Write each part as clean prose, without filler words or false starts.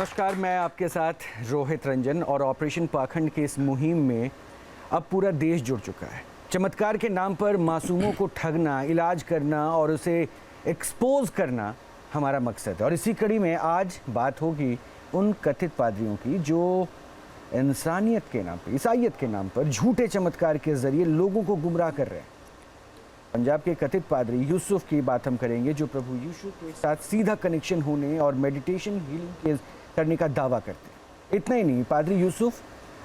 नमस्कार, मैं आपके साथ रोहित रंजन और ऑपरेशन पाखंड के इस मुहिम में अब पूरा देश जुड़ चुका है। चमत्कार के नाम पर मासूमों को ठगना, इलाज करना और उसे एक्सपोज करना हमारा मकसद है। और इसी कड़ी में आज बात होगी उन कथित पादरियों की जो इंसानियत के नाम पर, ईसाइयत के नाम पर झूठे चमत्कार के जरिए लोगों को गुमराह कर रहे हैं। पंजाब के कथित पादरी यूसुफ की बात हम करेंगे, जो प्रभु यीशु के साथ सीधा कनेक्शन होने और मेडिटेशन हीलिंग करने का दावा करते हैं। इतना ही नहीं, पादरी यूसुफ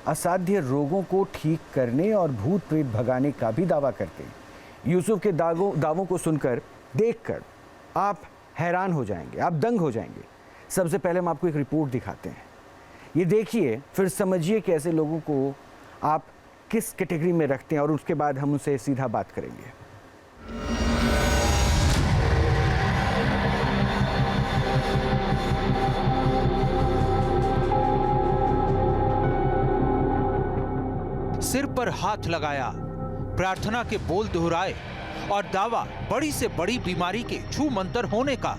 असाध्य रोगों को ठीक करने और भूत प्रेत भगाने का भी दावा करते हैं। यूसुफ के दावों को सुनकर, देखकर आप हैरान हो जाएंगे, आप दंग हो जाएंगे। सबसे पहले हम आपको एक रिपोर्ट दिखाते हैं, ये देखिए, फिर समझिए कि ऐसे लोगों को आप किस कैटेगरी में रखते हैं और उसके बाद हम उनसे सीधा बात करेंगे। सिर पर हाथ लगाया, प्रार्थना के बोल दोहराए और दावा बड़ी से बड़ी बीमारी के छू मंतर होने का।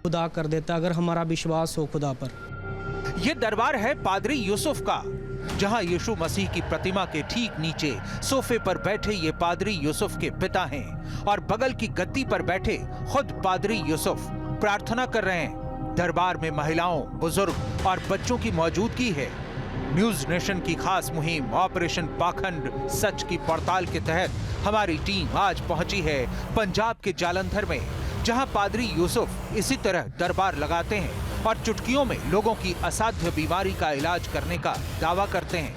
खुदा कर देता अगर हमारा विश्वास हो खुदा पर। ये दरबार है पादरी यूसुफ का, जहां यीशु मसीह की प्रतिमा के ठीक नीचे सोफे पर बैठे ये पादरी यूसुफ के पिता हैं और बगल की गद्दी पर बैठे खुद पादरी यूसुफ प्रार्थना कर रहे हैं। दरबार में महिलाओं, बुजुर्ग और बच्चों की मौजूदगी है। न्यूज नेशन की खास मुहिम ऑपरेशन पाखंड सच की पड़ताल के तहत हमारी टीम आज पहुंची है पंजाब के जालंधर में, जहां पादरी यूसुफ इसी तरह दरबार लगाते हैं और चुटकियों में लोगों की असाध्य बीमारी का इलाज करने का दावा करते हैं।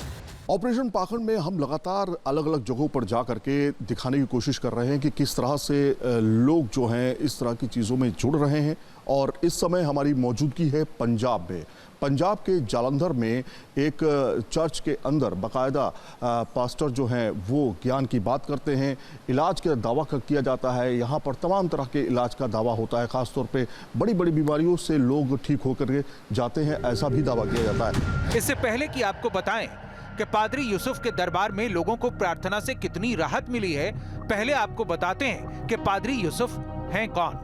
ऑपरेशन पाखंड में हम लगातार अलग अलग जगहों पर जा करके दिखाने की कोशिश कर रहे हैं कि किस तरह से लोग जो हैं इस तरह की चीज़ों में जुड़ रहे हैं। और इस समय हमारी मौजूदगी है पंजाब में। पंजाब के जालंधर में एक चर्च के अंदर बाकायदा पास्टर जो हैं वो ज्ञान की बात करते हैं, इलाज का दावा किया जाता है। यहाँ पर तमाम तरह के इलाज का दावा होता है, ख़ासतौर पे बड़ी बड़ी बीमारियों से लोग ठीक होकर के जाते हैं, ऐसा भी दावा किया जाता है। इससे पहले कि आपको बताएं कि पादरी यूसुफ के दरबार में लोगों को प्रार्थना से कितनी राहत मिली है, पहले आपको बताते हैं कि पादरी यूसुफ हैं कौन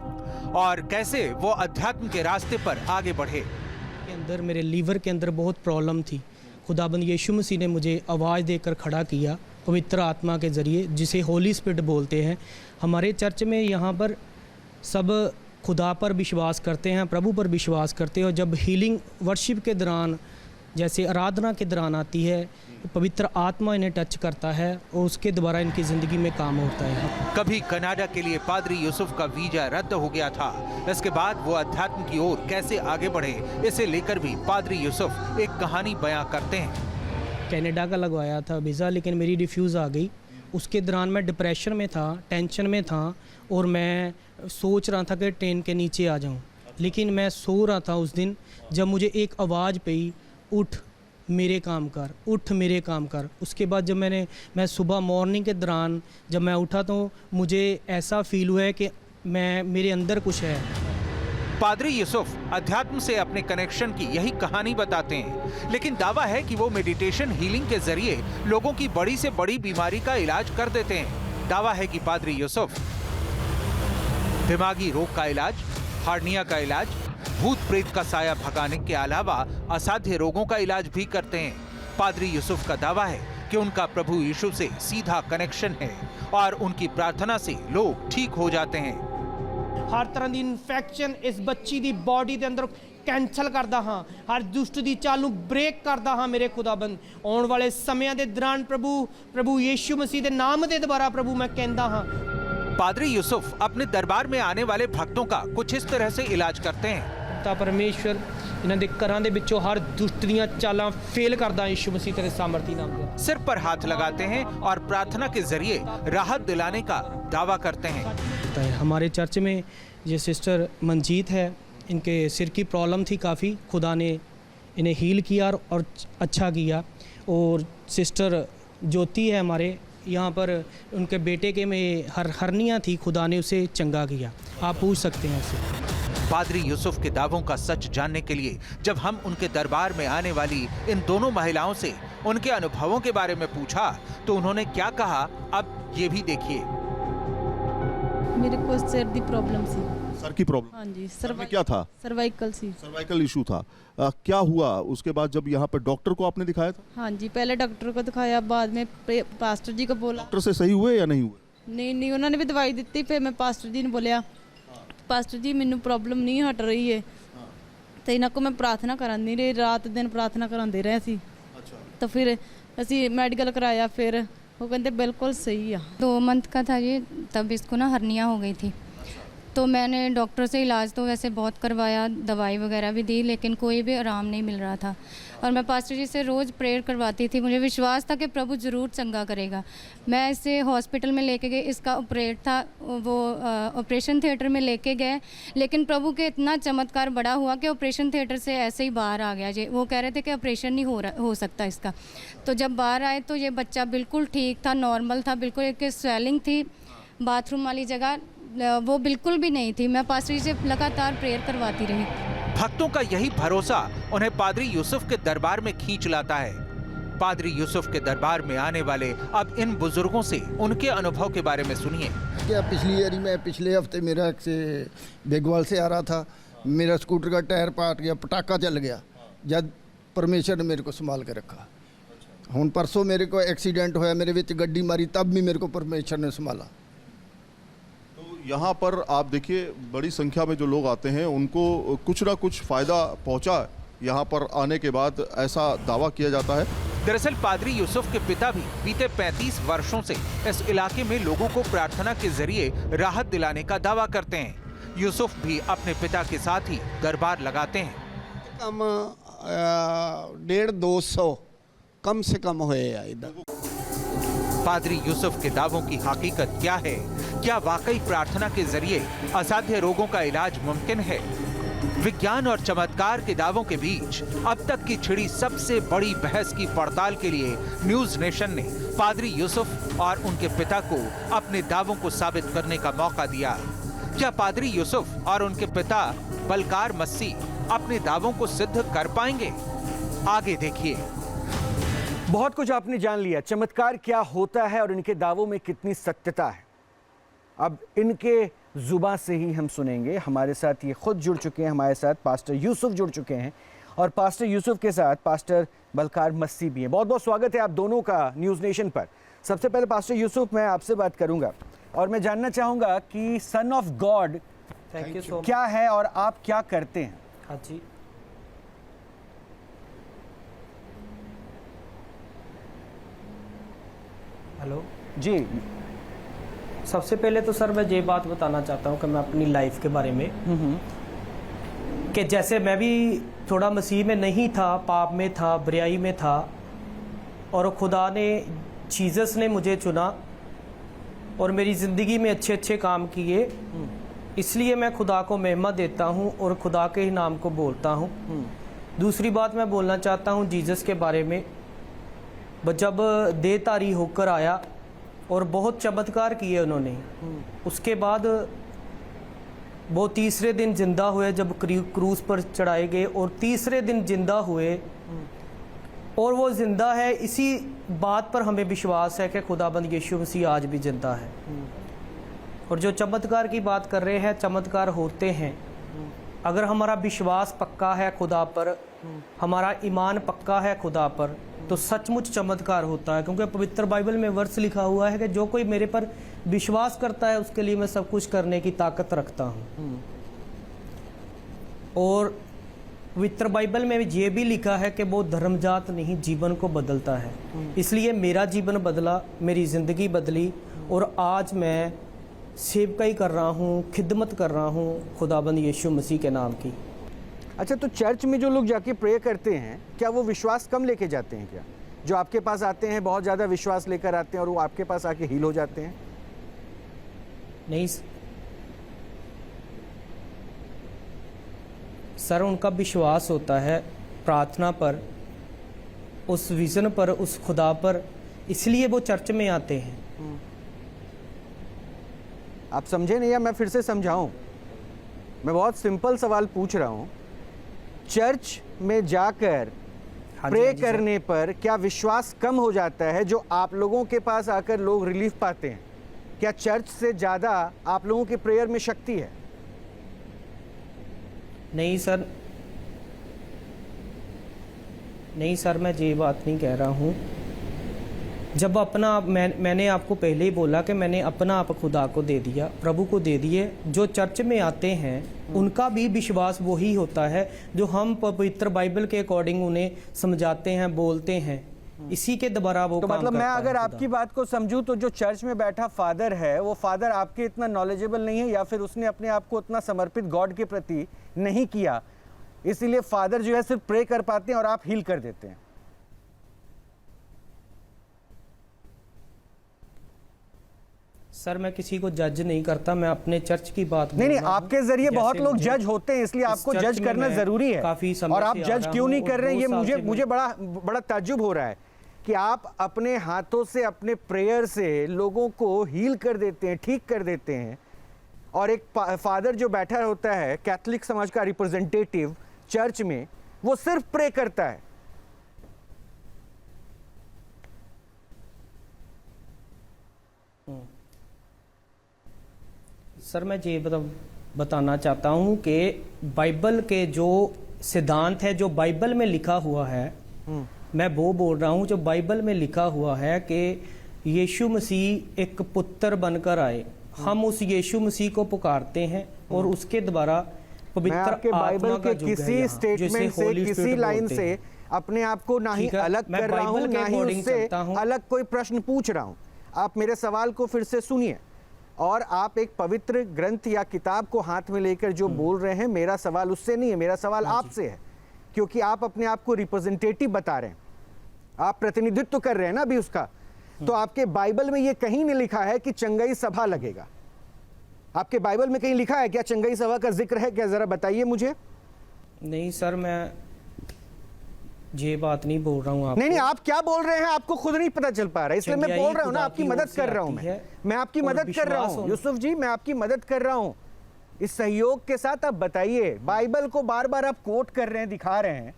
और कैसे वो अध्यात्म के रास्ते पर आगे बढ़े। के अंदर मेरे लीवर के अंदर बहुत प्रॉब्लम थी। खुदाबंद यीशु मसीह ने मुझे आवाज़ देकर खड़ा किया पवित्र आत्मा के ज़रिए, जिसे होली स्पिरिट बोलते हैं। हमारे चर्च में यहाँ पर सब खुदा पर विश्वास करते हैं, प्रभु पर विश्वास करते हैं। और जब हीलिंग वर्शिप के दौरान, जैसे आराधना के दौरान आती है, पवित्र आत्मा इन्हें टच करता है और उसके द्वारा इनकी ज़िंदगी में काम होता है। कभी कनाडा के लिए पादरी यूसुफ का वीजा रद्द हो गया था, इसके बाद वो अध्यात्म की ओर कैसे आगे बढ़े, इसे लेकर भी पादरी यूसुफ एक कहानी बयां करते हैं। कनाडा का लगवाया था वीज़ा, लेकिन मेरी रिफ्यूज़ आ गई। उसके दौरान मैं डिप्रेशन में था, टेंशन में था और मैं सोच रहा था कि ट्रेन के नीचे आ जाऊँ। लेकिन मैं सो रहा था उस दिन, जब मुझे एक आवाज़ पई, उठ मेरे काम कर, उठ मेरे काम कर। उसके बाद जब मैं सुबह मॉर्निंग के दौरान जब मैं उठा तो मुझे ऐसा फील हुआ है कि मेरे अंदर कुछ है। पादरी यूसुफ अध्यात्म से अपने कनेक्शन की यही कहानी बताते हैं, लेकिन दावा है कि वो मेडिटेशन हीलिंग के जरिए लोगों की बड़ी से बड़ी बीमारी का इलाज कर देते हैं। दावा है कि पादरी यूसुफ दिमागी रोग का इलाज, हार्निया का इलाज, भूत प्रेत का साया भगाने के अलावा असाध्य रोगों का इलाज भी करते हैं। पादरी यूसुफ का दावा है कि उनका प्रभु यीशु से सीधा कनेक्शन है और उनकी प्रार्थना से लोग ठीक हो जाते हैं। हर तरह की इन्फेक्शन इस बच्ची की बॉडी के अंदर कैंसल करता हाँ, हर दुष्ट की चाल ब्रेक करता हाँ मेरे खुदाबंद। आने वाले समय के दौरान प्रभु यीशु मसीह के नाम के द्वारा प्रभु मैं कहता हाँ। पादरी यूसुफ अपने दरबार में आने वाले भक्तों का कुछ इस तरह से इलाज करते हैं। परमेश्वर इन्हां दे घरां दे विचों हर दुष्ट दीयां चालां फेल करदा यीशु मसीह तेरे सामर्थी नाम दे। सिर पर हाथ लगाते हैं और प्रार्थना के जरिए राहत दिलाने का दावा करते हैं। हमारे चर्च में ये सिस्टर मंजीत है, इनके सिर की प्रॉब्लम थी काफ़ी, खुदा ने इन्हें हील किया और अच्छा किया। और सिस्टर ज्योति है हमारे यहाँ पर, उनके बेटे के में हरनिया थी, खुदा ने उसे चंगा किया। आप पूछ सकते हैं उसे। पादरी यूसुफ के दावों का सच जानने के लिए जब हम उनके दरबार में आने वाली इन दोनों महिलाओं से उनके अनुभवों के बारे में पूछा तो उन्होंने क्या कहा, अब ये भी देखिए। मेरे को सिर दी प्रॉब्लम सी, सर की प्रॉब्लम? हाँ जी, सर में क्या था? सर्वाइकल सी। सर्वाइकल इशू था। क्या हुआ उसके बाद जब यहाँ पर डॉक्टर को आपने दिखाया था? हाँ जी, पहले डॉक्टर को दिखाया, बाद में पास्टर जी को बोला। डॉक्टर से सही हुए या नहीं हुए? नहीं, उन्होंने भी दवाई दी। फिर मैं पास्टर जी ने बोलिया, पास्टर जी मैनू प्रॉब्लम नहीं हट रही है, तो इन्हों को मैं प्रार्थना करानी रही, रात दिन प्रार्थना कराते रहे सी। तो फिर असी मेडिकल कराया, फिर वो कहते बिल्कुल सही है। 2 मंथ का था ये, तब इसको ना हर्निया हो गई थी। तो मैंने डॉक्टर से इलाज तो वैसे बहुत करवाया, दवाई वगैरह भी दी, लेकिन कोई भी आराम नहीं मिल रहा था। और मैं पास्टर जी से रोज़ प्रेयर करवाती थी, मुझे विश्वास था कि प्रभु ज़रूर चंगा करेगा। मैं इसे हॉस्पिटल में लेके गई, इसका ऑपरेट था, वो ऑपरेशन थिएटर में लेके गए, लेकिन प्रभु के इतना चमत्कार बड़ा हुआ कि ऑपरेशन थिएटर से ऐसे ही बाहर आ गया। वो कह रहे थे कि ऑपरेशन नहीं हो सकता इसका। तो जब बाहर आए तो ये बच्चा बिल्कुल ठीक था, नॉर्मल था, बिल्कुल। एक स्वेलिंग थी बाथरूम वाली जगह, वो बिल्कुल भी नहीं थी। मैं पास्टर जी से लगातार प्रेयर करवाती रही। भक्तों का यही भरोसा उन्हें पादरी यूसुफ के दरबार में खींच लाता है। पादरी यूसुफ के दरबार में आने वाले अब इन बुजुर्गों से उनके अनुभव के बारे में सुनिए। क्या पिछले हफ्ते मेरा से बेगवाल से आ रहा था, मेरा स्कूटर का टायर पाट गया, पटाखा चल गया, जब परमेश्वर ने मेरे को संभाल के रखा। हुण परसों मेरे को एक्सीडेंट होया, मेरे विच गड्डी मारी, तब भी मेरे को परमेश्वर ने संभाला। यहाँ पर आप देखिए बड़ी संख्या में जो लोग आते हैं उनको कुछ ना कुछ फायदा पहुँचा यहाँ पर आने के बाद, ऐसा दावा किया जाता है। दरअसल पादरी यूसुफ के पिता भी बीते 35 वर्षों से इस इलाके में लोगों को प्रार्थना के जरिए राहत दिलाने का दावा करते हैं। यूसुफ भी अपने पिता के साथ ही दरबार लगाते हैं। कम 150-200 कम से कम हुए इधर। पादरी यूसुफ के दावों की हकीकत क्या है? क्या वाकई प्रार्थना के जरिए असाध्य रोगों का इलाज मुमकिन है? विज्ञान और चमत्कार के दावों के बीच अब तक की छिड़ी सबसे बड़ी बहस की पड़ताल के लिए न्यूज नेशन ने पादरी यूसुफ और उनके पिता को अपने दावों को साबित करने का मौका दिया। क्या पादरी यूसुफ और उनके पिता बलकार मसीह अपने दावों को सिद्ध कर पाएंगे? आगे देखिए। बहुत कुछ आपने जान लिया, चमत्कार क्या होता है और इनके दावों में कितनी सत्यता है। अब इनके जुबान से ही हम सुनेंगे। हमारे साथ ये खुद जुड़ चुके हैं, हमारे साथ पास्टर यूसुफ जुड़ चुके हैं और पास्टर यूसुफ के साथ पास्टर बलकार मसीह भी हैं। बहुत बहुत स्वागत है आप दोनों का न्यूज़ नेशन पर। सबसे पहले पास्टर यूसुफ, मैं आपसे बात करूंगा और मैं जानना चाहूंगा कि सन ऑफ गॉड क्या है और आप क्या करते हैं? हाँ जी, हेलो जी। सबसे पहले तो सर मैं ये बात बताना चाहता हूँ कि मैं अपनी लाइफ के बारे में, कि जैसे मैं भी थोड़ा मसीह में नहीं था, पाप में था, बुराई में था, और खुदा ने, जीसस ने मुझे चुना और मेरी ज़िंदगी में अच्छे अच्छे काम किए। इसलिए मैं खुदा को महिमा देता हूँ और खुदा के ही नाम को बोलता हूँ। दूसरी बात मैं बोलना चाहता हूँ जीसस के बारे में। जब देहधारी होकर आया और बहुत चमत्कार किए उन्होंने, उसके बाद वो तीसरे दिन जिंदा हुए, जब क्रूस पर चढ़ाए गए और तीसरे दिन जिंदा हुए, और वो जिंदा है। इसी बात पर हमें विश्वास है कि खुदाबंद यीशु मसीह आज भी जिंदा है। और जो चमत्कार की बात कर रहे हैं, चमत्कार होते हैं अगर हमारा विश्वास पक्का है खुदा पर, हमारा ईमान पक्का है खुदा पर, तो सचमुच चमत्कार होता है। क्योंकि पवित्र बाइबल में वर्ष लिखा हुआ है कि जो कोई मेरे पर विश्वास करता है उसके लिए मैं सब कुछ करने की ताकत रखता हूँ। और पवित्र बाइबल में ये भी लिखा है कि वो धर्मजात नहीं, जीवन को बदलता है। इसलिए मेरा जीवन बदला, मेरी ज़िंदगी बदली और आज मैं सेवकाई कर रहा हूँ, खिदमत कर रहा हूँ खुदाबंद यीशु मसीह के नाम की। अच्छा, तो चर्च में जो लोग जाके प्रे करते हैं, क्या वो विश्वास कम लेके जाते हैं क्या? जो आपके पास आते हैं बहुत ज़्यादा विश्वास लेकर आते हैं और वो आपके पास आके हील हो जाते हैं? नहीं सर, उनका विश्वास होता है प्रार्थना पर, उस विज़न पर, उस खुदा पर, इसलिए वो चर्च में आते हैं। आप समझे नहीं या मैं फिर से समझाऊं? मैं बहुत सिंपल सवाल पूछ रहा हूं। चर्च में जाकर प्रे करने पर क्या विश्वास कम हो जाता है? जो आप लोगों के पास आकर लोग रिलीफ पाते हैं, क्या चर्च से ज़्यादा आप लोगों के प्रेयर में शक्ति है? नहीं सर, नहीं सर, मैं ये बात नहीं कह रहा हूँ। जब अपना मैंने आपको पहले ही बोला कि मैंने अपना आप खुदा को दे दिया, प्रभु को दे दिए। जो चर्च में आते हैं उनका भी विश्वास वही होता है जो हम पवित्र बाइबल के अकॉर्डिंग उन्हें समझाते हैं, बोलते हैं, इसी के द्वारा वो तो काम मतलब मैं करता है अगर खुदा। आपकी बात को समझूं तो जो चर्च में बैठा फादर है वो फादर आपके इतना नॉलेजेबल नहीं है, या फिर उसने अपने आप को उतना समर्पित गॉड के प्रति नहीं किया, इसीलिए फादर जो है सिर्फ प्रे कर पाते हैं और आप हील कर देते हैं। सर मैं किसी को जज नहीं करता, मैं अपने चर्च की बात नहीं बोल नहीं, रहा हूं। आपके जरिए बहुत जैसे लोग मुझे जज होते हैं, इसलिए इस आपको चर्च जज में करना मैं जरूरी है। काफी समय और आप से आ जज रहा क्यों हूं नहीं और कर रहे हैं, 2 ये साल मुझे से मुझे बड़ा ताज्जुब हो रहा है कि आप अपने हाथों से अपने प्रेयर से लोगों को हील कर देते हैं, ठीक कर देते हैं, और एक फादर जो बैठा होता है कैथोलिक समाज का रिप्रेजेंटेटिव चर्च में, वो सिर्फ प्रे करता है। सर मैं ये बताना चाहता हूँ कि बाइबल के जो सिद्धांत है, जो बाइबल में लिखा हुआ है, मैं वो बोल रहा हूँ जो बाइबल में लिखा हुआ है कि यीशु मसीह एक पुत्र बनकर आए। हम उस यीशु मसीह को पुकारते हैं और उसके द्वारा मैं पवित्र आपके बाइबल के किसी स्टेटमेंट से, किसी लाइन से अपने आप को ना ही ठीक है, अलग मैं कर रहा हूं, बाइबल के ना ही according उससे चलता हूं। अलग कोई प्रश्न पूछ रहा हूं। आप मेरे सवाल को फिर से सुनिए, और आप एक पवित्र ग्रंथ या किताब को हाथ में लेकर जो बोल रहे हैं, मेरा सवाल उससे नहीं है, मेरा सवाल आपसे है, क्योंकि आप अपने आप को रिप्रेजेंटेटिव बता रहे हैं, आप प्रतिनिधित्व कर रहे हैं ना अभी उसका। तो आपके बाइबल में ये कहीं नहीं लिखा है कि चंगाई सभा लगेगा। आपके बाइबल में कहीं लिखा है क्या चंगाई सभा का जिक्र है क्या? जरा बताइए मुझे। नहीं सर, मैं ये बात नहीं बोल रहा हूँ आपको। नहीं, आप क्या बोल रहे हैं आपको खुद नहीं पता चल पा रहा है, इसलिए मैं बोल रहा हूँ ना, आपकी मदद कर रहा हूँ। मैं आपकी मदद कर रहा हूँ यूसुफ जी, मैं आपकी मदद कर रहा हूँ इस सहयोग के साथ। आप बताइए, बाइबल को बार बार आप कोट कर रहे हैं, दिखा रहे हैं।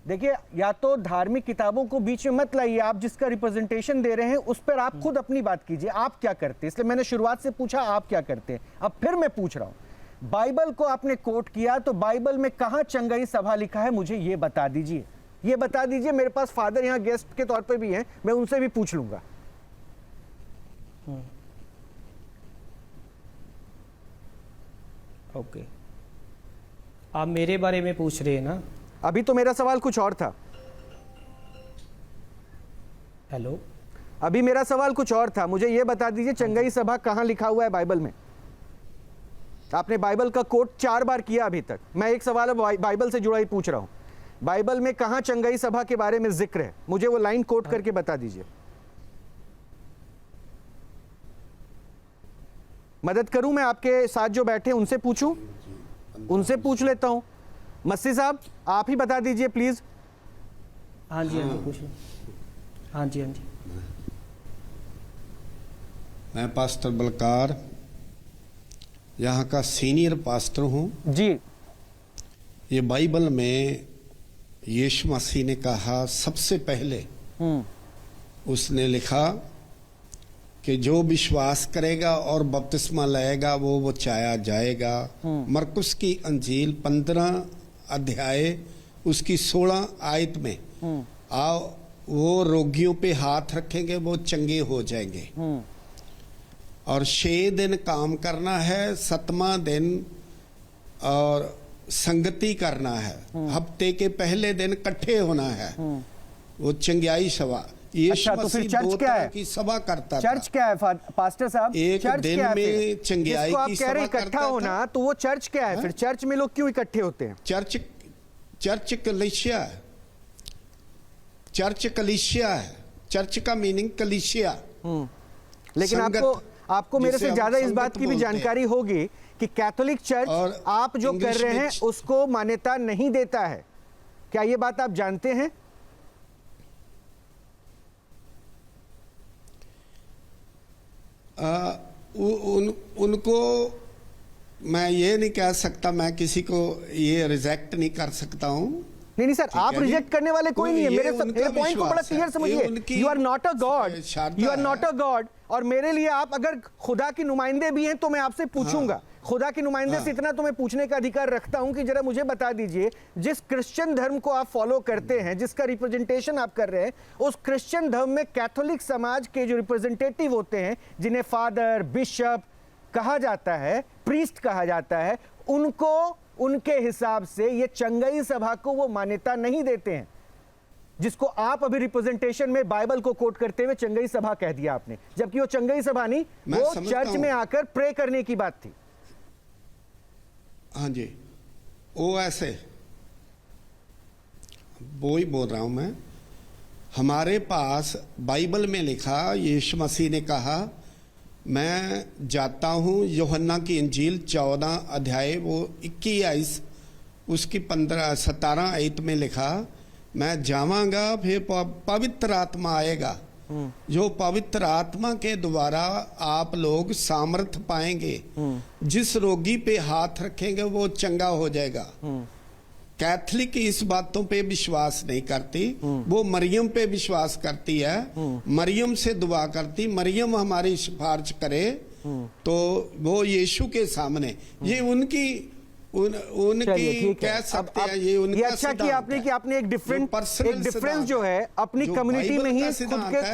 देखिए, या तो धार्मिक किताबों को बीच में मत लाइए, आप जिसका रिप्रेजेंटेशन दे रहे हैं उस पर आप खुद अपनी बात कीजिए, आप क्या करते हैं। इसलिए मैंने शुरुआत से पूछा आप क्या करते हैं, अब फिर मैं पूछ रहा हूं। बाइबल को आपने कोट किया, तो बाइबल में कहां चंगाई सभा लिखा है, मुझे ये बता दीजिए, ये बता दीजिए। मेरे पास फादर यहाँ गेस्ट के तौर पे भी हैं, मैं उनसे भी पूछ लूंगा। ओके, आप मेरे बारे में पूछ रहे हैं ना? अभी तो मेरा सवाल कुछ और था। हेलो, अभी मेरा सवाल कुछ और था, मुझे ये बता दीजिए चंगाई सभा कहां लिखा हुआ है बाइबल में। आपने बाइबल का कोट 4 बार किया अभी तक। मैं एक सवाल बाइबल से जुड़ा ही पूछ रहा हूं, बाइबल में कहां चंगाई सभा के बारे में जिक्र है, मुझे वो लाइन कोट करके बता दीजिए। मदद करूं मैं आपके साथ जो बैठे उनसे पूछूं, उनसे पूछ लेता हूं। मस्सी साहब आप ही बता दीजिए प्लीज। हाँ जी, हाँ जी, पूछिए। हाँ जी, हाँ जी। मैं पास्टर बलकार, यहाँ का सीनियर पास्टर हूँ जी। ये बाइबल में यीशु मसीह ने कहा, सबसे पहले उसने लिखा कि जो विश्वास करेगा और बपतिस्मा लेगा वो बचाया जाएगा। मरकुस की अंजील 15 अध्याय उसकी 16 आयत में आओ वो रोगियों पे हाथ रखेंगे वो चंगे हो जाएंगे। और 6 दिन काम करना है, 7वां दिन और संगति करना है, हफ्ते के पहले दिन इकट्ठे होना है, वो चंगाई सभा। अच्छा, तो फिर चर्च क्या है? की सभा करता चर्च क्या है पास्टर साहब? एक चर्च दिन क्या है? में चंगाई जिसको आप की कह रहे हैं सभा इकट्ठा करता होना, था। तो वो चर्च क्या है? फिर चर्च में लोग क्यों इकट्ठे होते हैं? चर्च कलीसिया है, चर्च कलीसिया है, चर्च का मीनिंग कलीसिया। लेकिन आपको मेरे से ज्यादा इस बात की भी जानकारी होगी कि कैथोलिक चर्च आप जो कर रहे हैं उसको मान्यता नहीं देता है। क्या ये बात आप जानते हैं? उनको मैं ये नहीं कह सकता, मैं किसी को ये रिजेक्ट नहीं कर सकता हूँ, नहीं सर, आप है जी? रिजेक्ट करने वाले कोई तो नहीं है। ये मेरे उनका पॉइंट को बड़ा विश्वास है, क्लियर ये समझिए। उनकी you are not a god, Shraddha you are not a है। गॉड। और मेरे लिए आप अगर खुदा के नुमाइंदे भी हैं तो मैं आपसे पूछूंगा, खुदा के नुमाइंदे से इतना तो मैं पूछने का अधिकार रखता हूं कि जरा मुझे बता दीजिए, जिस क्रिश्चियन धर्म को आप फॉलो करते हैं, जिसका रिप्रेजेंटेशन आप कर रहे हैं, उस क्रिश्चियन धर्म में कैथोलिक समाज के जो रिप्रेजेंटेटिव होते हैं, जिन्हें फादर, बिशप कहा जाता है, प्रीस्ट कहा जाता है, उनको उनके हिसाब से ये चंगई सभा को वो मान्यता नहीं देते हैं, जिसको आप अभी रिप्रेजेंटेशन में बाइबल को कोट करते हुए चंगई सभा कह दिया आपने, जबकि वो चंगई सभा नहीं, मैं वो समझता चर्च हूं। में आकर प्रे करने की बात थी। हाँ जी, वो ऐसे वो ही बोल रहा हूं मैं। हमारे पास बाइबल में लिखा, यीशु मसीह ने कहा, मैं जाता हूं, यूहन्ना की इंजील 14 अध्याय वो 21 उसकी 17 आयत में लिखा, मैं जावांगा फिर पवित्र आत्मा आएगा, जो पवित्र आत्मा के द्वारा आप लोग सामर्थ पाएंगे, जिस रोगी पे हाथ रखेंगे वो चंगा हो जाएगा। कैथलिक इस बातों पे विश्वास नहीं करती, वो मरियम पे विश्वास करती है, मरियम से दुआ करती, मरियम हमारी सिफारिश करे तो वो यीशु के सामने, ये उनकी उनकी कह सकते हैं, ये उनका ये अच्छा कि आपने कि आपने एक डिफरेंस जो है अपनी कम्युनिटी में ही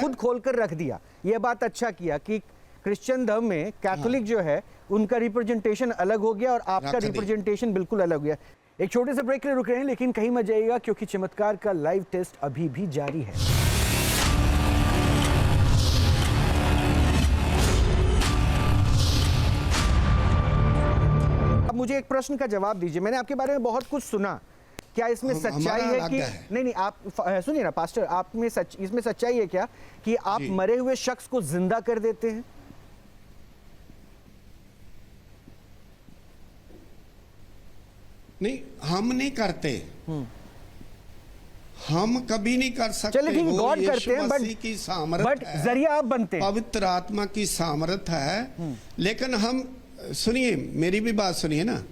खुद खोलकर रख दिया। ये बात अच्छा किया कि क्रिश्चियन धर्म में कैथोलिक जो है उनका रिप्रेजेंटेशन अलग हो गया और आपका रिप्रेजेंटेशन बिल्कुल अलग हो गया। एक छोटे से ब्रेक के लिए रुक रहे हैं, लेकिन कहीं मत जाइएगा क्योंकि चमत्कार का लाइव टेस्ट अभी भी जारी है। अब मुझे एक प्रश्न का जवाब दीजिए। मैंने आपके बारे में बहुत कुछ सुना, क्या इसमें सच्चाई है कि नहीं आप सुनिए ना पास्टर, आप में इसमें सच्चाई है क्या कि आप मरे हुए शख्स को जिंदा कर देते हैं? नहीं, हम नहीं करते, हम कभी नहीं कर सकते। चलिए ठीक है, गॉड करते हैं, की सामर्थ बट जरिया आप बनते हैं, पवित्र आत्मा की सामर्थ है। लेकिन हम सुनिए, मेरी भी बात सुनिए ना,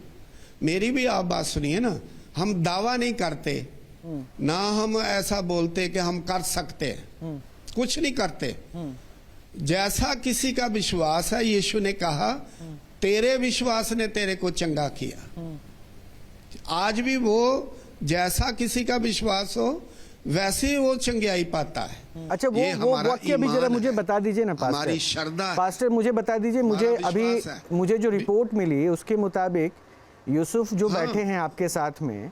मेरी भी आप बात सुनिए ना, हम दावा नहीं करते ना, हम ऐसा बोलते कि हम कर सकते हैं, कुछ नहीं करते। जैसा किसी का विश्वास है, यीशु ने कहा तेरे विश्वास ने तेरे को चंगा किया। आज भी वो जैसा किसी का विश्वास हो वैसे ही वो चंगाई पाता है। अच्छा, वो वाक्य अभी जरा मुझे बता दीजिए ना पास्टर, हमारी श्रद्धा, पास्टर मुझे बता दीजिए। मुझे जो रिपोर्ट मिली उसके मुताबिक यूसुफ जो बैठे हैं आपके साथ में,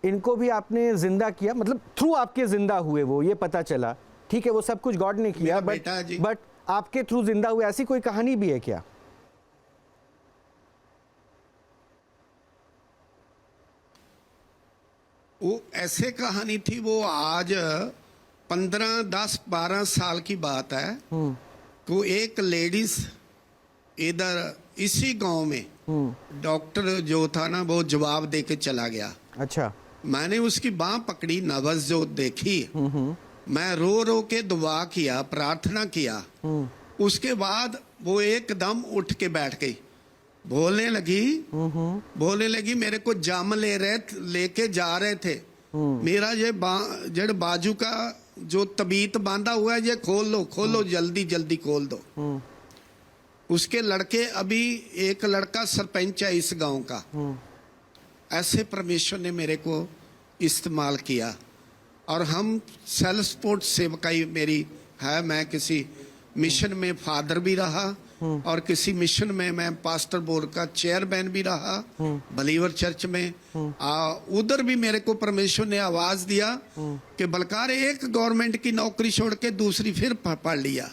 इनको भी आपने जिंदा किया, मतलब थ्रू आपके जिंदा हुए वो, ये पता चला। ठीक है, वो सब कुछ गॉड ने किया, बट आपके थ्रू जिंदा हुए, ऐसी कोई कहानी भी है क्या? वो ऐसे कहानी थी, वो आज 10-12 साल की बात है। तो एक लेडीज इधर इसी गांव में डॉक्टर जो था ना, वो जवाब दे के चला गया। अच्छा, मैंने उसकी बांह पकड़ी, नवज़ोत देखी, मैं रो रो के दुआ किया, प्रार्थना किया। उसके बाद वो एकदम उठ के बैठ गई, बोलने लगी मेरे को जाम लेके जा रहे थे, मेरा ये जड़ बाजू का जो तबीत बांधा हुआ है ये खोल लो जल्दी जल्दी खोल दो। उसके लड़के, अभी एक लड़का सरपंच है इस गांव का। ऐसे परमेश्वर ने मेरे को इस्तेमाल किया, और हम सेल्फ सपोर्ट सेवकाई मेरी है, मैं किसी मिशन में फादर भी रहा और किसी मिशन में मैं पास्टर बोर्ड का चेयरमैन भी रहा, बलीवर चर्च में। उधर भी मेरे को परमेश्वर ने आवाज दिया कि बलकार एक गवर्नमेंट की नौकरी छोड़ के दूसरी फिर पढ़ लिया।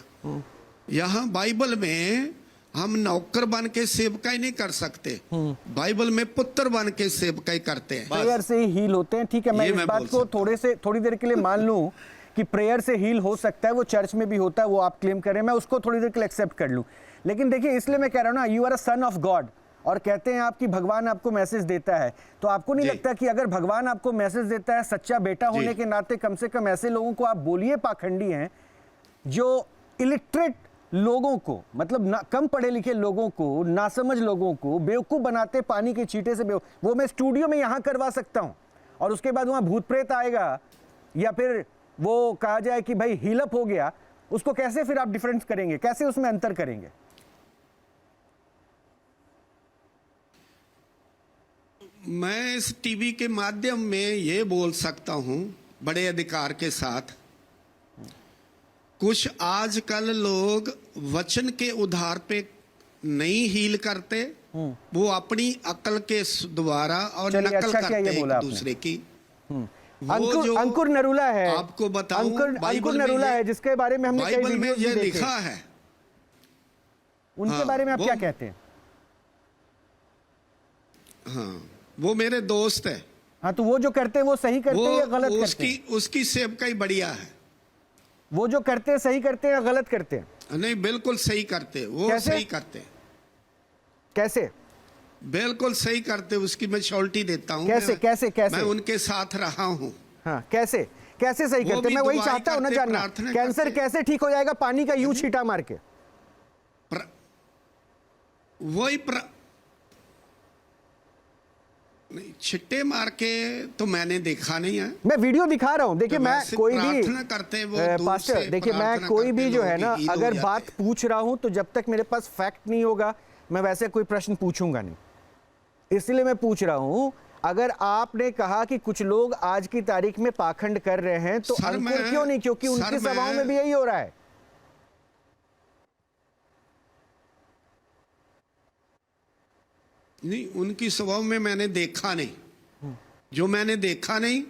यहाँ बाइबल में हम नौकर बन के सेवकाई नहीं कर सकते, बाइबल में पुत्र बन के सेवकाई करते हैं। प्रेयर से ही हील होते हैं। ठीक है, मैं इस बात को थोड़ी देर के लिए मान लूं कि प्रेयर से हील हो सकता है, वो चर्च में भी होता है, वो आप क्लेम कर रहे हैं, मैं उसको थोड़ी देर के लिए एक्सेप्ट कर लूं। लेकिन देखिए, इसलिए मैं कह रहा हूं ना, you are a son of god, और कहते हैं आप कि भगवान आपको मैसेज देता है, तो आपको नहीं लगता कि अगर भगवान आपको मैसेज देता है, सच्चा बेटा होने के नाते कम से कम ऐसे लोगों को आप बोलिए पाखंडी हैं, जो इलिटरेट लोगों को, मतलब कम पढ़े लिखे लोगों को, नासमझ लोगों को बेवकूफ़ बनाते, पानी के छींटे से वो मैं स्टूडियो में यहाँ करवा सकता हूँ, और उसके बाद वहां भूत प्रेत आएगा या फिर वो कहा जाए कि भाई हीलअप हो गया, उसको कैसे फिर आप डिफरेंस करेंगे, कैसे उसमें अंतर करेंगे? मैं इस टीवी के माध्यम में ये बोल सकता हूं बड़े अधिकार के साथ, कुछ आजकल लोग वचन के उधार पे नहीं हील करते, वो अपनी अकल के द्वारा और चलिए, नकल अच्छा किया ये करते बोला एक आपने। दूसरे की। अंकुर नरूला है, आपको बताऊं, अंकुर नरूला है जिसके बारे में हमने कई बाइबल में वीडियोस भी ये देखे। लिखा है। उनके हाँ, बारे में आप वो- क्या कहते हैं? हाँ, वो मेरे दोस्त है। हाँ, तो वो जो करते हैं वो सही करते हैं या गलत करते हैं? उसकी सेवकाई बढ़िया है। वो जो करते हैं सही करते हैं या गलत करते हैं? नहीं, बिल्कुल सही करते, वो कैसे? सही करते, कैसे बिल्कुल सही करते, उसकी मैं श्योरिटी देता हूँ। कैसे कैसे कैसे? मैं उनके साथ रहा हूँ। हाँ, कैसे कैसे सही वो करते हैं? भी मैं वही दुआएं चाहता हूँ ना करते, जानना, प्रार्थना कैंसर करते। कैसे ठीक हो जाएगा पानी का यूं छींटा मार के? वही नहीं, छिट्टे मार के तो मैंने देखा नहीं है। मैं वीडियो दिखा रहा हूँ, देखिए तो मैं वैसे कोई भी प्रार्थना करते हैं, वो दूर पास्टर, से देखिए मैं प्रार्थना कोई करते भी जो लोगों है की ना, ईद हो अगर जाती बात है। पूछ रहा हूँ तो जब तक मेरे पास फैक्ट नहीं होगा मैं वैसे कोई प्रश्न पूछूंगा नहीं, इसलिए मैं पूछ रहा हूँ। अगर आपने कहा कि कुछ लोग आज की तारीख में पाखंड कर रहे हैं तो सर, अंकुर मैं- क्यों नहीं? क्योंकि सर, उनकी सभाओं मैं- में भी यही हो रहा है। नहीं, उनकी स्वभाव में मैंने देखा नहीं, जो मैंने देखा नहीं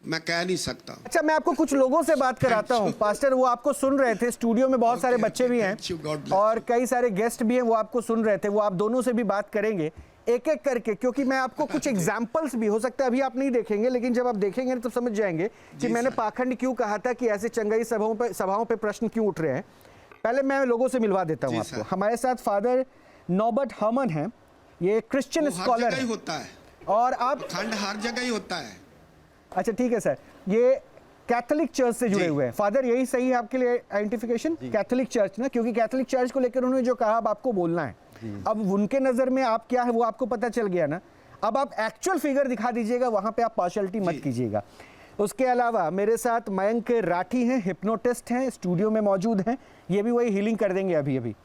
मैं कह नहीं सकता। अच्छा, मैं आपको कुछ लोगों से बात कराता हूँ पास्टर, वो आपको सुन रहे थे, स्टूडियो में बहुत सारे Okay, बच्चे okay, भी thank you, God हैं bless और कई सारे गेस्ट भी हैं, वो आपको सुन रहे थे, वो आप दोनों से भी बात करेंगे एक एक करके, क्योंकि मैं आपको कुछ एग्जाम्पल्स भी, हो सकता है अभी आप नहीं देखेंगे लेकिन जब आप देखेंगे तो समझ जाएंगे कि मैंने पाखंड क्यों कहा था, कि ऐसे चंगाई सभाओं पे प्रश्न क्यों उठ रहे हैं। पहले मैं लोगों से मिलवा देता हूँ जी, आपको। सर। हमारे साथ फादर नॉबर्ट हर्मन हैं, ये क्रिश्चियन वो हर स्कॉलर जगह ही है होता है, और आप, खंड हर जगह ही होता है। अच्छा ठीक है सर, ये कैथोलिक चर्च से जुड़े जी। हुए हैं। फादर यही सही है आपके लिए आइडेंटिफिकेशन? कैथोलिक चर्च ना, क्योंकि कैथोलिक चर्च को लेकर उन्होंने जो कहा अब आपको बोलना है। अब उनके नजर में आप क्या है वो आपको पता चल गया ना, अब आप एक्चुअल फिगर दिखा दीजिएगा, वहां पे आप पार्शियलिटी मत कीजिएगा। उसके अलावा मेरे साथ मयंक राठी हैं, हिप्नोटिस्ट हैं, स्टूडियो में मौजूद हैं, ये भी वही हीलिंग कर देंगे अभी अभी।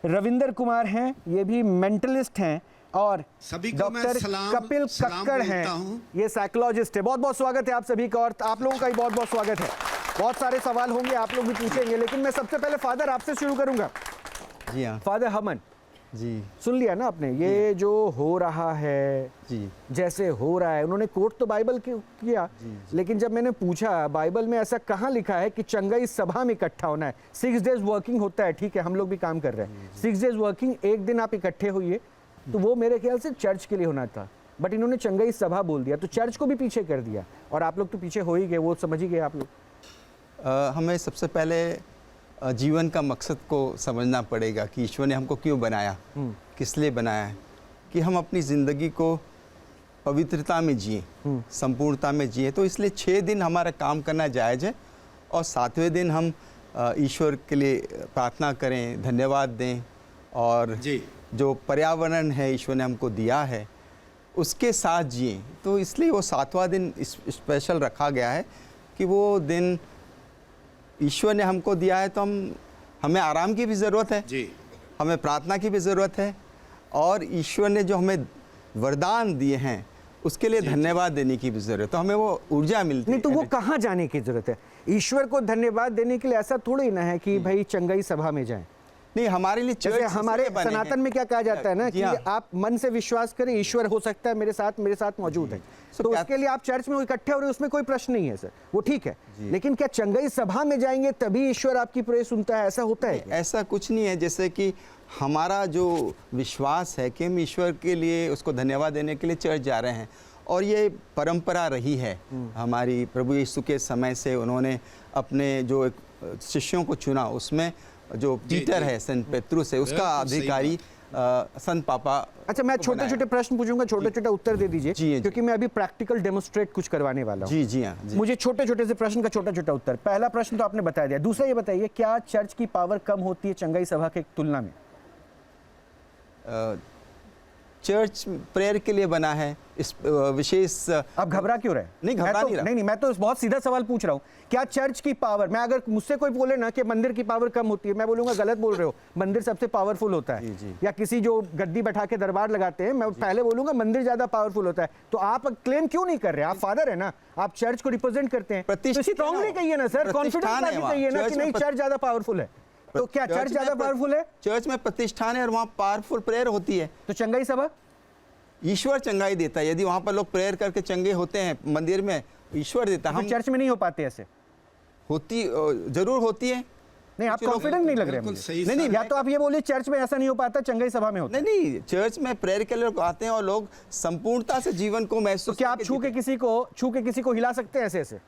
रविंदर कुमार हैं, ये भी मेंटलिस्ट हैं, और सभी को मैं डॉक्टर सलाम कपिल कक्कड़ बोलता हैं, हूं। ये साइकोलॉजिस्ट है। बहुत बहुत स्वागत है आप सभी का, और आप लोगों का भी बहुत बहुत स्वागत है। बहुत सारे सवाल होंगे, आप लोग भी पूछेंगे, लेकिन मैं सबसे पहले फादर आपसे शुरू करूंगा। जी हाँ फादर हमन, जी सुन लिया ना आपने, ये जो हो रहा है, जी जैसे हो रहा है, उन्होंने कोट तो बाइबल किया, लेकिन जब मैंने पूछा बाइबल में ऐसा कहाँ लिखा है कि चंगाई सभा में इकट्ठा होना है? 6 डेज वर्किंग होता है, ठीक है, हम लोग भी काम कर रहे हैं, 6 डेज वर्किंग, एक दिन आप इकट्ठे हुए, तो वो मेरे ख्याल से चर्च के लिए होना था, बट इन्होंने चंगाई सभा बोल दिया, तो चर्च को भी पीछे कर दिया, और आप लोग तो पीछे हो ही गए, वो समझ ही गए आप लोग। हमें सबसे पहले जीवन का मकसद को समझना पड़ेगा कि ईश्वर ने हमको क्यों बनाया, किस लिए बनाया है, कि हम अपनी ज़िंदगी को पवित्रता में जिए, संपूर्णता में जिए। तो इसलिए 6 दिन हमारा काम करना जायज़ है, और 7वें दिन हम ईश्वर के लिए प्रार्थना करें, धन्यवाद दें, और जी। जो पर्यावरण है ईश्वर ने हमको दिया है उसके साथ जिए। तो इसलिए वो 7वां दिन स्पेशल रखा गया है कि वो दिन ईश्वर ने हमको दिया है, तो हमें आराम की भी ज़रूरत है, जी। हमें प्रार्थना की भी ज़रूरत है, और ईश्वर ने जो हमें वरदान दिए हैं उसके लिए धन्यवाद देने की भी ज़रूरत है, तो हमें वो ऊर्जा मिलती है। नहीं तो वो कहाँ जाने की जरूरत है? ईश्वर को धन्यवाद देने के लिए ऐसा थोड़ी ना है कि भाई चंगाई सभा में जाएं। नहीं, हमारे लिए जैसे हमारे इसलिए बने सनातन हैं। में क्या कहा जाता है ना जी कि हाँ। आप मन से विश्वास करें, ईश्वर हो सकता है मेरे साथ मौजूद है, तो उसके लिए आप चर्च में इकट्ठे हो रहे हैं, उसमें कोई प्रश्न नहीं है सर, वो ठीक है, लेकिन क्या चंगाई सभा में जाएंगे तभी ईश्वर आपकी प्रे सुनता है? ऐसा होता है क्या? ऐसा कुछ नहीं है। जैसे कि हमारा जो विश्वास है कि हम ईश्वर के लिए उसको धन्यवाद देने के लिए चर्च जा रहे हैं, और ये परंपरा रही है हमारी। प्रभु यीशु के समय से उन्होंने अपने जो शिष्यों को चुना, उसमें जो पीटर है, सेंट पेट्रुस है, उसका अधिकारी संत पापा। अच्छा, मैं छोटे छोटे प्रश्न पूछूंगा, छोटे छोटे उत्तर दे दीजिए, जी। क्योंकि मैं अभी प्रैक्टिकल डेमोस्ट्रेट कुछ करवाने वाला हूँ। जी हाँ जी। मुझे छोटे छोटे से प्रश्न का छोटा छोटा उत्तर। पहला प्रश्न तो आपने बता दिया, दूसरा ये बताइए, क्या चर्च की पावर कम होती है चंगाई सभा की तुलना में? चर्च प्रेयर के लिए बना है। इस विशेष आप घबरा क्यों रहे? नहीं, घबरा नहीं रहा। नहीं, मैं तो बहुत सीधा सवाल पूछ रहा हूँ। क्या चर्च की पावर, मैं अगर मुझसे कोई बोले ना कि मंदिर की पावर कम होती है, मैं बोलूंगा गलत बोल रहे हो, मंदिर सबसे पावरफुल होता है। जी। या किसी जो गद्दी बैठा के दरबार लगाते हैं, मैं पहले बोलूंगा मंदिर ज्यादा पावरफुल होता है। तो आप क्लेम क्यों नहीं कर रहे? आप फादर है ना, आप चर्च को रिप्रेजेंट करते हैं, तो स्ट्रांगली कहिए ना सर, कॉन्फिडेंस कहिए ना कि नहीं चर्च ज्यादा पावरफुल है। तो क्या चर्च ज्यादा पावरफुल है? चर्च में प्रतिष्ठान है और वहाँ पावरफुल प्रेयर होती है। तो चंगाई सभा? ईश्वर चंगाई देता है। यदि वहाँ पर लोग प्रेयर करके चंगे होते हैं मंदिर में, ईश्वर देता है। हम चर्च में नहीं हो पाते ऐसे? होती जरूर होती है। नहीं, आप कॉन्फिडेंट नहीं लग रहे मुझे। नहीं, या तो आप ये बोलिए चर्च में ऐसा नहीं हो पाता, चंगाई सभा में होता है। नहीं, चर्च में प्रेयर के लिए आते हैं और लोग संपूर्णता से जीवन को महसूस। तो क्या आप छू के किसी को हिला सकते हैं ऐसे ऐसे?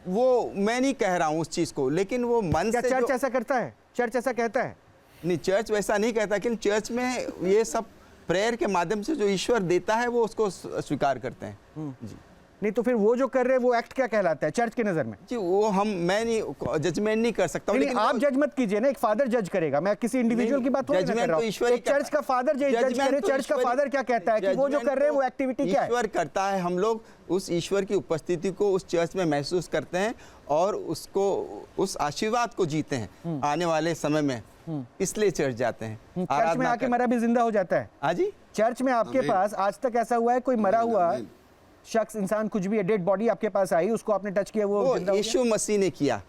वो मैं नहीं कह रहा हूँ उस चीज को, लेकिन वो मन से चर्च ऐसा करता है? चर्च ऐसा कहता है? नहीं, चर्च वैसा नहीं कहता, लेकिन चर्च में ये सब प्रेयर के माध्यम से जो ईश्वर देता है वो उसको स्वीकार करते हैं। जी। नहीं, तो फिर वो जो कर रहे हैं वो एक्ट क्या कहलाता है चर्च की नजर में? जी, वो मैं नहीं जजमेंट नहीं कर सकता हूँ। लेकिन आप जज मत कीजिए ना, एक फादर जज करेगा, मैं किसी इंडिविजुअल की बात थोड़ी ना कर रहा हूं। एक चर्च का फादर जज करे, चर्च का फादर क्या कहता है कि वो जो कर रहे हैं वो एक्टिविटी क्या है? ईश्वर करता है। हम लोग उस ईश्वर की उपस्थिति को उस चर्च में महसूस करते हैं और उसको उस आशीर्वाद को जीते हैं आने वाले समय में, इसलिए चर्च जाते हैं। चर्च में आके मरा भी जिंदा हो जाता है। हाँ जी, चर्च में आपके पास आज तक ऐसा हुआ है कोई मरा हुआ शख्स, इंसान, कुछ भी, डेड बॉडी आपके पास आई, उसको आपने टच किया, वो यीशु मसीह ने किया।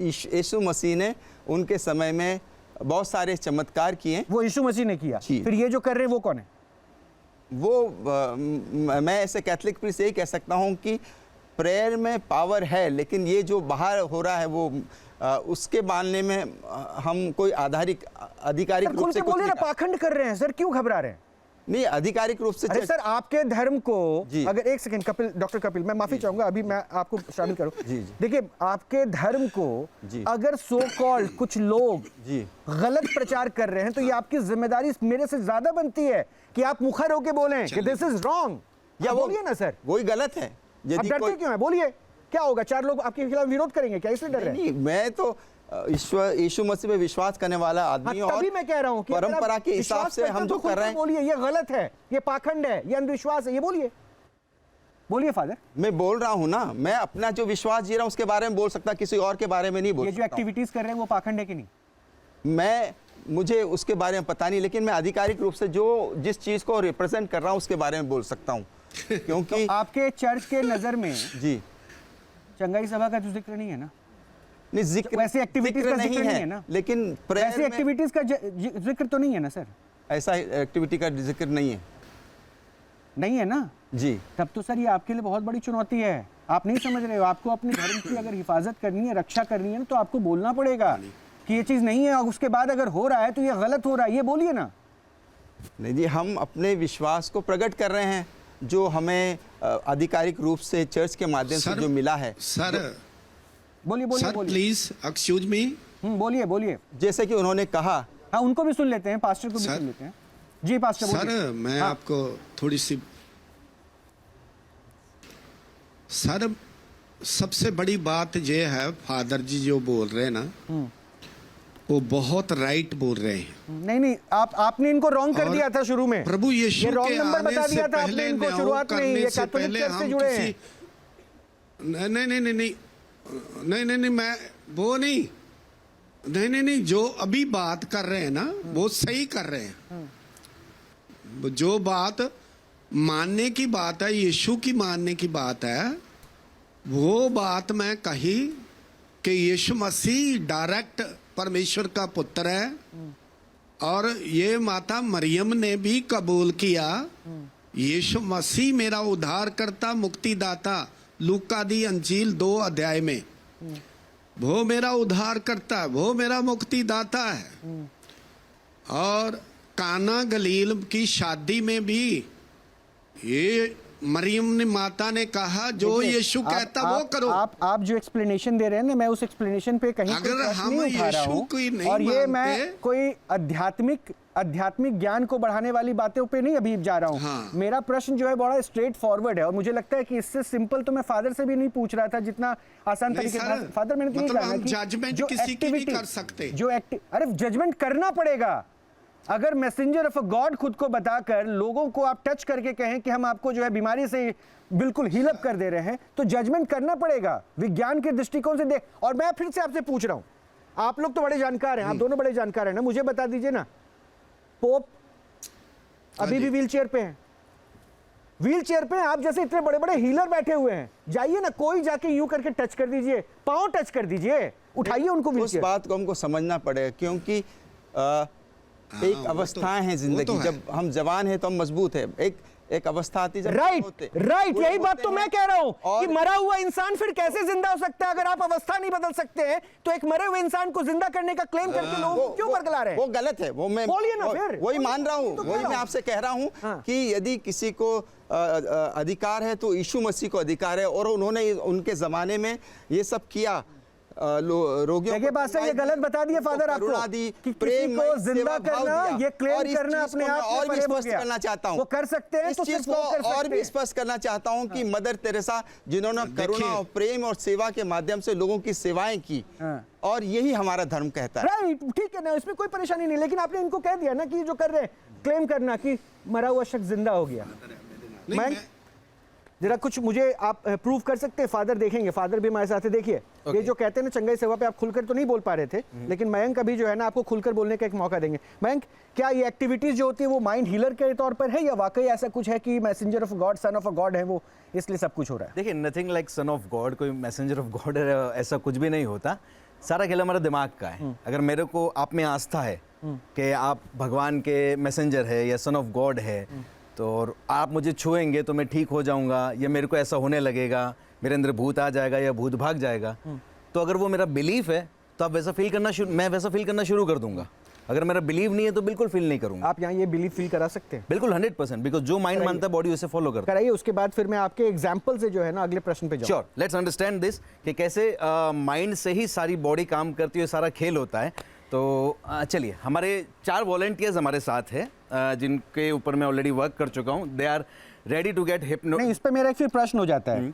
यीशु मसीह ने उनके समय में बहुत सारे चमत्कार किए। वो यीशु मसीह ने किया। फिर ये जो कर रहे हैं वो कौन है? वो मैं ऐसे कैथोलिक प्रीस्ट यही कह सकता हूँ कि प्रेयर में पावर है, लेकिन ये जो बाहर हो रहा है वो उसके मानने में हम कोई आधिकारिक रूप से बोलिए ना, पाखंड कर रहे हैं सर, क्यों घबरा रहे हैं? नहीं, आधिकारिक रूप से। अरे सर, आपके धर्म को अगर एक सेकंड, कपिल, डॉक्टर कपिल, मैं माफी चाहूंगा, अभी मैं आपको शामिल करूं। देखिए, आपके धर्म को अगर सो कॉल्ड कुछ लोग गलत प्रचार कर रहे हैं तो ये आपकी जिम्मेदारी मेरे से ज्यादा बनती है कि आप मुखर होके बोलें कि दिस इज रॉन्ग। या बोलिए ना सर, वही गलत है। आप डरते क्यों हैं? बोलिए, क्या होगा? 4 लोग आपके खिलाफ विरोध करेंगे क्या, इसलिए डर रहे हैं? मैं तो यीशु मसीह में विश्वास करने वाला आदमी और तभी मैं कह रहा हूं कि परंपरा के हिसाब से हम जो कर रहे हैं, बोलिए ये गलत है, ये पाखंड है, ये अंधविश्वास है, ये बोलिए फादर। मैं बोल रहा हूं ना, मैं अपना जो विश्वास जी रहा हूं उसके बारे में बोल सकता, किसी और के बारे में नहीं बोल सकता। ये जो एक्टिविटीज कर रहे हैं वो पाखंड है कि नहीं? मुझे उसके बारे में पता नहीं, लेकिन मैं आधिकारिक रूप से जिस चीज को रिप्रेजेंट कर रहा हूं उसके बारे में बोल सकता हूं। क्योंकि तो आपके चर्च के नजर में जी चंगाई सभा का जो जिक्र नहीं है ना? नहीं, जिक्र वैसे एक्टिविटीज का जिक्र नहीं है ना? लेकिन वैसे एक्टिविटीज का जिक्र तो नहीं है ना सर? ऐसा एक्टिविटी का जिक्र नहीं है ना? जी। तब तो सर ये आपके लिए बहुत बड़ी चुनौती है। आप नहीं समझ रहे हो, आपको अपने धर्म की अगर हिफाजत करनी है, रक्षा करनी है ना, तो आपको बोलना पड़ेगा कि ये चीज नहीं है, और उसके बाद अगर हो रहा है तो ये गलत हो रहा है, ये बोलिए ना। नहीं जी, हम अपने विश्वास को प्रकट कर रहे हैं जो हमें आधिकारिक रूप से चर्च के माध्यम से जो मिला है। सर बोलिए प्लीज एक्सक्यूज मी। बोलिए। जैसे कि उन्होंने कहा। हाँ, उनको भी सुन लेते हैं, पास्टर को भी सुन लेते हैं। जी पास्टर बोलिए। सर मैं आपको थोड़ी सी, सर सबसे बड़ी बात ये है, फादर जी जो बोल रहे हैं ना वो बहुत राइट बोल रहे हैं। नहीं, आपने इनको रॉन्ग कर दिया था शुरू में। प्रभु यीशु के आने से पहले शुरुआत में ये कैथोलिक चर्च से जुड़े हैं। नहीं, मैं वो नहीं, जो अभी बात कर रहे हैं ना वो सही कर रहे हैं। जो बात मानने की बात है, यीशु की मानने की बात है, वो बात मैं कही कि यीशु मसीह डायरेक्ट परमेश्वर का पुत्र है और ये माता मरियम ने भी कबूल किया, यीशु मसीह मेरा उद्धारकर्ता मुक्तिदाता, लूका दी अंजील 2 अध्याय में वो मेरा उद्धारकर्ता, वो मेरा मुक्तिदाता है। और काना गलील की शादी में भी ये मरियम ने माता ने कहा जो यीशु कहता वो करो। आप जो एक्सप्लेनेशन दे रहे हैं ना, मैं उस एक्सप्लेनेशन पे कहीं अगर हम यीशु को नहीं और ये मानते, मैं कोई आध्यात्मिक ज्ञान को बढ़ाने वाली बातों पे नहीं अभी जा रहा हूँ। हाँ। मेरा प्रश्न जो है बड़ा स्ट्रेट फॉरवर्ड है और मुझे लगता है कि इससे सिंपल तो मैं फादर से भी नहीं पूछ रहा था जितना आसान तरीके से। फादर मैंने मतलब हम जजमेंट किसी की नहीं कर सकते। अरे जजमेंट करना पड़ेगा, अगर मैसेंजर ऑफ अ गॉड खुद को बताकर लोगों को आप टच करके कहें कि हम आपको जो है बीमारी से बिल्कुल हील अप कर दे रहे हैं, तो जजमेंट करना पड़ेगा विज्ञान के दृष्टिकोण से देख। और मैं फिर से आपसे पूछ रहा हूं, आप लोग तो बड़े जानकार हैं, आप दोनों बड़े जानकार हैं ना, मुझे बता दीजिए ना, पोप अभी भी व्हील चेयर पे हैं, व्हील चेयर पे आप जैसे इतने बड़े बड़े हीलर बैठे हुए हैं, जाइए ना, कोई जाके यूं करके टच कर दीजिए, पांव टच कर दीजिए, उठाइए उनको व्हील उस चेयर। बात को हमको समझना पड़ेगा, क्योंकि एक अवस्थाएं हैं जिंदगी, जब हम जवान हैं तो हम मजबूत है, एक अवस्था आती है जब राइट, यही बात तो मैं कह रहा हूं कि मरा हुआ इंसान फिर कैसे जिंदा हो सकता है? अगर आप अवस्था नहीं बदल सकते हैं तो एक मरे हुए इंसान को जिंदा करने का क्लेम करके लोगों को क्यों बरगला रहे हैं? वो गलत है, वो मैं बोलिए ना फिर, वही मान रहा हूं, तो वही मैं आपसे कह रहा हूं कि यदि किसी को अधिकार है तो यीशु मसीह को अधिकार है, और उन्होंने उनके जमाने में ये सब किया, रोगियों के पास से ये गलत बता दिए फादर आपको कि किसी को जिंदा करना, ये क्लेम करना अपने आप में और भी स्पष्ट करना चाहता हूं, वो कर सकते हैं इस तो चीज को और भी स्पष्ट करना चाहता हूं कि मदर तेरेसा जिन्होंने करुणा और प्रेम और सेवा के माध्यम से लोगों की सेवाएं की, और यही हमारा धर्म कहता है। राइट, ठीक है ना, इसमें कोई परेशानी नहीं, लेकिन आपने इनको कह दिया ना कि जो कर रहे हैं क्लेम करना कि मरा हुआ शख्स जिंदा हो गया। मैं जरा कुछ मुझे आप प्रूव कर सकते हैं? फादर देखेंगे, फादर भी हमारे साथ है। देखिए ये जो कहते हैं ना चंगाई सेवा पे आप खुलकर तो नहीं बोल पा रहे थे, लेकिन मयंक अभी जो है ना आपको खुलकर बोलने का एक मौका देंगे। मयंक, क्या ये एक्टिविटीज जो होती है वो माइंड हीलर के तौर पर है, या वाकई ऐसा कुछ है कि messenger of God, son of a God है वो, इसलिए सब कुछ हो रहा है? देखिए, nothing like sun of God, कोई मैसेंजर ऑफ गॉड ऐसा कुछ भी नहीं होता। सारा खेल हमारा दिमाग का है। अगर मेरे को आप में आस्था है कि आप भगवान के मैसेंजर है या सन ऑफ गॉड है, तो आप मुझे छुएंगे तो मैं ठीक हो जाऊंगा, या मेरे को ऐसा होने लगेगा, मेरे अंदर भूत आ जाएगा या भूत भाग जाएगा, तो अगर वो मेरा बिलीफ है तो आप वैसा फील करना मैं वैसा फील करना शुरू कर दूंगा। अगर मेरा बिलीव नहीं है तो बिल्कुल फील नहीं करूंगा। आप यहाँ ये बिलीव फील करा सकते हैं? बिल्कुल 100%, बिकॉज जो माइंड मानता है बॉडी उसे फॉलो करता है। कराइए, उसके बाद फिर मैं आपके एग्जांपल से जो है ना अगले प्रश्न पे जाऊँ। श्योर, लेट्स अंडरस्टैंड दिस कि कैसे माइंड से ही सारी बॉडी काम करती है, सारा खेल होता है। तो चलिए, हमारे 4 वॉलंटियर्स हमारे साथ हैं जिनके ऊपर मैं ऑलरेडी वर्क कर चुका हूँ। They are ready to get hypno. नहीं, इस पे मेरा एक फिर प्रश्न हो जाता है,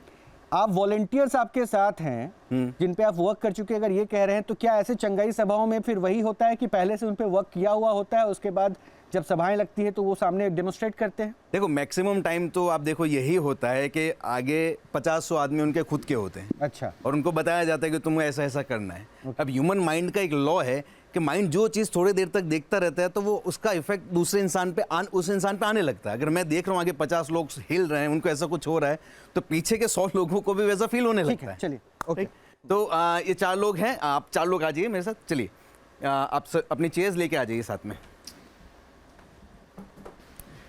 आप वॉलंटियर्स आपके साथ हैं जिन पे आप वर्क कर चुके, अगर ये कह रहे हैं तो क्या ऐसे चंगाई सभाओं में फिर वही होता है कि पहले से उन पे वर्क किया हुआ होता है, उसके बाद जब सभाएं लगती है तो वो सामने डेमोन्स्ट्रेट करते हैं? देखो, मैक्सिमम टाइम तो आप देखो यही होता है कि आगे 50-100 आदमी उनके खुद के होते हैं। अच्छा। और उनको बताया जाता है कि तुम्हें ऐसा ऐसा करना है। अब ह्यूमन माइंड का एक लॉ है कि माइंड जो चीज़ थोड़ी देर तक देखता रहता है तो वो उसका इफेक्ट दूसरे इंसान पे उस इंसान पे आने लगता है। अगर मैं देख रहा हूँ आगे 50 लोग हिल रहे हैं, उनको ऐसा कुछ हो रहा है, तो पीछे के 100 लोगों को भी वैसा फील होने लगता है। चलिए, ओके। तो ये 4 लोग हैं, आप 4 लोग आ जाइए मेरे साथ। चलिए, आप अपनी चेयर्स लेके आ जाइए साथ में।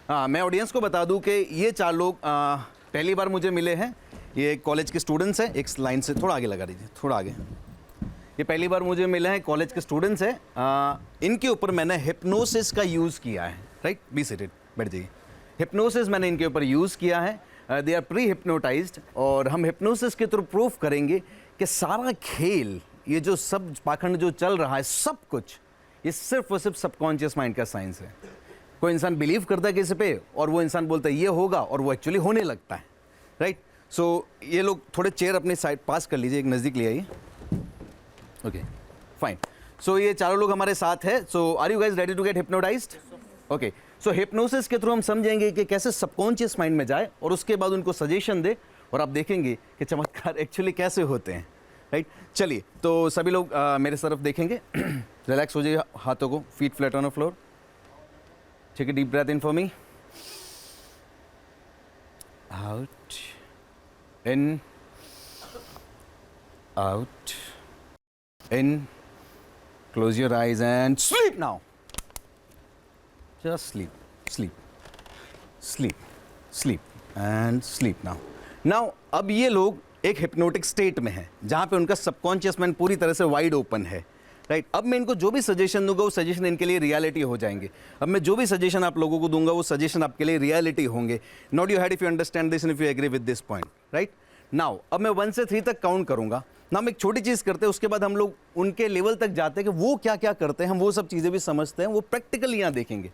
हाँ, मैं ऑडियंस को बता दूं कि ये 4 लोग पहली बार मुझे मिले हैं। ये कॉलेज के स्टूडेंट्स हैं। एक लाइन से थोड़ा आगे लगा दीजिए, थोड़ा आगे। ये पहली बार मुझे मिले हैं, कॉलेज के स्टूडेंट्स हैं। इनके ऊपर मैंने हिप्नोसिस का यूज़ किया है। राइट, बी सीटेड, बैठ जाइए। हिप्नोसिस मैंने इनके ऊपर यूज़ किया है। दे आर प्री हिप्नोटाइज्ड, और हम हिप्नोसिस के थ्रू प्रूफ करेंगे कि सारा खेल, ये जो सब पाखंड जो चल रहा है, सब कुछ ये सिर्फ और सिर्फ सबकॉन्शियस माइंड का साइंस है। कोई इंसान बिलीव करता है किसी पे और वो इंसान बोलता है ये होगा, और वो एक्चुअली होने लगता है। राइट, सो ये लोग थोड़े चेयर अपने साइड पास कर लीजिए, एक नज़दीक ले आइए। Okay, fine. सो ये 4 लोग हमारे साथ हैं। So are you guys ready to get hypnotised? Okay, so hypnosis के थ्रू हम समझेंगे कि कैसे सबकॉन्शियस माइंड में जाए, और उसके बाद उनको सजेशन दे, और आप देखेंगे कि चमत्कार एक्चुअली कैसे होते हैं। राइट, चलिए, तो सभी लोग मेरे तरफ देखेंगे। रिलैक्स हो जाइए, हाथों को, feet flat on the floor. Take a deep breath in for me. Out. In. Out. In. Close your eyes and sleep now. Just sleep. Sleep. Sleep. Sleep. And sleep now. Now, अब ये लोग एक hypnotic state में हैं, जहाँ पे उनका subconscious mind पूरी तरह से वाइड ओपन है। राइट, अब मैं इनको जो भी सजेशन दूंगा वो सजेशन इनके लिए रियलिटी हो जाएंगे। अब मैं जो भी सजेशन आप लोगों को दूंगा वो सजेशन आपके लिए रियलिटी होंगे। Nod your head if you understand this and if you agree with this point. Right, now अब मैं 1 से 3 तक काउंट करूंगा ना। हम एक छोटी चीज़ करते हैं, उसके बाद हम लोग उनके लेवल तक जाते हैं कि वो क्या क्या करते हैं, हम वो सब चीज़ें भी समझते हैं, वो प्रैक्टिकली यहाँ देखेंगे।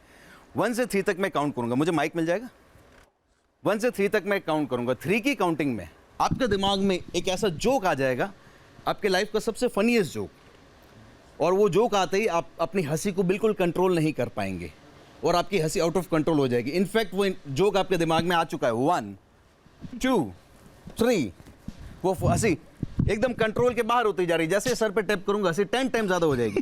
1 से 3 तक मैं काउंट करूंगा, मुझे माइक मिल जाएगा? 1 से 3 तक मैं काउंट करूंगा। 3 की काउंटिंग में आपके दिमाग में एक ऐसा जोक आ जाएगा, आपके लाइफ का सबसे फनीएस्ट जोक। और वो जोक आते ही आप अपनी हंसी को बिल्कुल कंट्रोल नहीं कर पाएंगे और आपकी हंसी आउट ऑफ कंट्रोल हो जाएगी। इनफैक्ट वो जोक आपके दिमाग में आ चुका है, 1 2 3, वो हंसी एकदम कंट्रोल के बाहर होती जा रही है। जैसे सर पे टैप करूंगा हंसी 10 टाइम ज्यादा हो जाएगी,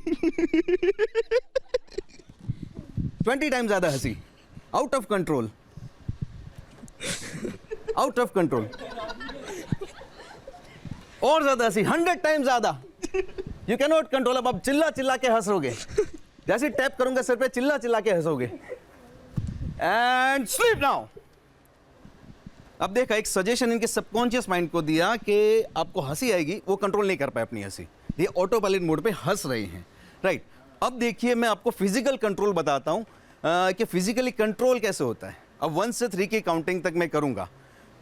20 टाइम ज्यादा हंसी, out of control, out of control, और ज्यादा हंसी 100 टाइम ज्यादा। You can not control. अब आप चिल्ला चिल्ला के हंसोगे, जैसे टैप करूंगा सर पे चिल्ला चिल्ला के हंसोगे। And sleep now. अब देखा, एक सजेशन इनके सबकॉन्शियस माइंड को दिया कि आपको हंसी आएगी, वो कंट्रोल नहीं कर पाए अपनी हंसी, ये ऑटो पायलट मोड पे हंस रहे हैं, राइट। अब देखिए मैं आपको फिजिकल कंट्रोल बताता हूं कि फिजिकली कंट्रोल कैसे होता है। अब 1 से 3 की काउंटिंग तक मैं करूंगा,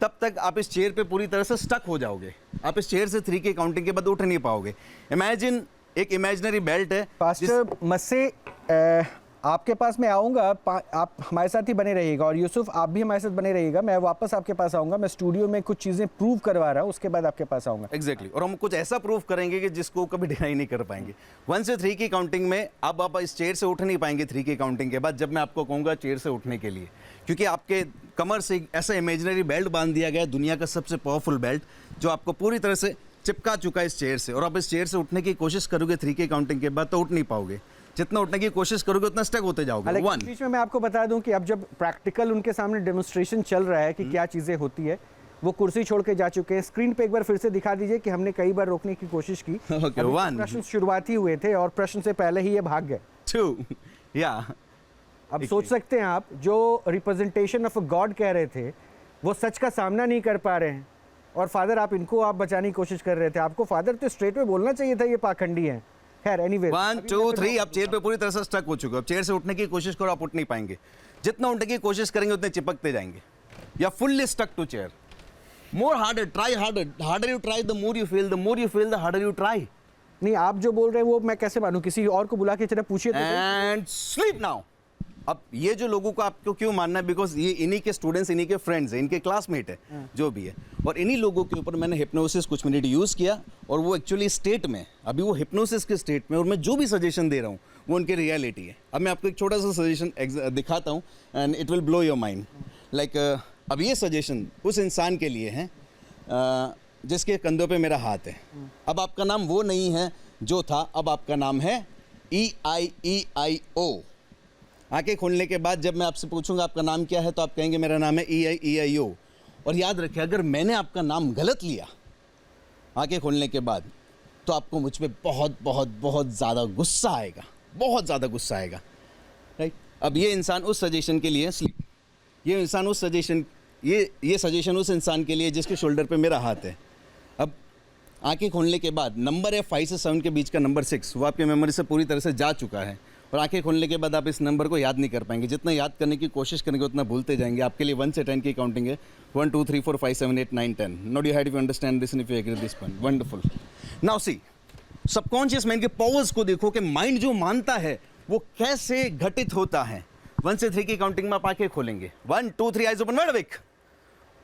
तब तक आप इस चेयर पे पूरी तरह से स्टक हो जाओगे। आप इस चेयर से 3 की काउंटिंग के बाद उठ नहीं पाओगे। इमेजिन एक इमेजिनरी बेल्ट है। पास्टर मस्से, आपके पास मैं आऊँगा, आप हमारे साथ ही बने रहिएगा, और यूसुफ आप भी हमारे साथ बने रहिएगा। मैं वापस आपके पास आऊँगा, मैं स्टूडियो में कुछ चीज़ें प्रूव करवा रहा हूँ, उसके बाद आपके पास आऊँगा। एग्जैक्टली और हम कुछ ऐसा प्रूव करेंगे कि जिसको कभी डिनाई नहीं कर पाएंगे। 1 से 3 की काउंटिंग में अब आप इस चेयर से उठ नहीं पाएंगे 3 की काउंटिंग के बाद, जब मैं आपको कहूँगा चेयर से उठने के लिए, क्योंकि आपके कमर से एक ऐसा इमेजिनरी बेल्ट बांध दिया गया है, दुनिया का सबसे पावरफुल बेल्ट, जो आपको पूरी तरह से चिपका चुका है इस चेयर से। और आप इस चेयर से उठने की कोशिश करोगे 3 की काउंटिंग के बाद तो उठ नहीं पाओगे। जितना उठने की कोशिश करोगे उतना स्टक होते जाओगे। 1। बीच में मैं आपको बता दूं कि अब जब प्रैक्टिकल उनके सामने डेमोन्स्ट्रेशन चल रहा है कि क्या चीज़ें होती है, वो कुर्सी छोड़ के जा चुके हैं। स्क्रीन पे एक बार फिर से दिखा दीजिए कि हमने कई बार रोकने की कोशिश की। Okay, 1। प्रश्न शुरुआती हुए थे और प्रश्न से पहले ही ये भाग गए। 2 या अब सोच सकते हैं आप, जो रिप्रेजेंटेशन ऑफ अ गॉड कह रहे थे वो सच का सामना नहीं कर पा रहे हैं, और फादर आप इनको आप बचाने की कोशिश कर रहे थे। आपको फादर तो स्ट्रेट में बोलना चाहिए था ये पाखंडी हैं। खैर एनीवे, 1 2 3 आप चेयर पे पूरी तरह से स्टक हो चुके हो। अब चेयर से उठने की कोशिश करो, आप उठ नहीं पाएंगे। जितना उठने की कोशिश करेंगे उतने चिपकते जाएंगे। या fully stuck to chair. More harder, try harder, harder you try the more you feel, the more you feel the harder you try. नहीं, आप जो बोल रहे हैं वो मैं कैसे मानूं? किसी और को बुला के जरा पूछिए तो। And sleep now. अब ये जो लोगों को आपको क्यों मानना है, बिकॉज ये इन्हीं के स्टूडेंट्स, इन्हीं के फ्रेंड्स हैं, इनके क्लासमेट है, जो भी है, और इन्हीं लोगों के ऊपर मैंने हिप्नोसिस कुछ मिनट यूज़ किया, और वो एक्चुअली स्टेट में, अभी वो हिप्नोसिस के स्टेट में, और मैं जो भी सजेशन दे रहा हूँ वो उनकी रियलिटी है। अब मैं आपको एक छोटा सा सजेशन दिखाता हूँ and it will blow your mind. Like अब ये सजेशन उस इंसान के लिए है जिसके कंधों पे मेरा हाथ है। अब आपका नाम वो नहीं है जो था, अब आपका नाम है EIEIO। आंखें खोलने के बाद जब मैं आपसे पूछूंगा आपका नाम क्या है, तो आप कहेंगे मेरा नाम है EIEIO। और याद रखिए, अगर मैंने आपका नाम गलत लिया आंखें खोलने के बाद, तो आपको मुझ पे बहुत बहुत बहुत ज़्यादा गुस्सा आएगा, बहुत ज़्यादा गुस्सा आएगा, राइट। अब ये इंसान उस सजेशन के लिए स्लीप, ये इंसान उस सजेशन, ये सजेशन उस इंसान के लिए जिसके शोल्डर पे मेरा हाथ है। अब आंखें खोलने के बाद नंबर है 5 से 7 के बीच का नंबर 6, वो आपकी मेमोरी से पूरी तरह से जा चुका है, और आंखें खोलने के बाद आप इस नंबर को याद नहीं कर पाएंगे। जितना याद करने की कोशिश करेंगे उतना भूलते जाएंगे। आपके लिए 1 से 10 की काउंटिंग है, 1 2 3 4 5 7 8 9 10। Nod your head you understand this and if you agree this one, wonderful. Now see, subconscious mind के पावर्स को देखो कि माइंड जो मानता है वो कैसे घटित होता है। 1 से 3 की काउंटिंग में आप आंखें खोलेंगे, 1 2 3 आइज ओपन, वाइड अवेक।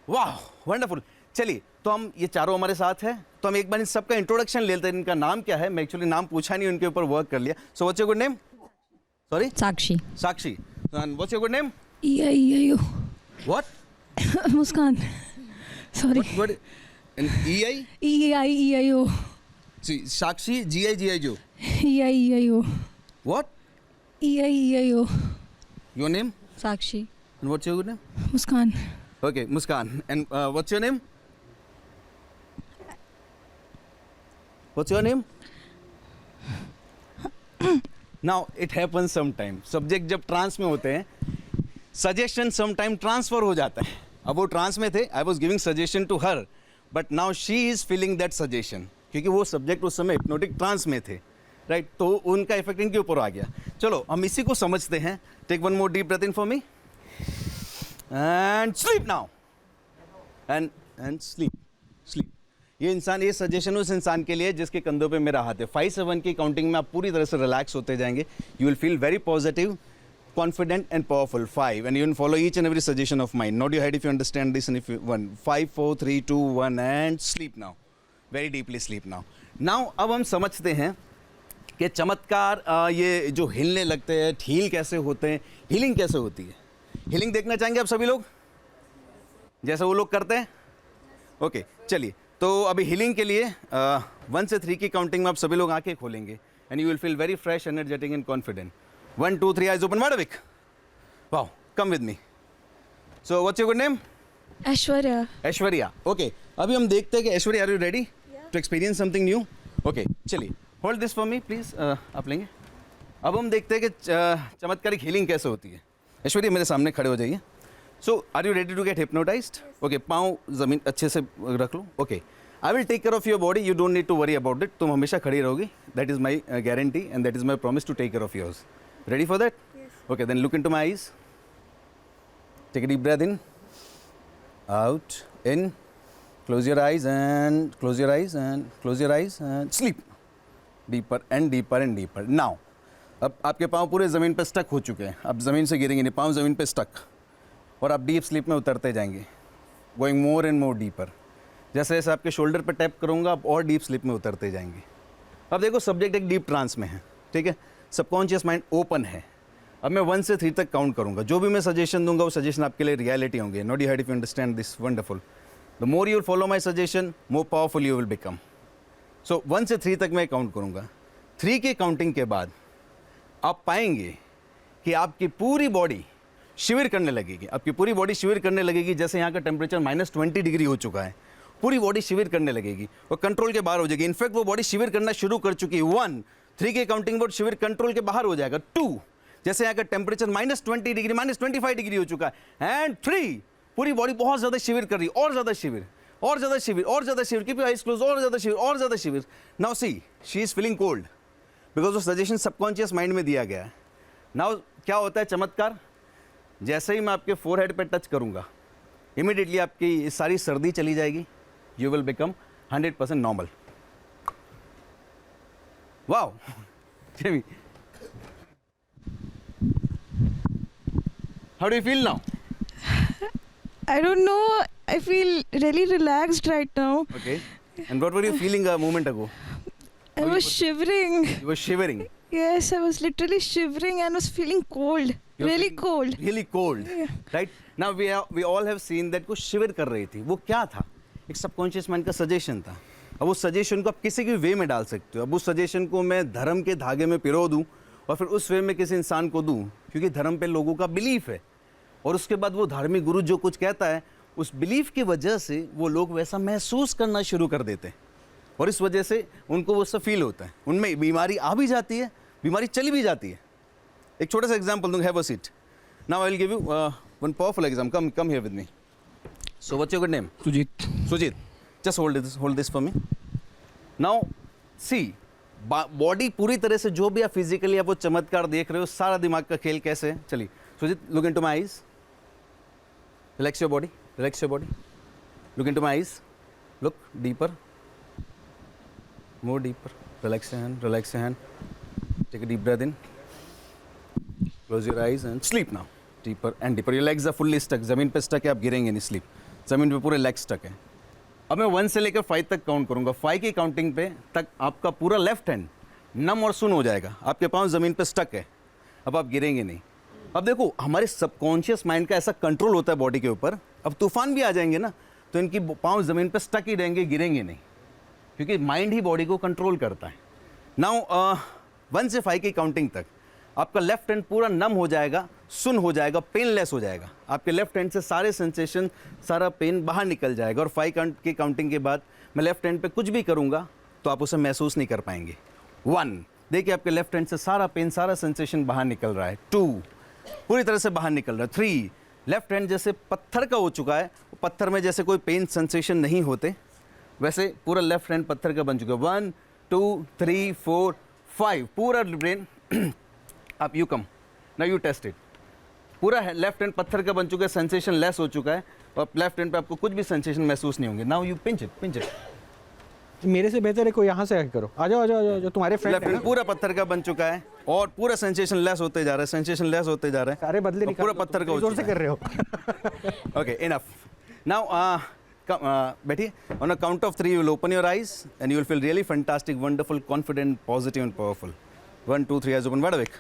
वाह, वंडरफुल। चलिए, तो हम ये चारों हमारे साथ हैं, तो हम एक बार इन सबका इंट्रोडक्शन लेते हैं। इनका नाम क्या है? मैं एक्चुअली नाम पूछा नहीं, उनके ऊपर वर्क कर लिया। सो what's your good name? Sorry? Sakshi. Sakshi. And what's your good name? EIEIO. What? Muskan. Sorry. What? And EI? EIEIO. See, Sakshi, GIGIO. EIEIO. What? EIEIO. Your name? Sakshi. And what's your good name? Muskan. Okay, Muskan. And what's your name? What's your name? Now it happens sometime. Subject जब trans में होते हैं, suggestion sometime transfer हो जाता है। अब वो trance में थे, I was giving suggestion to her, but now she is feeling that suggestion, क्योंकि वो सब्जेक्ट उस समय हिप्नोटिक ट्रांस में थे, राइट। तो उनका इफेक्ट इनके ऊपर आ गया। चलो हम इसी को समझते हैं। Take one more deep breath in for me and sleep now, and sleep sleep. ये इंसान, ये सजेशन उस इंसान के लिए जिसके कंधों पे मेरा हाथ है। 5 से 1 की काउंटिंग में आप पूरी तरह से रिलैक्स होते जाएंगे। You will feel very positive, confident and powerful. 5, and you can follow each and every suggestion of mine. Nod your head if you understand this, and if you 1 5 4 3 2 1 and sleep now. Very deeply sleep now. Now अब हम समझते हैं कि चमत्कार ये जो हिलने लगते हैं, हील कैसे होते हैं, हीलिंग कैसे होती है। हीलिंग देखना चाहेंगे आप सभी लोग, जैसे वो लोग करते हैं? ओके, चलिए। तो अभी हीलिंग के लिए 1 से 3 की काउंटिंग में आप सभी लोग आंखें खोलेंगे and you will feel very fresh, energetic and confident. 1 2 3 eyes open wide awake. Wow, come with me. So what's your good name? Aishwarya. Aishwarya, okay. अभी हम देखते हैं कि Aishwarya, are you ready to experience something new? Okay, चलिए, hold this for me please. आप लेंगे। अब हम देखते हैं कि चमत्कारिक हीलिंग कैसे होती है। ऐश्वर्या मेरे सामने खड़े हो जाइए। So are you ready to get hypnotised? Okay, पाँव ज़मीन अच्छे से रख लो। Okay, I will take care of your body, you don't need to worry about it. तुम हमेशा खड़ी रहोगी, that is my guarantee and that is my promise to take care of yours. Ready for that? Okay, then look in to my eyes, take a deep breath in, out, in, close your eyes and close your eyes and close your eyes and sleep deeper and deeper and deeper. Now, अब आपके पाँव पूरे ज़मीन पे stuck हो चुके हैं, अब ज़मीन से गिरेंगे नहीं, पाँव ज़मीन पे स्टक, और आप डीप स्लीप में उतरते जाएंगे, going more and more deeper. जैसे जैसे आपके शोल्डर पे टैप करूँगा आप और डीप स्लीप में उतरते जाएंगे। अब देखो सब्जेक्ट एक डीप ट्रांस में है, ठीक है, सबकॉन्शियस माइंड ओपन है। अब मैं 1 से 3 तक काउंट करूँगा, जो भी मैं सजेशन दूंगा वो सजेशन आपके लिए रियलिटी होंगे। Nod your head if you understand this wonderful. The more you will follow my suggestion, more powerful you will become. So 1 से 3 तक मैं काउंट करूँगा। 3 की काउंटिंग के बाद आप पाएंगे कि आपकी पूरी बॉडी शिविर करने लगेगी। आपकी पूरी बॉडी शिविर करने लगेगी, जैसे यहाँ का टेम्परेचर -20 डिग्री हो चुका है, पूरी बॉडी शिविर करने लगेगी और कंट्रोल के बाहर हो जाएगी। इनफैक्ट वो बॉडी शिविर करना शुरू कर चुकी है। 1, 3 की काउंटिंग बाद शिविर कंट्रोल के बाहर हो जाएगा। 2, जैसे यहाँ का टेम्परेचर -20 डिग्री, -25 डिग्री हो चुका है। एंड 3, पूरी बॉडी बहुत ज़्यादा शिविर कर रही है, और ज़्यादा शिविर, और ज़्यादा शिविर, और ज़्यादा शिविर, कीप योर आईज क्लोज, और ज़्यादा शिविर, और ज़्यादा शिविर। Now see, she is feeling cold because वो सजेशन सबकॉन्शियस माइंड में दिया गया है। नाउ क्या होता है चमत्कार? जैसे ही मैं आपके फोरहेड पे टच करूँगा, इमीडिएटली आपकी सारी सर्दी चली जाएगी, you will become 100% normal. Wow, Jamie, how do you feel now? I don't know. I feel really relaxed right now. Okay. And what were you feeling a moment ago? I was shivering. You were shivering. Yes, I was literally shivering and was feeling cold. You were Really feeling cold. Really cold. Yeah. Right? Now we all have seen that कुछ शिविर कर रही थी। वो क्या था? एक subconscious mind का सजेशन था। अब उस सजेशन को आप किसी भी वे में डाल सकते हो। अब उस सजेशन को मैं धर्म के धागे में पिरो दूँ और फिर उस वे में किसी इंसान को दूँ, क्योंकि धर्म पे लोगों का बिलीफ है, और उसके बाद वो धार्मिक गुरु जो कुछ कहता है उस बिलीफ की वजह से वो लोग वैसा महसूस करना शुरू कर देते हैं, और इस वजह से उनको वो सब फील होता है। उनमें बीमारी आ भी जाती है, बीमारी चली भी जाती है। एक छोटा सा एग्जांपल दूंगा, have a seat. Now I will give you one powerful example. Come here with me. So what's your good name? Sujit. Sujit, just hold this for me. Now see, body पूरी तरह से जो भी आप फिजिकली आप वो चमत्कार देख रहे हो, सारा दिमाग का खेल कैसे है। चलिए Sujit, look into my eyes, relax your body, relax your body, look into my eyes, look deeper, more deeper, relax your hand, take a deep breath in, close your eyes and sleep now, deeper and deeper. Your legs are fully stuck, ज़मीन पे stuck है, आप गिरेंगे नहीं, sleep, ज़मीन पे पूरे legs stuck है। अब मैं 1 से लेकर 5 तक काउंट करूँगा। 5 की काउंटिंग पे तक आपका पूरा लेफ्ट हैंड नम और सुन हो जाएगा, आपके पाँव ज़मीन पे स्टक है, अब आप गिरेंगे नहीं। अब देखो हमारे सबकॉन्शियस माइंड का ऐसा कंट्रोल होता है बॉडी के ऊपर, अब तूफान भी आ जाएंगे ना तो इनकी पाँव ज़मीन पे स्टक ही रहेंगे, गिरेंगे नहीं, क्योंकि माइंड ही बॉडी को कंट्रोल करता है। नाउ 1 से 5 की काउंटिंग तक आपका लेफ्ट हैंड पूरा नम हो जाएगा, सुन हो जाएगा, पेनलेस हो जाएगा, आपके लेफ्ट हैंड से सारे सेंसेशन, सारा पेन बाहर निकल जाएगा। और 5 की काउंटिंग के बाद मैं लेफ्ट हैंड पे कुछ भी करूँगा तो आप उसे महसूस नहीं कर पाएंगे। 1, देखिए आपके लेफ्ट हैंड से सारा पेन, सारा सेंसेशन बाहर निकल रहा है। 2, पूरी तरह से बाहर निकल रहा है। 3, लेफ्ट हैंड जैसे पत्थर का हो चुका है, पत्थर में जैसे कोई पेन सेंसेशन नहीं होते वैसे पूरा लेफ्ट हैंड पत्थर का बन चुका है। 1, 2, 3, 4, 5, पूरा ब्रेन आप यू कम ना, यू टेस्ट इट, पूरा लेफ्ट हैंड पत्थर का बन चुका है, सेंसेशन लेस हो चुका है और लेफ्ट हैंड पे आपको कुछ भी सेंसेशन महसूस नहीं होंगे। Now you pinch it. मेरे से बेहतर है कोई यहाँ से करो, आ जाओ जो तुम्हारे फ्रेंड है ना? पूरा पत्थर का बन चुका है और पूरा सेंसेशन लेस होते जा रहा है, सारे बदले निकाल पूरा पत्थर का जोर से कर रहे हो। Okay, enough. नाउ बैठिए। On a count of 3 you will open your eyes and you will feel really fantastic, wonderful, confident, positive and powerful. 1 2 3 eyes open wide awake.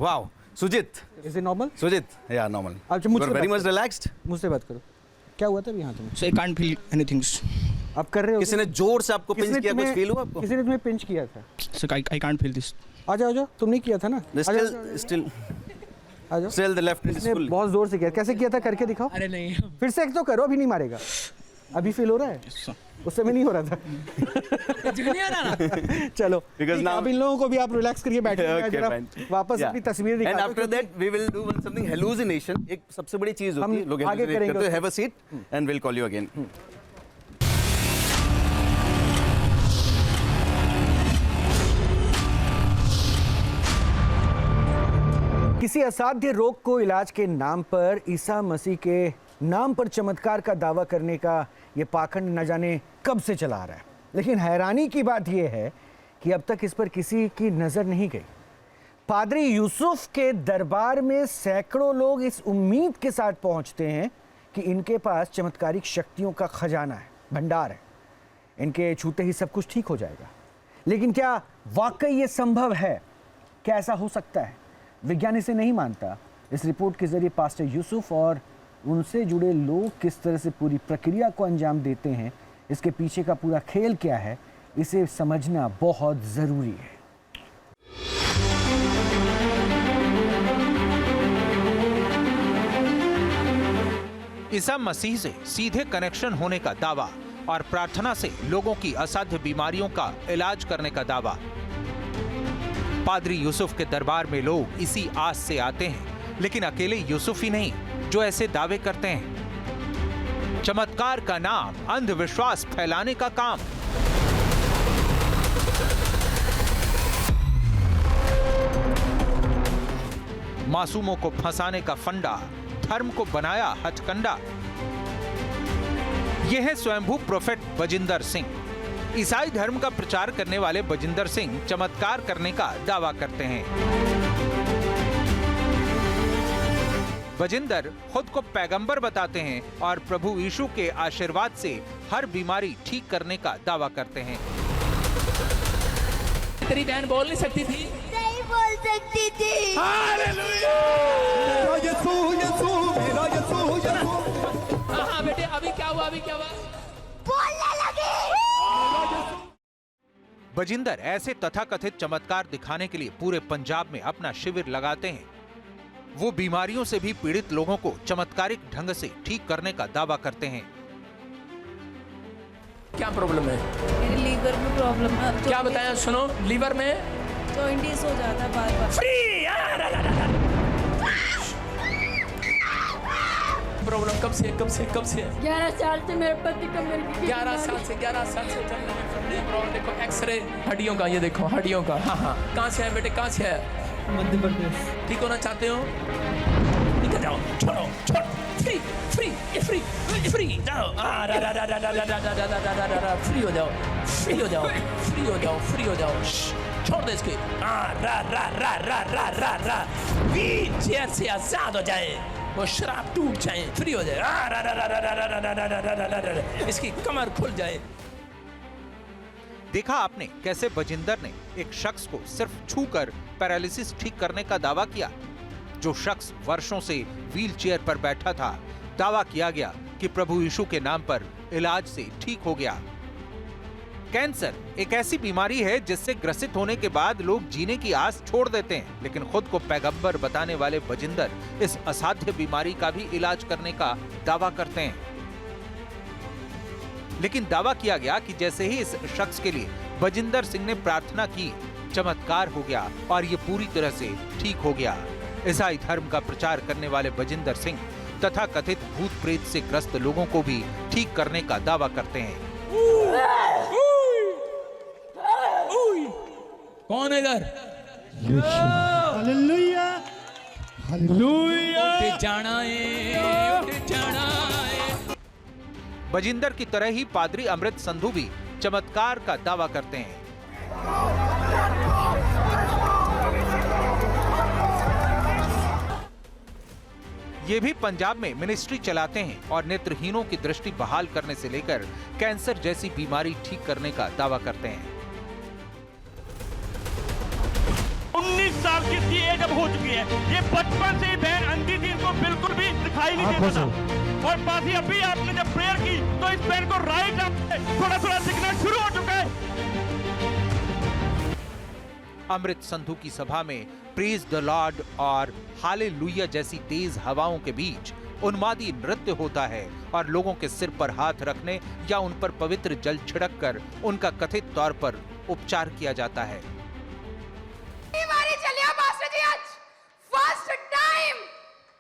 Wow. Sujit. Is it normal? Sujit. Yeah, normal. अच्छा, You मुझसे are very बात much relaxed. मुझसे बात करो, क्या हुआ था अभी हाथ में? So I can't feel anything. आप कर रहे हो? किसी ने जोर से आपको पिंच किसने किया, कुछ तुम्हें- फील हुआ आपको? किसी ने तुम्हें पिंच किया था? So I can't feel this. आ जाओ, तुम नहीं किया था ना? आ जाओ। Still the left hand is इसने full. बहुत जोर से किया, कैसे किया था करके दिखाओ। अरे नहीं। फिर से एक तो करो, अभी नहीं मारेगा। अभी फील हो रहा है? उस समय नहीं हो रहा था। नहीं आ रहा ना। चलो, Because now- अब इन लोगों को भी आप रिलैक्स करिए, बैठिए। Okay, जरा fine. वापस Yeah. अपनी तस्वीर And दिखा after that we will do something hallucination. एक सबसे बड़ी चीज होती है, लोग आगे hallucinate करेंगे करते हैं। उसको। Have a seat and we'll call you again. किसी असाध्य रोग को इलाज के नाम पर ईसा मसीह के नाम पर चमत्कार का दावा करने का ये पाखंड न जाने कब से चला आ रहा है। लेकिन हैरानी की बात यह है कि अब तक इस पर किसी की नजर नहीं गई। पादरी यूसुफ के दरबार में सैकड़ों लोग इस उम्मीद के साथ पहुंचते हैं कि इनके पास चमत्कारिक शक्तियों का खजाना है, भंडार है, इनके छूते ही सब कुछ ठीक हो जाएगा। लेकिन क्या वाकई ये संभव है? क्या ऐसा हो सकता है? विज्ञान इसे नहीं मानता। इस रिपोर्ट के जरिए पास्टर यूसुफ और उनसे जुड़े लोग किस तरह से पूरी प्रक्रिया को अंजाम देते हैं, इसके पीछे का पूरा खेल क्या है, इसे समझना बहुत जरूरी है। ईसा मसीह से सीधे कनेक्शन होने का दावा और प्रार्थना से लोगों की असाध्य बीमारियों का इलाज करने का दावा। पादरी यूसुफ के दरबार में लोग इसी आस से आते हैं, लेकिन अकेले यूसुफ ही नहीं जो ऐसे दावे करते हैं। चमत्कार का नाम अंधविश्वास फैलाने का काम। मासूमों को फंसाने का फंडा, धर्म को बनाया हथकंडा। यह है स्वयंभू प्रोफेट बजिंदर सिंह। ईसाई धर्म का प्रचार करने वाले बजिंदर सिंह चमत्कार करने का दावा करते हैं। बजिंदर खुद को पैगंबर बताते हैं और प्रभु यीशु के आशीर्वाद से हर बीमारी ठीक करने का दावा करते हैं। तेरी बहन बोल नहीं सकती थी? नहीं बोल सकती थी। हाँ बेटे, अभी क्या हुआ? अभी क्या हुआ? बोलने लगी। बजिंदर ऐसे तथाकथित चमत्कार दिखाने के लिए पूरे पंजाब में अपना शिविर लगाते हैं। वो बीमारियों से भी पीड़ित लोगों को चमत्कारिक ढंग से ठीक करने का दावा करते हैं। क्या प्रॉब्लम है? मेरे लीवर में प्रॉब्लम है। क्या बताया? सुनो, लीवर में जॉइंटिस हो जाता है बार-बार। फ्री प्रॉब्लम कब से? 11 साल से मेरे पति को मेरी 11 साल से चल रहा है। देखो एक्सरे हड्डियों का, ये देखो हड्डियों का। हाँ, कहाँ से है बेटे? कहाँ से है? मध्य प्रदेश। ठीक होना चाहते हो? निकल जाओ, छोड़ो। फ्री जाओ। फ्री हो जाओ। छोड़ दे इसके। व्हील चेयर से आजाद हो जाए, वो शराब टूट जाए, फ्री हो जाए। इसकी कमर खुल जाए। देखा आपने कैसे बजिंदर ने एक शख्स को सिर्फ छूकर पैरालिसिस ठीक करने का दावा किया। जो शख्स वर्षों से व्हीलचेयर पर बैठा था, दावा किया गया कि प्रभु यीशु के नाम पर इलाज से ठीक हो गया। कैंसर एक ऐसी बीमारी है जिससे ग्रसित होने के बाद लोग जीने की आस छोड़ देते हैं, लेकिन खुद को पैगंबर बताने वाले बजिंदर इस असाध्य बीमारी का भी इलाज करने का दावा करते हैं। लेकिन दावा किया गया कि जैसे ही इस शख्स के लिए बजिंदर सिंह ने प्रार्थना की, चमत्कार हो गया और ये पूरी तरह से ठीक हो गया। ईसाई धर्म का प्रचार करने वाले बजिंदर सिंह तथा कथित भूत प्रेत से ग्रस्त लोगों को भी ठीक करने का दावा करते हैं। कौन है इधर? Hallelujah, hallelujah. उठ जाना है। बजिंदर की तरह ही पादरी अमृत संधू भी चमत्कार का दावा करते हैं। ये भी पंजाब में मिनिस्ट्री चलाते हैं और नेत्रहीनों की दृष्टि बहाल करने से लेकर कैंसर जैसी बीमारी ठीक करने का दावा करते हैं। साल की इसकी एज अब हो चुकी है। ये बचपन से ही बहन अंधी थी, इनको बिल्कुल भी दिखाई नहीं देता था। और पासी अभी आपने जब प्रेयर की तो इस बहन को राइट थोड़ा थोड़ा दिखना शुरू हो चुका है। अमृत संधू की सभा में प्रेज द लॉर्ड और हालेलुया जैसी तेज हवाओं के बीच उन्मादी नृत्य होता है और लोगों के सिर पर हाथ रखने या उन पर पवित्र जल छिड़ककर उनका कथित तौर पर उपचार किया जाता है।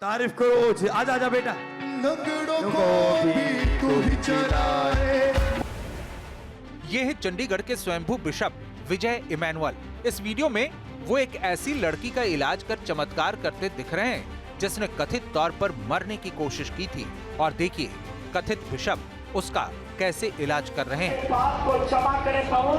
तारीफ करो, आजा आजा बेटा। ये है चंडीगढ़ के स्वयंभू बिशप विजय इमैनुअल। इस वीडियो में वो एक ऐसी लड़की का इलाज कर चमत्कार करते दिख रहे हैं जिसने कथित तौर पर मरने की कोशिश की थी। और देखिए कथित बिशप उसका कैसे इलाज कर रहे हैं। पाप को क्षमा करें प्रभु,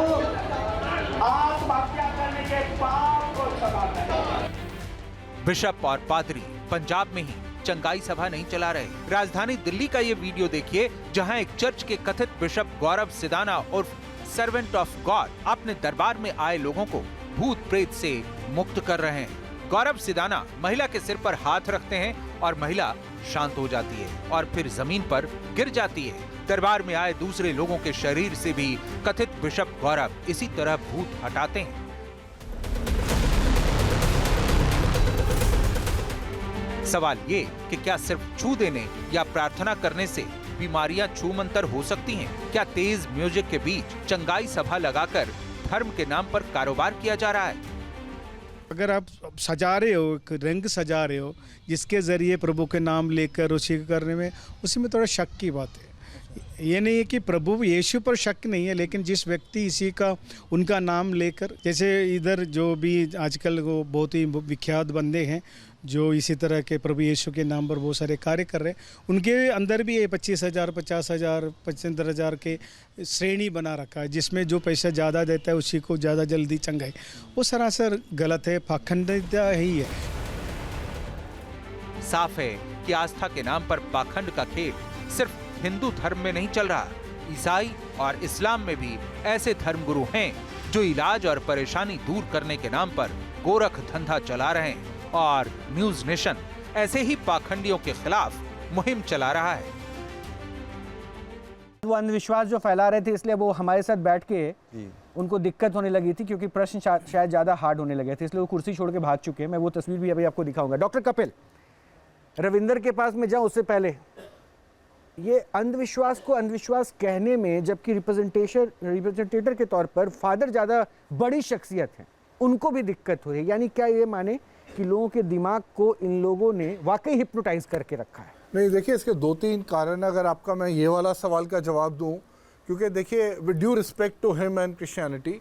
आत्महत्या करने के पाप को क्षमा करें। बिशप और पादरी पंजाब में ही चंगाई सभा नहीं चला रहे। राजधानी दिल्ली का ये वीडियो देखिए जहां एक चर्च के कथित बिशप गौरव सिदाना उर्फ सर्वेंट ऑफ गॉड अपने दरबार में आए लोगों को भूत प्रेत से मुक्त कर रहे हैं। गौरव सिदाना महिला के सिर पर हाथ रखते हैं और महिला शांत हो जाती है और फिर जमीन पर गिर जाती है। दरबार में आए दूसरे लोगों के शरीर से भी कथित बिशप गौरव इसी तरह भूत हटाते हैं। सवाल ये कि क्या सिर्फ छू देने या प्रार्थना करने से बीमारियां छूमंतर हो सकती हैं? क्या तेज म्यूजिक के बीच चंगाई सभा लगाकर धर्म के नाम पर कारोबार किया जा रहा है? अगर आप सजा रहे हो, एक रंग सजा रहे हो जिसके ज़रिए प्रभु के नाम लेकर उसी को करने में, उसी में थोड़ा शक की बात है। ये नहीं है कि प्रभु यीशु पर शक नहीं है, लेकिन जिस व्यक्ति इसी का उनका नाम लेकर, जैसे इधर जो भी आजकल वो बहुत ही विख्यात बंदे हैं जो इसी तरह के प्रभु यीशु के नाम पर बहुत सारे कार्य कर रहे हैं, उनके अंदर भी ये 25,000, 50,000, 75,000 के श्रेणी बना रखा है जिसमें जो पैसा ज़्यादा देता है उसी को ज़्यादा जल्दी चंगाई। वो सरासर गलत है, पाखंडिता ही है। साफ है कि आस्था के नाम पर पाखंड का खेल सिर्फ हिंदू धर्म में नहीं चल रहा। ईसाई और इस्लाम में भी ऐसे धर्मगुरु हैं जो इलाज और परेशानी दूर करने के नाम पर गोरख धंधा चला रहे हैं और न्यूज नेशन ऐसे ही पाखंडियों के खिलाफ मुहिम चला रहा है। वो अंधविश्वास जो फैला रहे थे इसलिए वो हमारे साथ बैठ के उनको दिक्कत होने लगी थी क्योंकि प्रश्न शायद ज़्यादा हार्ड होने लगे थे, इसलिए वो कुर्सी छोड़ के भाग चुके हैं। मैं वो तस्वीर भी अभी आपको दिखाऊंगा। डॉक्टर कपिल, रविंदर के पास में जाऊं उससे पहले ये अंधविश्वास को अंधविश्वास कहने में, जबकि रिप्रेजेंटेटर के तौर पर फादर ज़्यादा बड़ी शख्सियत है, उनको भी दिक्कत हो रही है। यानी क्या ये माने कि लोगों के दिमाग को इन लोगों ने वाकई हिप्नोटाइज करके रखा है? नहीं, देखिए इसके 2-3 कारण। अगर आपका मैं ये वाला सवाल का जवाब दूं, क्योंकि देखिए with due respect to him and Christianity,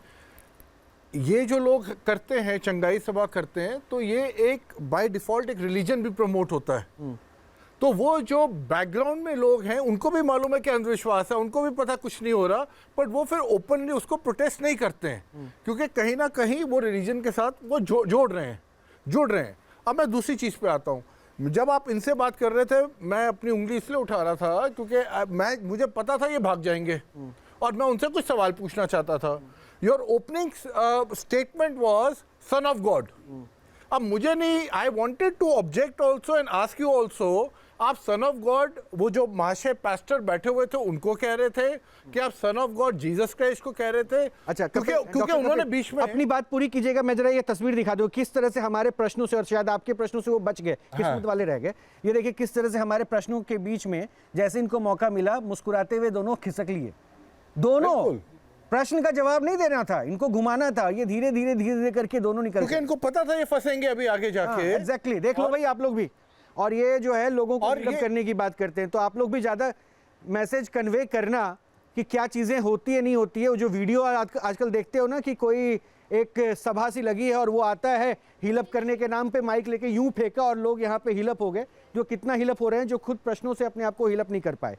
ये जो लोग करते हैं, चंगाई सभा करते हैं, तो ये एक बाय डिफॉल्ट एक रिलीजन भी प्रमोट होता है। तो वो जो बैकग्राउंड में लोग हैं उनको भी मालूम है कि अंधविश्वास है, उनको भी पता कुछ नहीं हो रहा, बट वो फिर ओपनली उसको प्रोटेस्ट नहीं करते हैं क्योंकि कहीं ना कहीं वो रिलीजन के साथ वो जुड़ रहे हैं। अब मैं दूसरी चीज़ पे आता हूँ। जब आप इनसे बात कर रहे थे, मैं अपनी उंगली इसलिए उठा रहा था क्योंकि मुझे पता था ये भाग जाएंगे और मैं उनसे कुछ सवाल पूछना चाहता था। Your opening statement was son of god. अब मुझे नहीं, I wanted to object also and ask you also, आप सन ऑफ गॉड, वो जो महाशय पास्टर बैठे हुए थे उनको कह रहे थे कि आप son of God Jesus Christ को कह रहे थे? अच्छा, क्योंकि उन्होंने बीच में अपनी बात पूरी कीजिएगा। मैं जरा ये तस्वीर दिखा दूं किस तरह से हमारे प्रश्नों से, और शायद आपके प्रश्नों से वो बच गए, किस्मत वाले रह गए। ये देखिए किस तरह से हमारे प्रश्नों के बीच में जैसे इनको मौका मिला, मुस्कुराते हुए दोनों खिसक लिए। दोनों प्रश्न का जवाब नहीं देना था, इनको घुमाना था। ये धीरे धीरे करके दोनों निकल, क्योंकि इनको पता था ये फंसेंगे अभी आगे जाके। एग्जैक्टली, देख लो भाई आप लोग भी। और ये जो है लोगों को मतलब करने की बात करते हैं, तो आप लोग भी ज़्यादा मैसेज कन्वे करना कि क्या चीज़ें होती है नहीं होती है। वो जो वीडियो आजकल देखते हो ना कि कोई एक सभा सी लगी है और वो आता है हीलअप करने के नाम पे माइक लेके यूं फेंका और लोग यहाँ पे हीलअप हो गए। जो कितना हीलअप हो रहे हैं, जो खुद प्रश्नों से अपने आप को हीलअप नहीं कर पाए।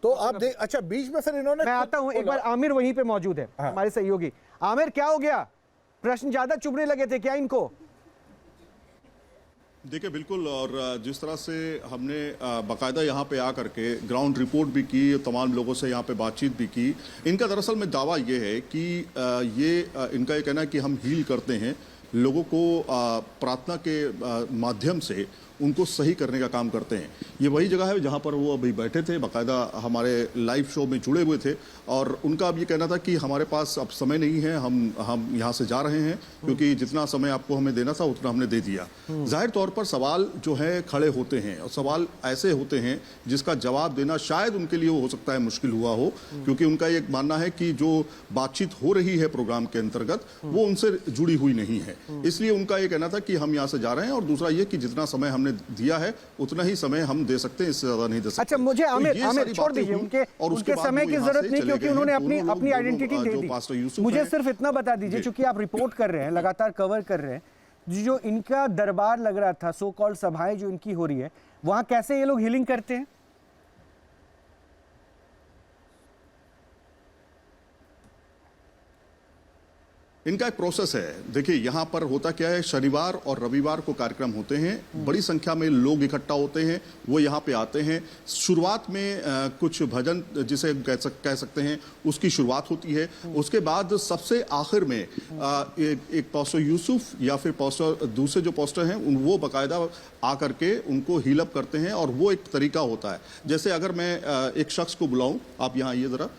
तो आप देख, अच्छा बीच में फिर इन्होंने, मैं आता हूँ एक बार। आमिर वहीं पे मौजूद है, हमारे सहयोगी। आमिर, क्या हो गया? प्रश्न ज्यादा चुभने लगे थे क्या इनको? देखिए बिल्कुल, और जिस तरह से हमने बाकायदा यहाँ पे आकर के ग्राउंड रिपोर्ट भी की, तमाम लोगों से यहाँ पे बातचीत भी की, इनका दरअसल में दावा ये है कि ये इनका ये कहना है कि हम हील करते हैं, लोगों को प्रार्थना के माध्यम से उनको सही करने का काम करते हैं। ये वही जगह है जहाँ पर वो अभी बैठे थे, बाकायदा हमारे लाइव शो में जुड़े हुए थे, और उनका अब ये कहना था कि हमारे पास अब समय नहीं है, हम यहाँ से जा रहे हैं, क्योंकि जितना समय आपको हमें देना था उतना हमने दे दिया। जाहिर तौर पर सवाल जो है खड़े होते हैं, और सवाल ऐसे होते हैं जिसका जवाब देना शायद उनके लिए हो सकता है मुश्किल हुआ हो, क्योंकि उनका ये मानना है कि जो बातचीत हो रही है प्रोग्राम के अंतर्गत वो उनसे जुड़ी हुई नहीं है। इसलिए उनका ये कहना था कि हम यहाँ से जा रहे हैं, और दूसरा ये कि जितना समय हमने दिया है उतना ही समय हम दे सकते हैं, इससे ज्यादा नहीं दे सकते। अच्छा, मुझे आमिर छोड़ दीजिए, उनके समय की जरूरत नहीं, क्योंकि उन्होंने अपनी आइडेंटिटी दे दी। मुझे सिर्फ इतना बता दीजिए, क्योंकि आप रिपोर्ट कर रहे हैं, लगातार कवर कर रहे हैं, जो इनका दरबार लग रहा था, सो कॉल्ड सभाएं जो इनकी हो रही है, वहां कैसे ये लोग हीलिंग करते हैं? इनका एक प्रोसेस है। देखिए यहाँ पर होता क्या है, शनिवार और रविवार को कार्यक्रम होते हैं, बड़ी संख्या में लोग इकट्ठा होते हैं, वो यहाँ पे आते हैं। शुरुआत में कुछ भजन जिसे कह सकते हैं उसकी शुरुआत होती है। उसके बाद सबसे आखिर में एक पास्टर यूसुफ या फिर पास्टर दूसरे जो पास्टर हैं वो बाकायदा आकर के उनको हील अप करते हैं, और वो एक तरीका होता है। जैसे अगर मैं एक शख्स को बुलाऊँ, आप यहाँ आइए ज़रा,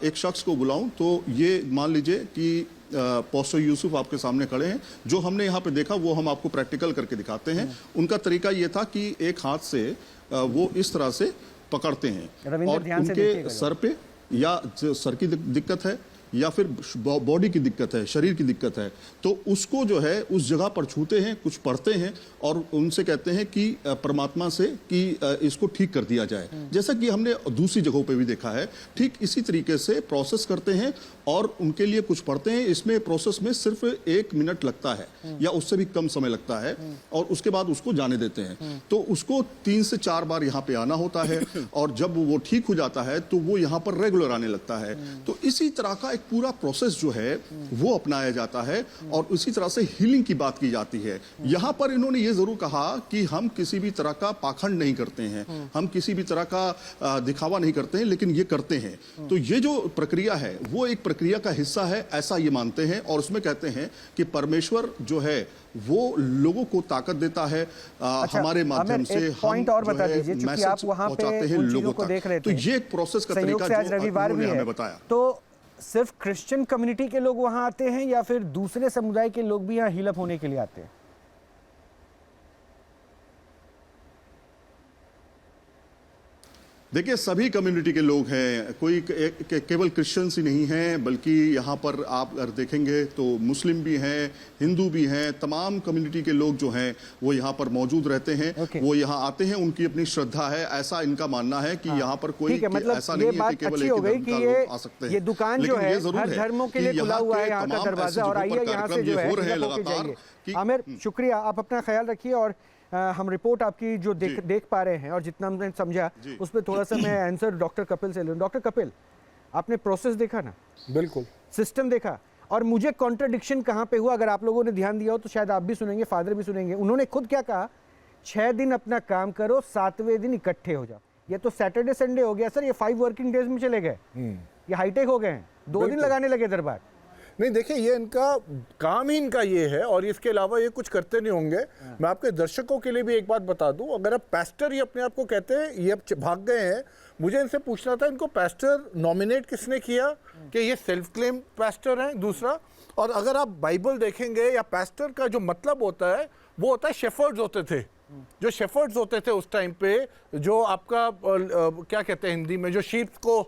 एक शख्स को बुलाऊँ तो ये मान लीजिए कि पास्टर यूसुफ आपके सामने खड़े हैं। जो हमने यहाँ पे देखा वो हम आपको प्रैक्टिकल करके दिखाते हैं। उनका तरीका ये था कि एक हाथ से वो इस तरह से पकड़ते हैं, और उनके सर पे या सर की दिक्कत है या फिर बॉडी की दिक्कत है, शरीर की दिक्कत है, तो उसको जो है उस जगह पर छूते हैं, कुछ पढ़ते हैं और उनसे कहते हैं कि परमात्मा से कि इसको ठीक कर दिया जाए। जैसा कि हमने दूसरी जगहों पे भी देखा है, ठीक इसी तरीके से प्रोसेस करते हैं और उनके लिए कुछ पढ़ते हैं। इसमें प्रोसेस में सिर्फ 1 मिनट लगता है या उससे भी कम समय लगता है, और उसके बाद उसको जाने देते हैं। तो उसको 3 से 4 बार यहाँ पे आना होता है, और जब वो ठीक हो जाता है तो वो यहाँ पर रेगुलर आने लगता है। तो इसी तरह का एक पूरा प्रोसेस जो है वो अपनाया जाता है, और उसी तरह से हीलिंग की बात की जाती है। यहाँ पर इन्होंने ये जरूर कहा कि हम किसी भी तरह का पाखंड नहीं करते हैं, हम किसी भी तरह का दिखावा नहीं करते हैं, लेकिन ये करते हैं। तो ये जो प्रक्रिया है वो एक प्रक्रिया का हिस्सा है, ऐसा ये मानते हैं, और उसमें कहते हैं कि परमेश्वर जो है वो लोगों को ताकत देता है। हमारे माध्यम से पॉइंट और बता दीजिए, क्योंकि आप वहां पे उन चीजों को देख रहे थे। तो ये एक प्रोसेस का तरीका जो रविवार भी है, बताया। तो सिर्फ क्रिश्चियन कम्युनिटी के लोग वहां आते हैं या फिर दूसरे समुदाय के लोग भी यहाँ हील अप होने के लिए आते हैं? देखिए, सभी कम्युनिटी के लोग हैं, कोई केवल क्रिश्चियंस ही नहीं हैं, बल्कि यहाँ पर आप अगर देखेंगे तो मुस्लिम भी हैं, हिंदू भी हैं, तमाम कम्युनिटी के लोग जो हैं वो यहाँ पर मौजूद रहते हैं। वो यहाँ आते हैं, उनकी अपनी श्रद्धा है, ऐसा इनका मानना है कि यहाँ पर कोई ऐसा नहीं है कि केवल एक धर्म का लोग आ सकते हैं। ये दुकान जो है हर धर्मों के लिए खुला हुआ है, यहाँ का दरवाजा, और आइए यहाँ से जो है लगातार। आमिर, शुक्रिया, आप अपना ख्याल रखिए, और हम रिपोर्ट आपकी जो देख पा रहे हैं और जितना हमने समझा उस पर थोड़ा सा मैं आंसर डॉक्टर कपिल से लूँ। डॉक्टर कपिल, आपने प्रोसेस देखा ना? बिल्कुल। सिस्टम देखा, और मुझे कॉन्ट्रडिक्शन कहाँ पे हुआ, अगर आप लोगों ने ध्यान दिया हो तो शायद आप भी सुनेंगे, फादर भी सुनेंगे। उन्होंने खुद क्या कहा, 6 दिन अपना काम करो, 7वें दिन इकट्ठे हो जाओ। ये तो सैटरडे संडे हो गया सर, ये 5 वर्किंग डेज में चले गए, ये हाईटेक हो गए हैं, 2 दिन लगाने लगे दरबार। नहीं, देखिए, ये इनका काम ही इनका ये है, और इसके अलावा ये कुछ करते नहीं होंगे। मैं आपके दर्शकों के लिए भी एक बात बता दूं, अगर आप पास्टर ही अपने आप को कहते हैं, ये अब भाग गए हैं, मुझे इनसे पूछना था इनको पास्टर नॉमिनेट किसने किया, कि ये सेल्फ क्लेम पास्टर हैं? दूसरा, और अगर आप बाइबल देखेंगे या पास्टर का जो मतलब होता है वो होता है शेफर्ड्स होते थे। जो शेफर्ड्स होते थे उस टाइम पे, जो आपका क्या कहते हैं हिंदी में, जो शीप्स को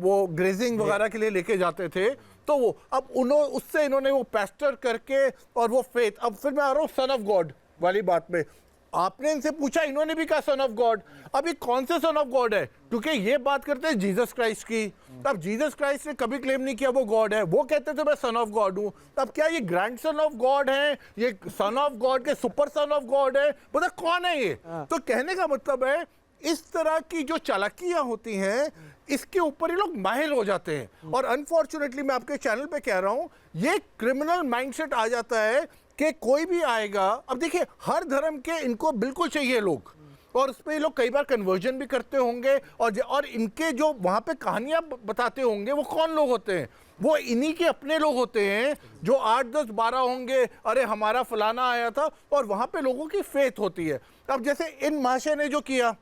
वो ग्रेजिंग वगैरह के लिए लेके जाते थे, तो वो अब उससे इन्होंने वो पास्टर करके और वो फेथ। अब फिर मैं आ रहा हूँ सन ऑफ गॉड वाली बात में। आपने इनसे पूछा, इन्होंने भी कहा सन ऑफ गॉड। अब ये कौन से सन ऑफ गॉड है? क्योंकि ये बात करते हैं जीसस क्राइस्ट की। अब जीसस क्राइस्ट ने कभी क्लेम नहीं किया वो गॉड है, वो कहते थे मैं सन ऑफ गॉड हूँ। अब क्या ये ग्रैंड सन ऑफ गॉड है, ये सन ऑफ गॉड के सुपर सन ऑफ गॉड है? मतलब कौन है ये? तो कहने का मतलब है इस तरह की जो चालाकियां होती हैं इसके ऊपर ये लोग माहिर हो जाते हैं। और अनफॉर्चुनेटली मैं आपके चैनल पे कह रहा हूं, ये क्रिमिनल माइंडसेट आ जाता है कि कोई भी आएगा। अब देखिए, हर धर्म के इनको बिल्कुल चाहिए लोग, और उस पर ये लोग कई बार कन्वर्जन भी करते होंगे, और इनके जो वहाँ पे कहानियाँ बताते होंगे वो कौन लोग होते हैं? वो इन्हीं के अपने लोग होते हैं जो 8, 10, 12 होंगे, अरे हमारा फलाना आया था, और वहाँ पे लोगों की फेथ होती है। अब जैसे इन महाशय ने जो किया,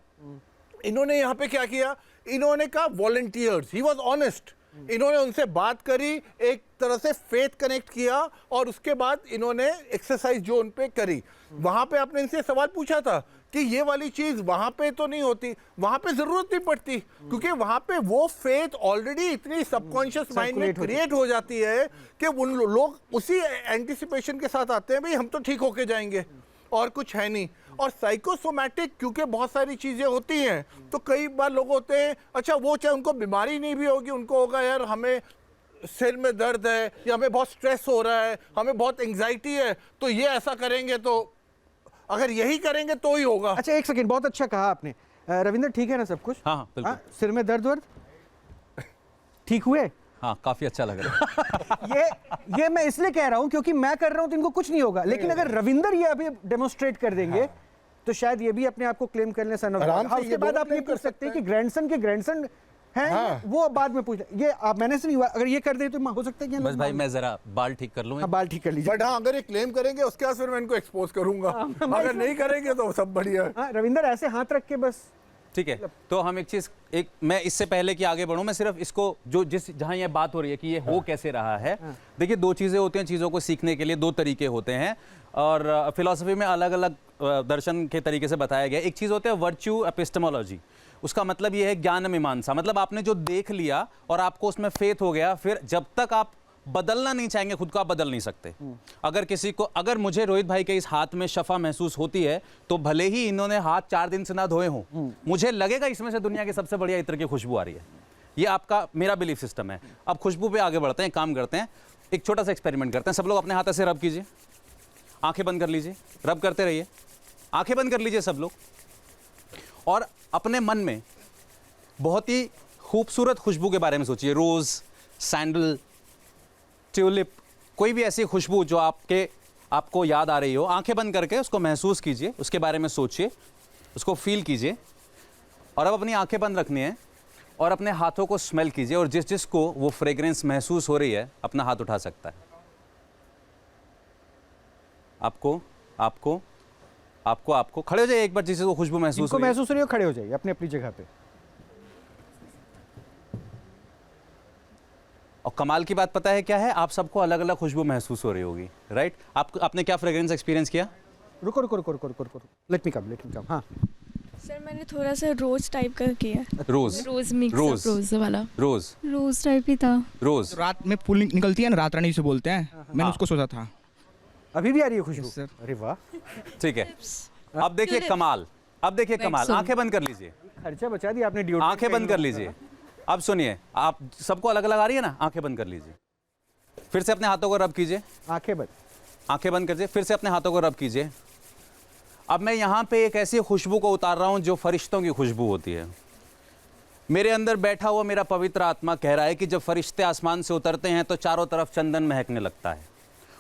इन्होंने यहाँ पे क्या किया, इन्होंने कहा वॉलंटियर्स, ही वॉज ऑनेस्ट, इन्होंने उनसे बात करी, एक तरह से फेथ कनेक्ट किया, और उसके बाद इन्होंने एक्सरसाइज जो उन पे करी। वहाँ पे आपने इनसे सवाल पूछा था कि ये वाली चीज़ वहाँ पे तो नहीं होती, वहाँ पे ज़रूरत नहीं पड़ती, क्योंकि वहाँ पे वो फेथ ऑलरेडी इतनी सबकॉन्शियस माइंड में क्रिएट हो जाती है कि उन लोग उसी एंटिसिपेशन के साथ आते हैं, भाई हम तो ठीक होके जाएंगे और कुछ है नहीं। और साइकोसोमैटिक क्योंकि बहुत सारी चीज़ें होती हैं, तो कई बार लोग होते हैं, अच्छा वो चाहे उनको बीमारी नहीं भी होगी, उनको होगा यार हमें सिर में दर्द है, या हमें बहुत स्ट्रेस हो रहा है, हमें बहुत एंग्जाइटी है, तो ये ऐसा करेंगे, तो अगर यही करेंगे तो ही होगा। अच्छा एक सेकंड, बहुत अच्छा कहा आपने। रविंदर ठीक है ना सब कुछ? हाँ बिल्कुल। सिर में दर्द वर्द ठीक हुए? हाँ काफी अच्छा लग रहा है। ये मैं इसलिए कह रहा हूं क्योंकि मैं कर रहा हूं तो इनको कुछ नहीं होगा, लेकिन अगर रविंदर ये अभी डेमोन्स्ट्रेट कर देंगे तो शायद ये भी अपने आप को क्लेम करने से उसके बाद आप ये पूछ सकते हैं कि ग्रैंडसन के ग्रैंडसन हैं, वो बाद में पूछ ये आप मैंने से नहीं हुआ, अगर ये कर दे तो हो सकता है कि बस भाई मैं जरा बाल ठीक कर लूँ। बाल ठीक कर लीजिए। बट हाँ, अगर ये क्लेम करेंगे उसके बाद फिर मैं इनको एक्सपोज करूंगा, अगर नहीं करेंगे तो सब बढ़िया है। रविंदर ऐसे हाथ रख के बस ठीक है। तो हम एक चीज, मैं इससे पहले कि आगे बढ़ूं, मैं सिर्फ इसको जहां ये बात हो रही है कि ये हो कैसे रहा है, देखिए दो चीजें होती हैं, चीजों को सीखने के लिए दो तरीके होते हैं, और फिलॉसफी में अलग अलग दर्शन के तरीके से बताया गया। एक चीज होता है वर्च्यू एपिस्टेमोलॉजी, उसका मतलब ये है ज्ञान मीमांसा, मतलब आपने जो देख लिया और आपको उसमें फेथ हो गया, फिर जब तक आप बदलना नहीं चाहेंगे खुद को, आप बदल नहीं सकते। अगर मुझे रोहित भाई के इस हाथ में शफा महसूस होती है, तो भले ही इन्होंने हाथ 4 दिन से ना धोए हों, मुझे लगेगा इसमें से दुनिया की सबसे बढ़िया इत्र की खुशबू आ रही है। ये आपका मेरा बिलीफ सिस्टम है। अब खुशबू पे आगे बढ़ते हैं, काम करते हैं, एक छोटा सा एक्सपेरिमेंट करते हैं। सब लोग अपने हाथ से रब कीजिए, आंखें बंद कर लीजिए, रब करते रहिए, आंखें बंद कर लीजिए सब लोग, और अपने मन में बहुत ही खूबसूरत खुशबू के बारे में सोचिए। रोज, सैंडल, ट्यूलिप, कोई भी ऐसी खुशबू जो आपको याद आ रही हो, आंखें बंद करके उसको महसूस कीजिए, उसके बारे में सोचिए, उसको फील कीजिए। और अब अपनी आंखें बंद रखनी है और अपने हाथों को स्मेल कीजिए, और जिसको वो फ्रेग्रेंस महसूस हो रही है अपना हाथ उठा सकता है। आपको खड़े हो जाइए एक बार, जिसको खुशबू महसूस हो रही हो खड़े हो जाइए अपनी अपनी जगह पे। और कमाल की बात पता है क्या है, आप सबको अलग अलग खुशबू महसूस हो रही होगी, राइट? आपने क्या फ्रेग्रेंस एक्सपीरियंस किया? रुको, लेट मी कम। हाँ सर, मैंने थोड़ा सा रोज टाइप का किया। रोज मिक्स रोज वाला, रोज टाइप ही था। रोज रात में फूल निकलती है ना, रात रानी से बोलते हैं, मैंने उसको सोचा था। अभी भी आ रही है खुशबू? अरे वाह, ठीक है। अब देखिए कमाल, आंखें बंद कर लीजिए, खर्चा बचा दिया आपने। आंखें बंद कर लीजिए। अब सुनिए, आप सबको अलग अलग आ रही है ना, आंखें बंद कर लीजिए, फिर से अपने हाथों को रब कीजिए, आंखें बंद कीजिए, फिर से अपने हाथों को रब कीजिए। अब मैं यहाँ पे एक ऐसी खुशबू को उतार रहा हूँ जो फरिश्तों की खुशबू होती है। मेरे अंदर बैठा हुआ मेरा पवित्र आत्मा कह रहा है कि जब फरिश्ते आसमान से उतरते हैं तो चारों तरफ चंदन महकने लगता है।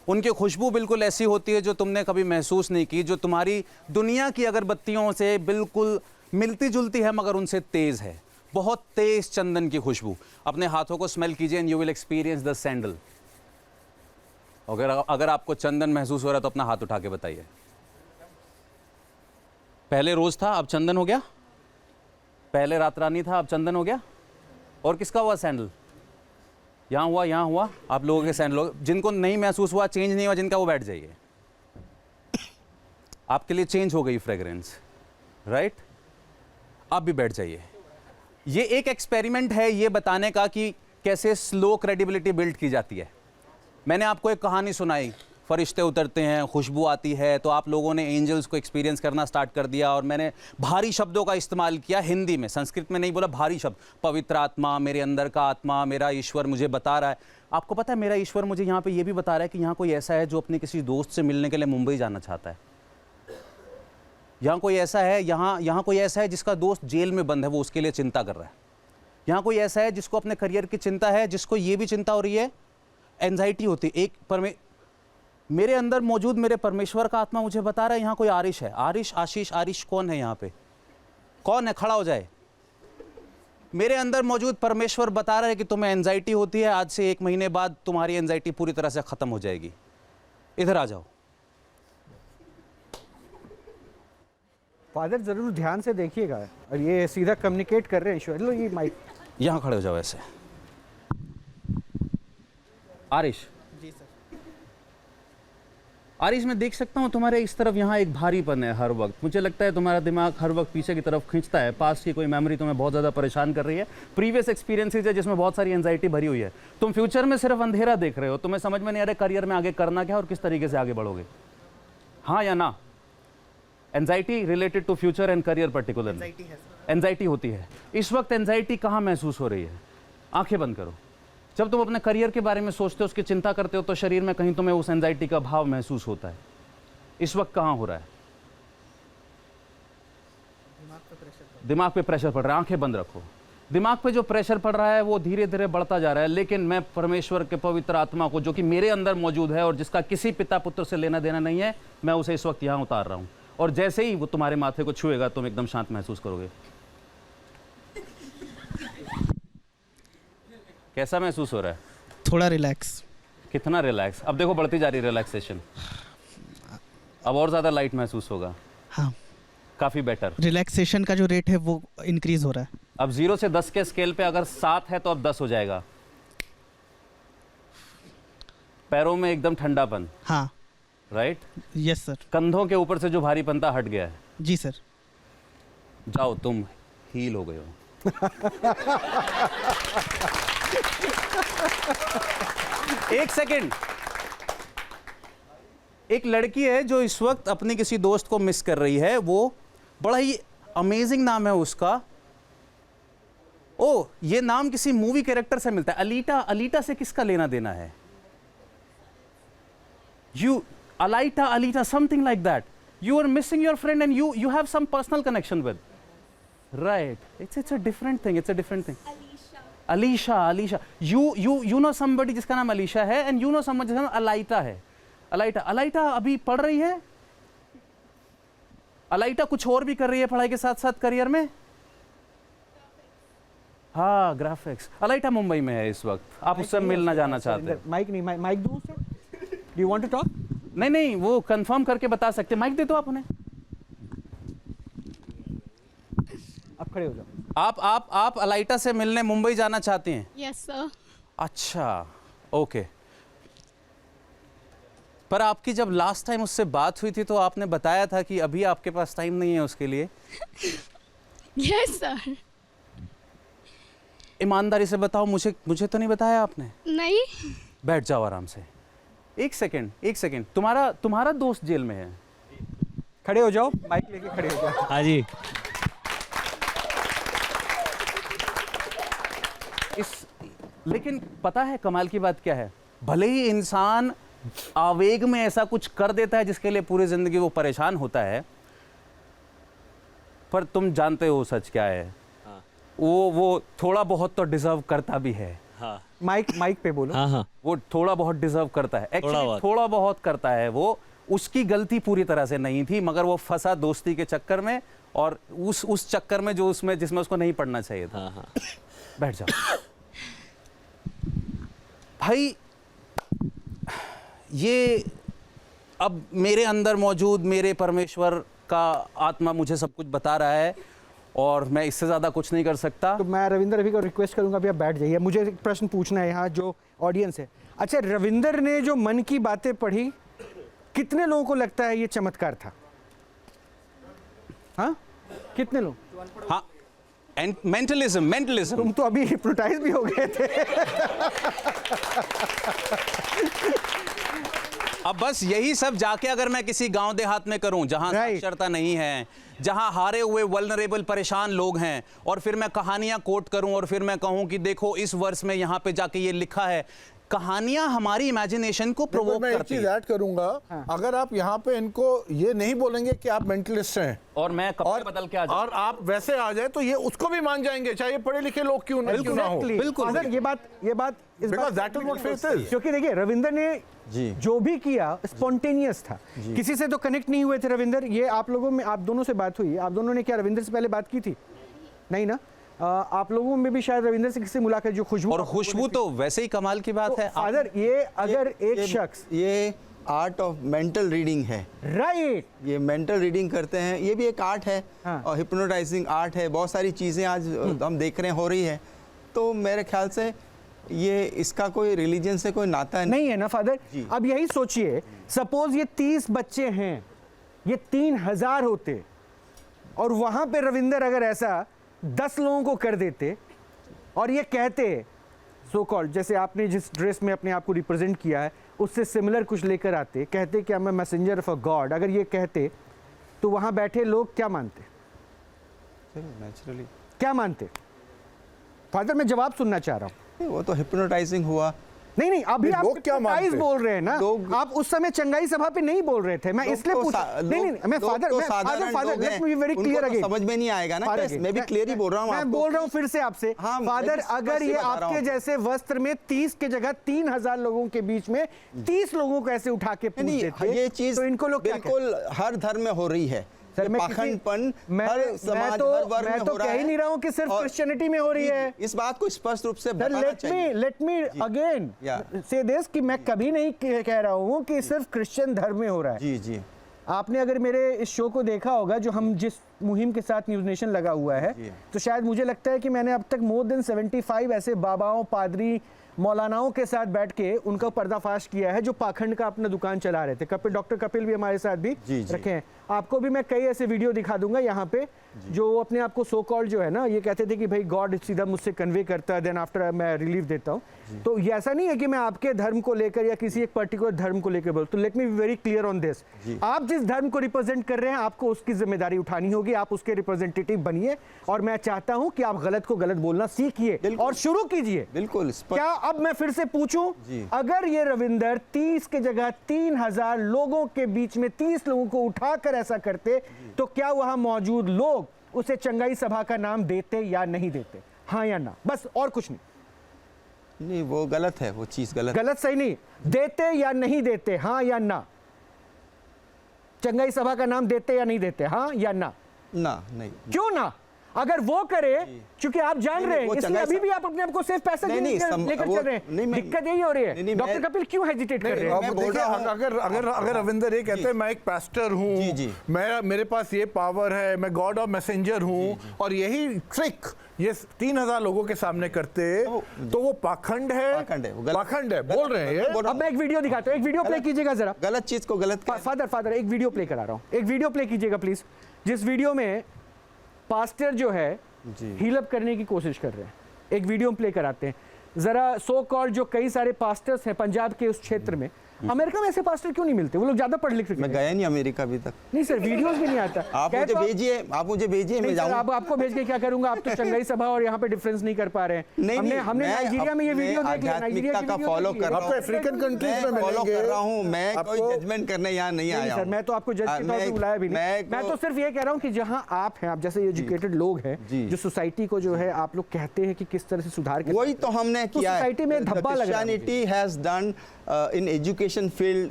उनकी खुशबू बिल्कुल ऐसी होती है जो तुमने कभी महसूस नहीं की, जो तुम्हारी दुनिया की अगरबत्तियों से बिल्कुल मिलती जुलती है, मगर उनसे तेज है, बहुत तेज चंदन की खुशबू। अपने हाथों को स्मेल कीजिए and you will experience the sandal. अगर आपको चंदन महसूस हो रहा है तो अपना हाथ उठा के बताइए। पहले रोज था, अब चंदन हो गया। पहले रात रानी था, अब चंदन हो गया। और किसका हुआ सैंडल? यहाँ हुआ। आप लोगों के सैंडल, जिनको नहीं महसूस हुआ, चेंज नहीं हुआ जिनका, वो बैठ जाइए। आपके लिए चेंज हो गई फ्रेग्रेंस, राइट? आप भी बैठ जाइए। ये एक एक्सपेरिमेंट है ये बताने का कि कैसे स्लो क्रेडिबिलिटी बिल्ड की जाती है। मैंने आपको एक कहानी सुनाई, फरिश्ते उतरते हैं, खुशबू आती है, तो आप लोगों ने एंजल्स को एक्सपीरियंस करना स्टार्ट कर दिया, और मैंने भारी शब्दों का इस्तेमाल किया हिंदी में, संस्कृत में नहीं बोला, भारी शब्द। पवित्र आत्मा, मेरे अंदर का आत्मा, मेरा ईश्वर मुझे बता रहा है। आपको पता है मेरा ईश्वर मुझे यहाँ पे ये भी बता रहा है कि यहाँ कोई ऐसा है जो अपने किसी दोस्त से मिलने के लिए मुंबई जाना चाहता है। यहाँ कोई ऐसा है, यहाँ कोई ऐसा है जिसका दोस्त जेल में बंद है, वो उसके लिए चिंता कर रहा है। यहाँ कोई ऐसा है जिसको अपने करियर की चिंता है, जिसको ये भी चिंता हो रही है, एंजाइटी होती है। मेरे अंदर मौजूद मेरे परमेश्वर का आत्मा मुझे बता रहा है यहाँ कोई आरिश है। आरिश, आशीष, आरिश कौन है यहाँ पे? कौन है? खड़ा हो जाए। मेरे अंदर मौजूद परमेश्वर बता रहा है कि तुम्हें एंजाइटी होती है, आज से 1 महीने बाद तुम्हारी एंजाइटी पूरी तरह से खत्म हो जाएगी। इधर आ जाओ। फादर जरूर ध्यान से देखिएगा, और ये सीधा कम्युनिकेट कर रहे हैं ईश्वर। लो ये माइक, यहाँ खड़े हो जाओ ऐसे। आरिश जी सर। आरिश, मैं देख सकता हूँ तुम्हारे इस तरफ यहाँ एक भारीपन है हर वक्त। मुझे लगता है तुम्हारा दिमाग हर वक्त पीछे की तरफ खींचता है। पास्ट की कोई मेमोरी तुम्हें बहुत ज़्यादा परेशान कर रही है। प्रीवियस एक्सपीरियंसेस है जिसमें बहुत सारी एंजाइटी भरी हुई है। तुम फ्यूचर में सिर्फ अंधेरा देख रहे हो। तुम्हें समझ में नहीं आ रहा करियर में आगे करना क्या और किस तरीके से आगे बढ़ोगे। हाँ या ना? Anxiety related to future and career particularly anxiety होती है। इस वक्त एंजाइटी कहाँ महसूस हो रही है? आंखें बंद करो। जब तुम अपने करियर के बारे में सोचते हो, उसकी चिंता करते हो, तो शरीर में कहीं तुम्हें उस एंजाइटी का भाव महसूस होता है। इस वक्त कहाँ हो रहा है? दिमाग पे प्रेशर पड़ रहा है। आंखें बंद रखो। दिमाग पे जो प्रेशर पड़ रहा है वो धीरे धीरे बढ़ता जा रहा है, लेकिन मैं परमेश्वर के पवित्र आत्मा को, जो कि मेरे अंदर मौजूद है और जिसका किसी पिता पुत्र से लेना देना नहीं है, मैं उसे इस वक्त यहाँ उतार रहा हूँ। और जैसे ही वो तुम्हारे माथे को छुएगा तुम एकदम शांत महसूस करोगे। कैसा महसूस हो रहा है? थोड़ा रिलैक्स। कितना रिलैक्स? अब देखो बढ़ती जा रही है रिलैक्सेशन। अब और ज़्यादा लाइट महसूस होगा। हाँ, काफ़ी बेटर। रिलैक्सेशन का जो रेट है वो इंक्रीज हो रहा है। अब 0 से 10 के स्केल पे अगर 7 है तो अब 10 हो जाएगा। पैरों में एकदम ठंडापन। हाँ, राइट? Yes sir. कंधों के ऊपर से जो भारीपन था हट गया है। जी सर। जाओ, तुम हील हो गए हो। एक सेकेंड। एक लड़की है जो इस वक्त अपने किसी दोस्त को मिस कर रही है। वो बड़ा ही अमेजिंग नाम है उसका। ओ, ये नाम किसी मूवी कैरेक्टर से मिलता है। अलीटा। अलीटा से किसका लेना देना है? You, Alita, something like that. You are missing your friend and you have some personal connection with. Right. It's a different thing. It's a different thing. Alicia. You know somebody जिसका नाम अलीशा है, and you know somebody जिसका नाम अलाइटा है। अलाइटा अभी पढ़ रही है। अलाइटा कुछ और भी कर रही है पढ़ाई के साथ साथ करियर में। हाँ, ग्राफिक्स। अलाइटा मुंबई में है इस वक्त। आप उससे मिलना जाना चाहते हैं? माइक नहीं, माइक दूँ उससे? Do you want to talk? नहीं, वो कंफर्म करके बता सकते। माइक दे दो आप उन्हें। आप खड़े हो जाओ। आप अलाइटा से मिलने मुंबई जाना चाहते हैं? Yes sir. अच्छा, ओके। पर आपकी जब लास्ट टाइम उससे बात हुई थी तो आपने बताया था कि अभी आपके पास टाइम नहीं है उसके लिए। Yes sir. ईमानदारी से बताओ, मुझे तो नहीं बताया आपने? नहीं। बैठ जाओ आराम से। एक सेकंड। तुम्हारा दोस्त जेल में है। खड़े हो जाओ, माइक लेके खड़े हो जाओ। हाँ जी। लेकिन पता है कमाल की बात क्या है? भले ही इंसान आवेग में ऐसा कुछ कर देता है जिसके लिए पूरी जिंदगी वो परेशान होता है, पर तुम जानते हो सच क्या है? हाँ। वो थोड़ा बहुत तो डिजर्व करता भी है। हाँ। माइक पे बोलो। हाँ। वो थोड़ा बहुत डिजर्व करता है। एक्चुअली थोड़ा बहुत करता है। वो, उसकी गलती पूरी तरह से नहीं थी, मगर वो फंसा दोस्ती के चक्कर में, और उस चक्कर में जिसमें उसको नहीं पढ़ना चाहिए था। हाँ। बैठ जाओ भाई। ये अब मेरे अंदर मौजूद मेरे परमेश्वर का आत्मा मुझे सब कुछ बता रहा है, और मैं इससे ज़्यादा कुछ नहीं कर सकता। तो मैं रविंदर अभी को रिक्वेस्ट करूंगा, अभी आप बैठ जाइए। मुझे एक प्रश्न पूछना है यहाँ जो ऑडियंस है। अच्छा, रविंदर ने जो मन की बातें पढ़ी, कितने लोगों को लगता है ये चमत्कार था? हाँ, कितने लोग? हाँ, मेंटलिज्म। तुम तो अभी हिप्नोटाइज भी हो गए थे। अब बस यही सब जाके अगर मैं किसी गांव देहात में करूं जहां साक्षरता नहीं है, जहां हारे हुए वल्नरेबल परेशान लोग हैं, और फिर मैं कहानियां कोट करूं और फिर मैं कहूं कि देखो इस वर्ष में यहां पे जाके ये लिखा है, कहानियां हमारी इमेजिनेशन को प्रोवोक मैं एक करती चीज हैं। ऐड करूंगा, अगर आप यहाँ पे इनको ये नहीं बोलेंगे कि आप मेंटलिस्ट हैं और मैं कपड़े बदल के आ जाऊं और आप वैसे आ जाए, तो ये उसको भी मान जाएंगे, चाहे ये पढ़े लिखे लोग क्यों ना हो। बिल्कुल सर, ये बात Because that is what faith is. क्योंकि देखिए रविंदर ने जो भी किया स्पॉन्टेनियस था, किसी से तो कनेक्ट नहीं हुए थे रविंदर। ये आप लोगों में, आप दोनों से बात हुई, आप दोनों ने क्या रविंदर से पहले बात की थी? नहीं ना? आप लोगों में भी शायद रविंदर से किसी मुलाकात, जो खुशबू, और खुशबू तो वैसे ही कमाल की बात है। फादर ये अगर एक शख्स, ये आर्ट ऑफ मेंटल रीडिंग है, राइट, ये मेंटल रीडिंग करते हैं, ये भी एक आर्ट है। और हिप्नोटाइजिंग आर्ट है, बहुत सारी चीज़ें आज हम देख रहे हैं हो रही है। तो मेरे ख्याल से ये इसका कोई रिलीजन से कोई नाता नहीं है ना फादर। अब यही सोचिए, सपोज ये 30 बच्चे हैं, ये 3000 होते, और वहां पे रविंदर अगर ऐसा 10 लोगों को कर देते और ये कहते सो कॉल्ड, जैसे आपने जिस ड्रेस में अपने आप को रिप्रेजेंट किया है उससे सिमिलर कुछ लेकर आते, कहते कि मैं मैसेंजर ऑफ अ गॉड, अगर ये कहते तो वहां बैठे लोग क्या मानते? नेचुरली क्या मानते? फादर मैं जवाब सुनना चाह रहा हूं। वो तो हिप्नोटाइजिंग हुआ। नहीं अभी आप क्या हिप्नोटाइज बोल रहे हैं ना, आप उस समय चंगाई सभा पे नहीं बोल रहे थे, मैं इसलिए पूछा। नहीं मैं father let me be very clear again, समझ में नहीं आएगा ना, मैं भी क्लियर ही बोल रहा हूं। मैं बोल रहा हूं फिर से आपसे, फादर अगर ये आपके जैसे वस्त्र में 30 के जगह 3000 लोगों के बीच में 30 लोगों को ऐसे उठा के पूछ देते, ये चीज तो इनको लोग बिल्कुल हर धर्म में हो रही है। सर मैं तो कह ही नहीं रहा हूं कि सिर्फ क्रिश्चियनिटी में हो रही है। इस बात को स्पष्ट रूप से बताना चाहिए। लेट मी अगेन से दिस कि मैं कभी नहीं कह रहा हूं कि सिर्फ क्रिश्चियन धर्म में हो रहा है। जी आपने अगर मेरे इस शो को देखा होगा, जो हम जिस मुहिम के साथ न्यूज़ नेशन लगा हुआ है, तो शायद मुझे लगता है कि मैंने अब तक मोर देन 75 ऐसे बाबाओं, पादरी, मौलानाओं के साथ बैठ के उनका पर्दाफाश किया है जो पाखंड का अपना दुकान चला रहे थे। डॉक्टर कपिल भी हमारे साथ भी रखे हैं। आपको भी मैं कई ऐसे वीडियो दिखा दूंगा यहाँ पे, जो अपने आप को सो कॉल्ड जो है ना, ये कहते थे कि भाई गॉड सीधा मुझसे कन्वे करता है, देन आफ्टर मैं रिलीफ देता हूँ। तो ये ऐसा नहीं है कि मैं आपके धर्म को लेकर या किसी एक पर्टिकुलर धर्म को लेकर बोल, तो let me be very clear on this, आप जिस धर्म को रिप्रेजेंट कर रहे हैं आपको उसकी जिम्मेदारी उठानी होगी, आप उसके रिप्रेजेंटेटिव बनिए, और मैं चाहता हूं कि आप गलत को गलत बोलना सीखिए और शुरू कीजिए। बिल्कुल। क्या अब मैं फिर से पूछूं, अगर ये रविंदर 30 के जगह 3000 लोगों के बीच में 30 लोगों को उठाकर ऐसा करते, तो क्या वहां मौजूद लोग उसे चंगाई सभा का नाम देते या नहीं देते? हाँ या ना, बस, और कुछ नहीं। वो गलत है, वो चीज गलत सही नहीं, देते या नहीं देते, हाँ या ना? चंगाई सभा का नाम देते या नहीं देते, हाँ या ना? ना, नहीं। क्यों ना? अगर वो करे, क्योंकि आप जान रहे हैं, इसलिए अभी भी आप अपने आप को सेफ पैसा लेकर चल रहे हैं, दिक्कत यही हो रही है। डॉक्टर कपिल क्यों हेजिटेट कर रहे हैं? अगर रविंदर ये कहते हैं मैं एक पास्टर हूँ, मेरे पास ये पावर है, मैं गॉड ऑफ मैसेंजर हूँ, और यही ट्रिक ये 3000 लोगों के सामने करते, तो वो पाखंड है, पाखंड है बोल रहे हैं। अब मैं एक वीडियो दिखाता हूँ, एक वीडियो प्ले कीजिएगा जरा। गलत चीज को गलत। फादर एक वीडियो प्ले करा रहा हूँ, एक वीडियो प्ले कीजिएगा प्लीज, जिस वीडियो में पास्टर जो है हील अप करने की कोशिश कर रहे हैं। एक वीडियो प्ले कराते हैं जरा। सो कॉल्ड जो कई सारे पास्टर्स हैं पंजाब के उस क्षेत्र में, अमेरिका में ऐसे पास्टर क्यों नहीं मिलते? वो लोग ज्यादा पढ़ लिख रहे हैं। मैं गया नहीं अमेरिका अभी तक। नहीं सर, वीडियोस भी नहीं आता। आप मुझे भेजिए, मैं जाऊंगा। आपको भेज के क्या करूंगा? आप तो चंगाई सभा और यहाँ पे डिफरेंस नहीं कर पा रहे हैं। हमने नाइजीरिया में ये वीडियो देख लिया, नाइजीरिया का फॉलो कर रहा हूं, अफ्रीकन कंट्रीज में फॉलो कर रहा हूं। मैं कोई जजमेंट करने यहाँ नहीं आया सर, मैं तो आपको जज के तौर पे बुलाया भी नहीं। मैं तो सिर्फ ये कह रहा हूँ कि जहाँ आप हैं, आप जैसे एजुकेटेड लोग हैं, जो सोसाइटी को जो है आप लोग कहते हैं कि किस तरह से सुधार, वही तो हमने किया है। सोसाइटी में धब्बा लगा। Christianity has done in education field,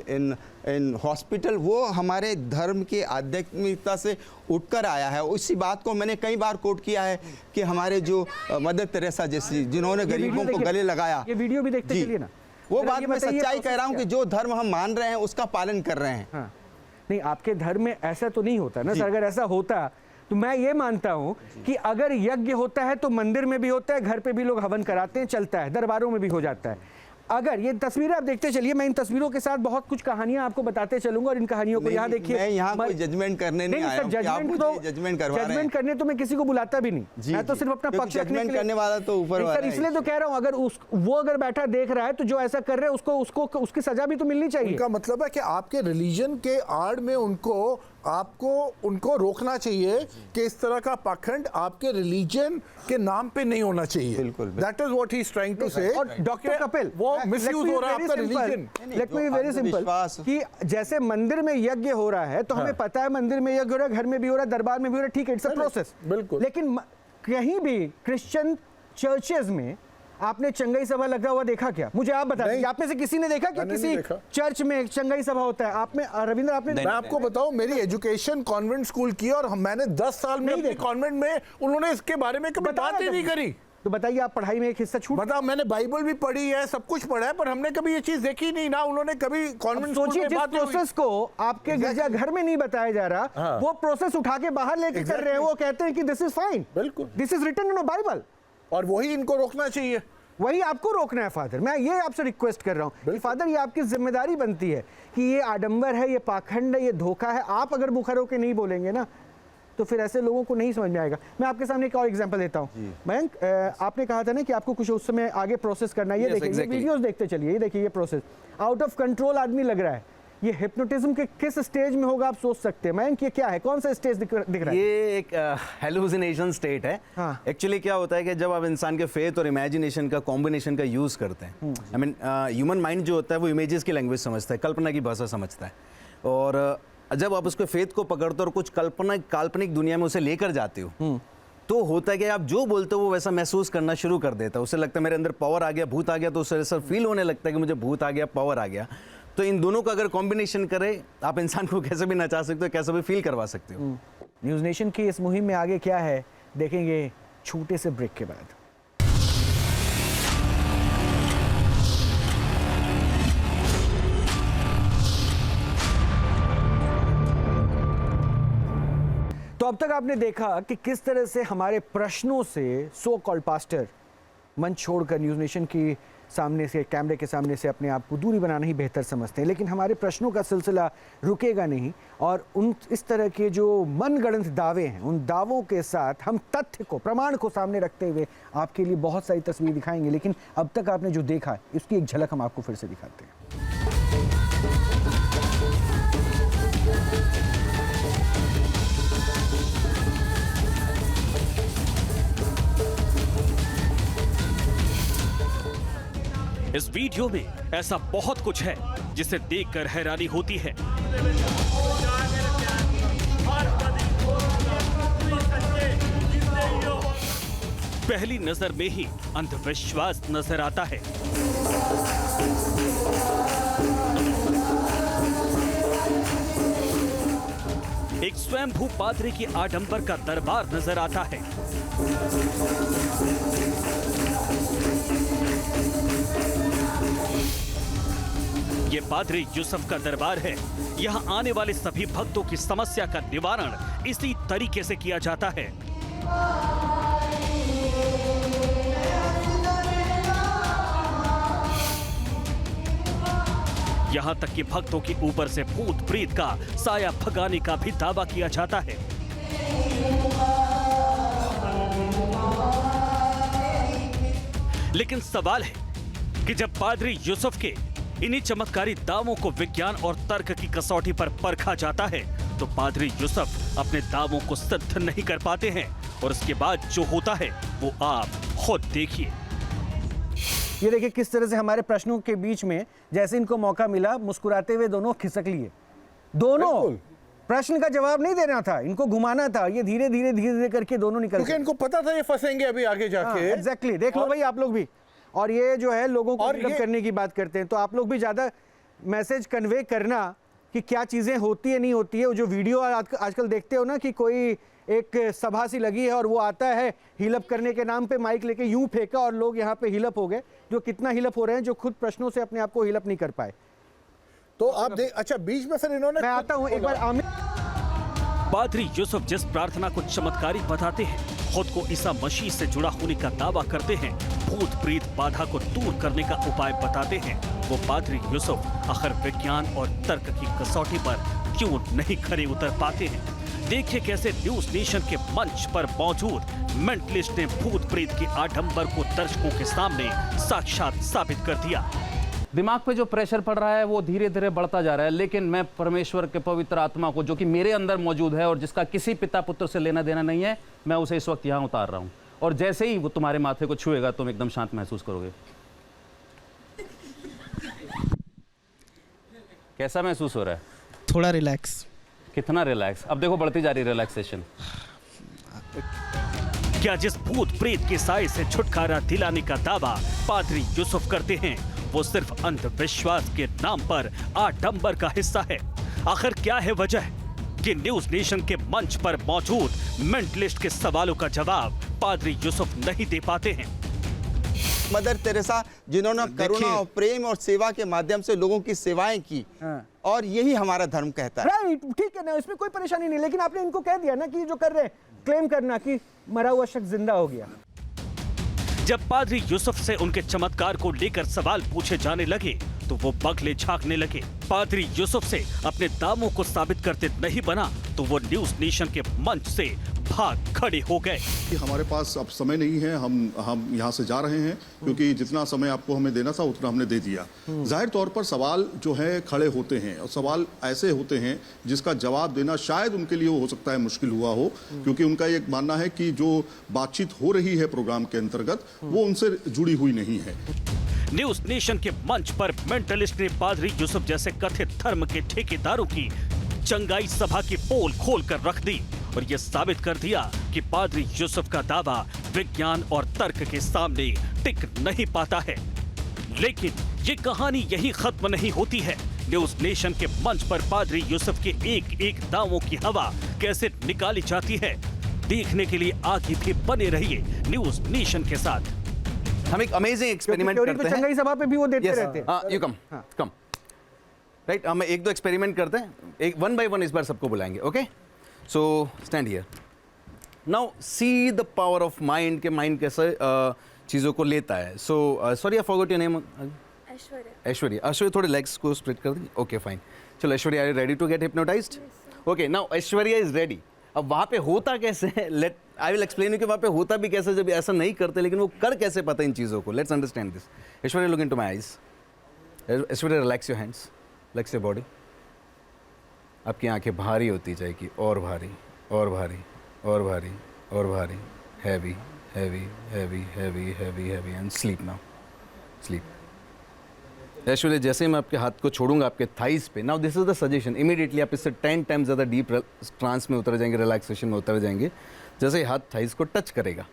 in hospital, वो हमारे धर्म की आध्यात्मिकता से उठकर आया है। उसी बात को मैंने कई बार कोट किया है कि हमारे जो मदर तेरेसा जैसी, जिन्होंने गरीबों को गले लगाया, ये वीडियो भी देखते चलिए ना। वो बात मैं सच्चाई कह रहा हूँ कि जो धर्म हम मान रहे हैं उसका पालन कर रहे हैं। हाँ। नहीं, आपके धर्म में ऐसा तो नहीं होता ना सर। अगर ऐसा होता तो मैं ये मानता हूं कि अगर यज्ञ होता है तो मंदिर में भी होता है, घर पे भी लोग हवन कराते हैं, चलता है, दरबारों में भी हो जाता है। अगर ये तस्वीरें आप देखते चलिए, मैं इन तस्वीरों के साथ बहुत कुछ कहानियां आपको बताते चलूंगा, और इन कहानियों को यहाँ देखिए। मैं यहाँ कोई जजमेंट करने नहीं आया हूं कि आप मुझे जजमेंट करवा रहे हैं। जजमेंट करने तो मैं किसी को बुलाता भी नहीं, मैं तो सिर्फ अपना पक्ष रखने के लिए। करने वाला तो ऊपर वाला है। इसलिए तो कह रहा हूँ, अगर वो अगर बैठा देख रहा है तो जो ऐसा कर रहे हैं उसको उसकी सजा भी तो मिलनी चाहिए। उनका मतलब है कि आपके रिलीजन के आड़ में उनको आपको उनको रोकना चाहिए कि इस तरह का पाखंड आपके रिलीजन के नाम पे नहीं होना चाहिए। बिल्कुल, that is what he is trying to say. और डॉक्टर कपिल, वो मिसयूज हो रहा है आपका religion. Let me be very simple कि जैसे मंदिर में यज्ञ हो रहा है तो हमें पता है मंदिर में यज्ञ हो रहा है, घर में भी हो रहा है, दरबार में भी हो रहा है, ठीक है, इट्स अ प्रोसेस। बिल्कुल। लेकिन कहीं भी क्रिश्चियन चर्चेज में आपने चंगाई सभा लगा हुआ देखा क्या? मुझे आप बताइए, आप में से किसी ने देखा कि किसी चर्च में चंगाई सभा होता है? आप में रविंद्र, आपने? मैं आपको बताऊं, मेरी एजुकेशन कॉन्वेंट स्कूल की और मैंने 10 साल में अपने कॉन्वेंट में, उन्होंने इसके बारे में कभी बात ही नहीं करी। तो बताइए, आप पढ़ाई में एक हिस्सा छूट? बताओ, मैंने बाइबल भी पढ़ी है, सब कुछ पढ़ा है, पर हमने कभी ये चीज देखी नहीं ना। उन्होंने कभी कॉन्वेंट स्कूल में बात जिस प्रोसेस को आपके गिरजा घर में नहीं बताया जा रहा, वो प्रोसेस उठा के बाहर लेके कर रहे हैं। वो कहते हैं कि दिस इज फाइन, बिल्कुल, this is written in a Bible, और वही इनको रोकना चाहिए। वही आपको रोकना है फादर। मैं ये आपसे रिक्वेस्ट कर रहा हूँ फादर, ये आपकी जिम्मेदारी बनती है कि ये आडंबर है, ये पाखंड है, ये धोखा है। आप अगर मुखर होकर नहीं बोलेंगे ना तो फिर ऐसे लोगों को नहीं समझ में आएगा। मैं आपके सामने एक और एग्जांपल देता हूँ। मयंक, आपने कहा था ना कि आपको कुछ उस समय आगे प्रोसेस करना है। ये देखिए, ये वीडियोस देखते चलिए, ये देखिए, ये प्रोसेस आउट ऑफ कंट्रोल आदमी लग रहा है। ये हिप्नोटिज्म के किस स्टेज में होगा आप सोच सकते हैं। मयंक, ये क्या है, कौन सा स्टेज दिख रहा है? ये एक हेलुसिनेशन स्टेट है। एक्चुअली क्या होता है कि जब आप इंसान के फेथ और इमेजिनेशन का कॉम्बिनेशन का यूज करते हैं, आई मीन ह्यूमन माइंड जो होता है वो इमेजेस की लैंग्वेज समझता है, कल्पना की भाषा समझता है। और जब आप उसके फेथ को पकड़ते हो और कुछ काल्पनिक दुनिया में उसे लेकर जाते हो, तो होता है कि आप जो बोलते हो वो वैसा महसूस करना शुरू कर देता है। उसे लगता है मेरे अंदर पावर आ गया, भूत आ गया, तो उसे ऐसा फील होने लगता है कि मुझे भूत आ गया, पावर आ गया। तो इन दोनों का अगर कॉम्बिनेशन करे, आप इंसान को कैसे भी नचा सकते हो, कैसे भी फील करवा सकते हो। न्यूज़ नेशन की इस मुहिम में आगे क्या है देखेंगे छोटे से ब्रेक के बाद। तो अब तक आपने देखा कि किस तरह से हमारे प्रश्नों से सो कॉल्ड पास्टर मंच छोड़कर न्यूज़ नेशन की सामने से, कैमरे के सामने से अपने आप को दूरी बनाना ही बेहतर समझते हैं। लेकिन हमारे प्रश्नों का सिलसिला रुकेगा नहीं और उन इस तरह के जो मनगढ़ंत दावे हैं, उन दावों के साथ हम तथ्य को, प्रमाण को सामने रखते हुए आपके लिए बहुत सारी तस्वीर दिखाएंगे। लेकिन अब तक आपने जो देखा, इसकी एक झलक हम आपको फिर से दिखाते हैं। इस वीडियो में ऐसा बहुत कुछ है जिसे देखकर हैरानी होती है। पहली नजर में ही अंधविश्वास नजर आता है। एक स्वयंभू पादरी की आडंबर का दरबार नजर आता है। ये पादरी यूसुफ का दरबार है। यहाँ आने वाले सभी भक्तों की समस्या का निवारण इसी तरीके से किया जाता है। यहाँ तक कि भक्तों के ऊपर से भूत प्रेत का साया भगाने का भी दावा किया जाता है। लेकिन सवाल है कि जब पादरी यूसुफ के इन्हीं चमत्कारी दावों को विज्ञान और तर्क की कसौटी पर परखा जाता है, तो पादरी यूसुफ अपने दावों को सिद्ध नहीं कर पाते हैं और उसके बाद जो होता है वो आप खुद देखिए। ये देखिए किस तरह से हमारे प्रश्नों के बीच में जैसे इनको मौका मिला, मुस्कुराते हुए दोनों खिसक लिए। दोनों प्रश्न का जवाब नहीं देना था, इनको घुमाना था। ये धीरे धीरे धीरे धीरे करके दोनों निकल, क्योंकि इनको पता था ये फंसेंगे अभी आगे जाके। एग्जैक्टली, देख लो भाई आप लोग भी। और ये जो है लोगों को पिकअप करने की बात करते हैं, तो आप लोग भी ज्यादा मैसेज कन्वे करना कि क्या चीजें होती है नहीं होती है। जो वीडियो आजकल देखते हो ना कि कोई एक सभा सी लगी है और वो आता है हिलअप करने के नाम पे माइक लेके यूं फेंका और लोग यहाँ पे हिलअप हो गए। जो कितना हिलअप हो रहे हैं, जो खुद प्रश्नों से अपने आप को हिलअप नहीं कर पाए। तो आप देख, अच्छा बीच में फिर इन्होंने, मैं आता हूँ एक बार। पादरी यूसुफ जिस प्रार्थना को चमत्कारी बताते हैं, खुद को ईसा मसीह से जुड़ा होने का दावा करते हैं, भूत प्रेत बाधा को दूर करने का उपाय बताते हैं, वो पादरी यूसुफ आखिर विज्ञान और तर्क की कसौटी पर क्यों नहीं खरे उतर पाते हैं। देखिए कैसे न्यूज़ नेशन के मंच पर मौजूद मेंटलिस्ट ने भूत प्रेत के आडंबर को दर्शकों के सामने साक्षात साबित कर दिया। दिमाग पे जो प्रेशर पड़ रहा है वो धीरे धीरे बढ़ता जा रहा है, लेकिन मैं परमेश्वर के पवित्र आत्मा को, जो कि मेरे अंदर मौजूद है और जिसका किसी पिता पुत्र से लेना देना नहीं है, मैं उसे इस वक्त यहाँ उतार रहा हूँ। और जैसे ही वो तुम्हारे माथे को छुएगा तुम एकदम शांत महसूस करोगे। कैसा महसूस हो रहा है? थोड़ा रिलैक्स। कितना रिलैक्स? अब देखो बढ़ती जा रही रिलैक्सेशन। क्या जिस भूत प्रेत के साए से छुटकारा दिलाने का दावा पादरी यूसुफ करते हैं वो सिर्फ अंधविश्वास के नाम पर आडंबर का हिस्सा है? आखिर क्या है वजह कि न्यूज नेशन के मंच पर मौजूद मेंटलिस्ट के सवालों का जवाब पादरी यूसुफ नहीं दे पाते हैं? मदर तेरेसा जिन्होंने करुणा और प्रेम और सेवा के माध्यम से लोगों की सेवाएं की, और यही हमारा धर्म कहता है। राइट, ठीक है ना, इसमें कोई परेशानी नहीं, लेकिन आपने इनको कह दिया ना कि जो कर रहे हैं क्लेम करना कि मरा हुआ शख्स जिंदा हो गया। जब पादरी यूसुफ से उनके चमत्कार को लेकर सवाल पूछे जाने लगे तो वो बगले झांकने लगे। पादरी यूसुफ से अपने दावों को साबित करते नहीं बना तो वो न्यूज नेशन के मंच से भाग खड़े हो गए। कि हमारे पास अब समय नहीं है, हम यहाँ से जा रहे हैं, क्योंकि जितना समय आपको हमें देना था उतना हमने दे दिया। जाहिर तौर पर सवाल जो है खड़े होते हैं, और सवाल ऐसे होते हैं जिसका जवाब देना शायद उनके लिए हो सकता है मुश्किल हुआ हो, क्योंकि उनका ये मानना है कि जो बातचीत हो रही है प्रोग्राम के अंतर्गत वो उनसे जुड़ी हुई नहीं है। न्यूज नेशन के मंच पर मेंटलिस्ट ने पादरी यूसुफ जैसे कथित धर्म के ठेकेदारों की चंगाई सभा की पोल खोल कर रख दी और ये साबित कर दिया कि पादरी यूसुफ का दावा विज्ञान और तर्क के सामने टिक नहीं पाता है। लेकिन ये कहानी यही खत्म नहीं होती है। न्यूज नेशन के मंच पर पादरी यूसुफ के एक एक दावों की हवा कैसे निकाली जाती है, देखने के लिए आगे भी बने रहिए न्यूज नेशन के साथ। हम एक अमेजिंग एक्सपेरिमेंट करते हैं। चंगाई सभा पे भी वो देते रहते हैं। You come right. हम एक दो एक्सपेरिमेंट करते हैं, एक वन बाय वन इस बार सबको बुलाएंगे। Okay, so stand here now, see the power of mind के माइंड कैसे चीज़ों को लेता है। So sorry I forgot your name. Aishwarya. Aishwarya थोड़े लेग्स को स्प्लिट कर दी। ओके फाइन, चलो Aishwarya, are you ready to get hypnotised? Okay, now Aishwarya is ready. अब वहाँ पे होता कैसे है, let I will explain you कि वहाँ पे होता भी कैसे जब ऐसा नहीं करते, लेकिन वो कर कैसे पाते इन चीज़ों को। Let's understand this. Aishwarya, look into my eyes. Aishwarya, relax your hands, relax your body. आपकी आंखें भारी होती जाएगी, और भारी और भारी और भारी और भारी, heavy heavy heavy heavy heavy heavy, and sleep now, sleep. Aishwarya, जैसे ही मैं आपके हाथ को छोड़ूंगा आपके थाइस पे, now this is the suggestion, immediately आप इससे 10 टाइम्स ज़्यादा डीप ट्रांस में उतर जाएंगे, रिलैक्सेशन में उतर जाएंगे। जैसे ही हाथ थाइस को टच करेगा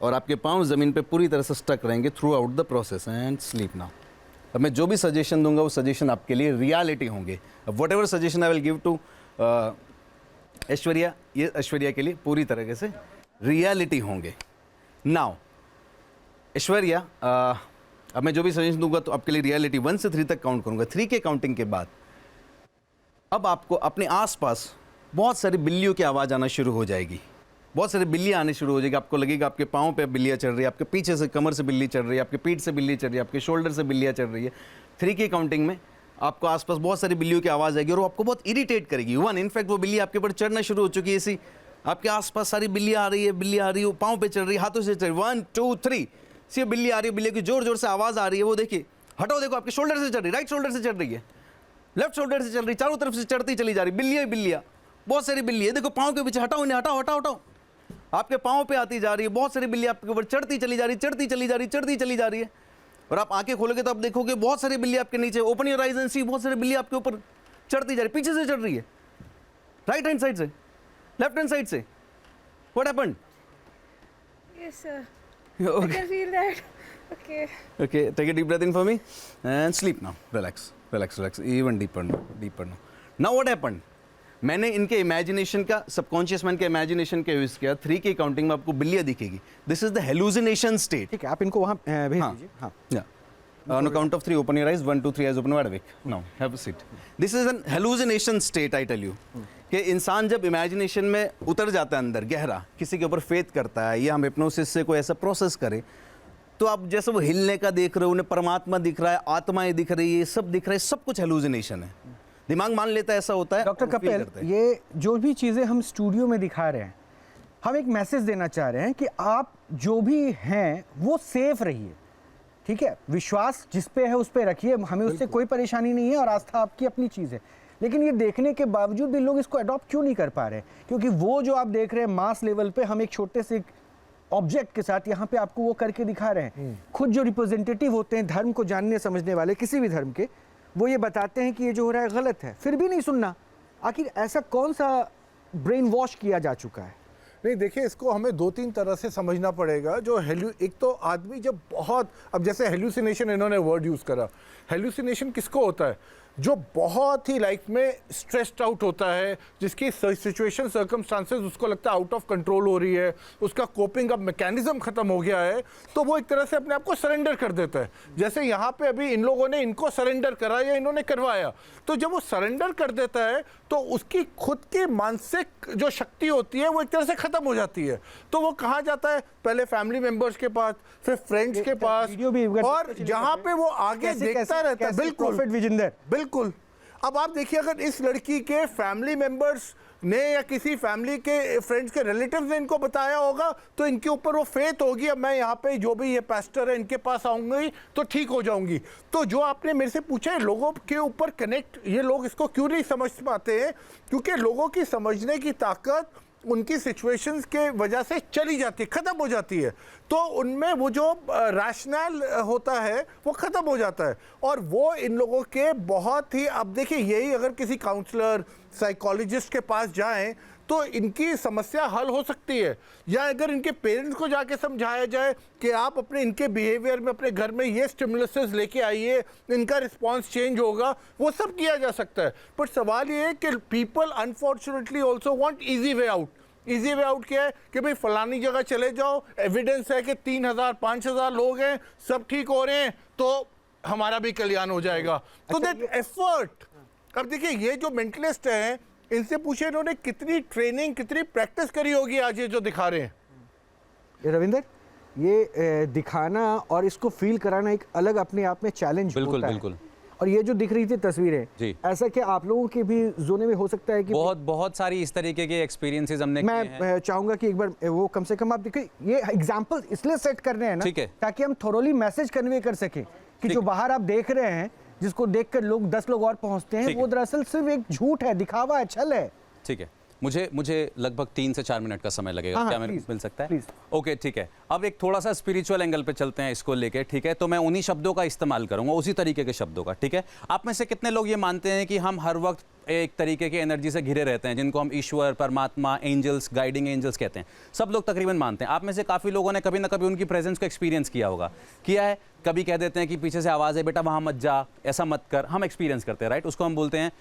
और आपके पाँव ज़मीन पे पूरी तरह से स्टक रहेंगे through out the process, and sleep now. अब मैं जो भी सजेशन दूंगा वो सजेशन आपके लिए रियलिटी होंगे। अब whatever suggestion I will give to Aishwarya, ये ऐश्वर्या के लिए पूरी तरीके से रियलिटी होंगे। नाउ ऐश्वर्या, अब मैं जो भी सजेशन दूंगा तो आपके लिए रियलिटी 1 से 3 तक काउंट करूंगा। 3 के काउंटिंग के बाद अब आपको अपने आसपास बहुत सारी बिल्लियों की आवाज़ आना शुरू हो जाएगी। बहुत सारी बिल्लियाँ आने शुरू हो जाएगी। आपको लगेगा आपके पाँव पे बिल्लियाँ चढ़ रही है, आपके पीछे से कमर से बिल्ली चढ़ रही है, आपके पीठ से बिल्ली चढ़ रही है, आपके शोल्डर से बिल्लियाँ चढ़ रही है। 3 की काउंटिंग में आपको आसपास बहुत सारी बिल्लियों की आवाज़ आएगी और वो आपको बहुत इरिटेट करेगी। 1, इनफैक्ट वो बिल्ली आपके ऊपर चढ़ना शुरू हो चुकी है। ऐसी आपके आसपास सारी बिल्लियाँ आ रही है, बिल्ली आ रही है, वो पाँव पे चढ़ रही है, हाथों से चढ़ रही है। 1, 2, 3 सी बिल्ली आ रही है, बिल्ली की जोर जोर से आवाज़ आ रही है। वो देखिए, हटाओ, देखो आपके शोल्डर से चढ़ रही है, राइट शोल्डर से चढ़ रही है, लेफ्ट शोल्डर से चल रही है, चारों तरफ से चढ़ती चली जा रही बिल्लियाँ बिल्लियाँ, बहुत सारी बिल्ली है। देखो पाँव के पीछे, हटाओ इन्हें, हटाओ हटाओ हटाओ, आपके पाँव पे आती जा रही है, बहुत सारी बिल्ली आपके ऊपर चढ़ती चली जा रही, चढ़ती चली जा रही, चढ़ती चली जा रही है। और आप आंखें खोलोगे तो आप देखोगे बहुत सारी बिल्ली आपके नीचे, ओपन योर आइज एंड सी, बहुत सारी बिल्ली आपके ऊपर चढ़ती जा रही, पीछे से चढ़ रही है, राइट हैंड साइड से, लेफ्ट हैंड साइड से। What happened? Yes, sir. I can feel that. Okay. Okay, take a deep breath in for me and sleep now. Relax, relax, relax. Even deeper now, deeper now. Now what happened? मैंने इनके imagination का, subconscious mind के imagination का use किया। 3 की counting में आपको बिल्लियाँ दिखेगी। This is the hallucination state. ठीक है, आप इनको वहाँ भेज दीजिए। हाँ, या on a count of 3, open your eyes. 1, 2, 3 eyes open, wide awake. Now have a seat. This is an hallucination state, I tell you. कि इंसान जब इमेजिनेशन में उतर जाता है अंदर गहरा, किसी के ऊपर फेथ करता है या हम हिप्नोसिस से कोई ऐसा प्रोसेस करें, तो आप जैसे वो हिलने का देख रहे हो, उन्हें परमात्मा दिख रहा है, आत्माएं दिख रही है, सब दिख रहा है, सब कुछ हेलुसिनेशन है। दिमाग मान लेता है ऐसा होता है। डॉक्टर कपिल, ये जो भी चीज़ें हम स्टूडियो में दिखा रहे हैं, हम एक मैसेज देना चाह रहे हैं कि आप जो भी हैं वो सेफ रहिए। ठीक है, विश्वास जिस पे है उस पे रखिए, हमें उससे कोई परेशानी नहीं है और आस्था आपकी अपनी चीज़ है। लेकिन ये देखने के बावजूद भी लोग इसको अडॉप्ट क्यों नहीं कर पा रहे? क्योंकि वो जो आप देख रहे हैं मास लेवल पे, हम एक छोटे से ऑब्जेक्ट के साथ यहाँ पे आपको वो करके दिखा रहे हैं। खुद जो रिप्रेजेंटेटिव होते हैं धर्म को जानने समझने वाले किसी भी धर्म के, वो ये बताते हैं कि ये जो हो रहा है गलत है, फिर भी नहीं सुनना। आखिर ऐसा कौन सा ब्रेन वॉश किया जा चुका है? नहीं देखिए, इसको हमें 2-3 तरह से समझना पड़ेगा। जो एक तो आदमी जब बहुत, अब जैसे हेल्यूसिनेशन इन्होंने वर्ड यूज़ करा, हेल्यूसिनेशन किसको होता है? जो बहुत ही लाइफ में स्ट्रेस्ड आउट होता है, जिसकी सिचुएशन सर्कमस्टांसेस उसको लगता है आउट ऑफ कंट्रोल हो रही है, उसका कोपिंग अब मैकेनिज्म ख़त्म हो गया है, तो वो एक तरह से अपने आप को सरेंडर कर देता है। जैसे यहाँ पे अभी इन लोगों ने इनको सरेंडर करा या इन्होंने करवाया, तो जब वो सरेंडर कर देता है तो उसकी खुद की मानसिक जो शक्ति होती है वो एक तरह से ख़त्म हो जाती है। तो वो कहाँ जाता है? पहले फैमिली मेम्बर्स के पास, फिर फ्रेंड्स के पास, और जहाँ पे वो आगे देखता रहता है। बिल्कुल। अब आप देखिए, अगर इस लड़की के फैमिली मेंबर्स ने या किसी फैमिली के फ्रेंड्स के रिलेटिव्स ने इनको बताया होगा, तो इनके ऊपर वो फेथ होगी, अब मैं यहाँ पे जो भी ये पास्टर है इनके पास आऊंगी तो ठीक हो जाऊंगी। तो जो आपने मेरे से पूछा है लोगों के ऊपर कनेक्ट, ये लोग इसको क्यों नहीं समझ पाते हैं? क्योंकि लोगों की समझने की ताकत उनकी सिचुएशंस के वजह से चली जाती है, ख़त्म हो जाती है। तो उनमें वो जो रैशनल होता है वो ख़त्म हो जाता है। और वो इन लोगों के बहुत ही, अब देखिए यही अगर किसी काउंसलर साइकोलॉजिस्ट के पास जाएं तो इनकी समस्या हल हो सकती है। या अगर इनके पेरेंट्स को जाके समझाया जाए कि आप अपने इनके बिहेवियर में अपने घर में ये स्टिमुलसेस लेके आइए, इनका रिस्पांस चेंज होगा, वो सब किया जा सकता है। पर सवाल ये है कि people unfortunately also want easy way out. Easy way out क्या है कि भाई फलानी जगह चले जाओ, एविडेंस है कि 3000-5000 लोग हैं, सब ठीक हो रहे हैं, तो हमारा भी कल्याण हो जाएगा। तो दैट एफर्ट, अब देखिए ये जो मेंटलिस्ट हैं, इनसे पूछे इन्होंने कितनी ट्रेनिंग, कितनी प्रैक्टिस करी होगी आज ये जो दिखा रहे हैं। रविंदर, ये दिखाना और इसको फील कराना एक अलग अपने आप में चैलेंज होता है। बिल्कुल। और ये जो दिख रही थी तस्वीरें, जी, ऐसा क्या आप लोगों के भी जोने में हो सकता है कि बहुत सारी इस तरीके के एक्सपीरियंसेस हमने किए हैं। मैं चाहूंगा कि एक बार वो कम से कम आप देखिए, ये एग्जांपल इसलिए सेट कर रहे हैं ना, ताकि हम थोरोली मैसेज कन्वे कर सकें कि जो बाहर आप देख रहे हैं, जिसको देखकर लोग 10 लोग और पहुंचते हैं, वो दरअसल सिर्फ एक झूठ है, दिखावा है, छल है। ठीक है, मुझे लगभग 3 से 4 मिनट का समय लगेगा। क्या मेरे को मिल सकता है? ओके, ठीक है। अब एक थोड़ा सा स्पिरिचुअल एंगल पे चलते हैं इसको लेके, ठीक है? तो मैं उन्हीं शब्दों का इस्तेमाल करूंगा, उसी तरीके के शब्दों का, ठीक है? आप में से कितने लोग ये मानते हैं कि हम हर वक्त एक तरीके की एनर्जी से घिरे रहते हैं, जिनको हम ईश्वर, परमात्मा, एंजल्स, गाइडिंग एंजल्स कहते हैं? सब लोग तकरीबन मानते हैं। आप में से काफ़ी लोगों ने कभी ना कभी उनकी प्रेजेंस को एक्सपीरियंस किया होगा। किया है? कभी कह देते हैं कि पीछे से आवाज़ है, बेटा वहाँ मत जा, ऐसा मत कर, हम एक्सपीरियंस करते हैं, राइट? उसको हम बोलते हैं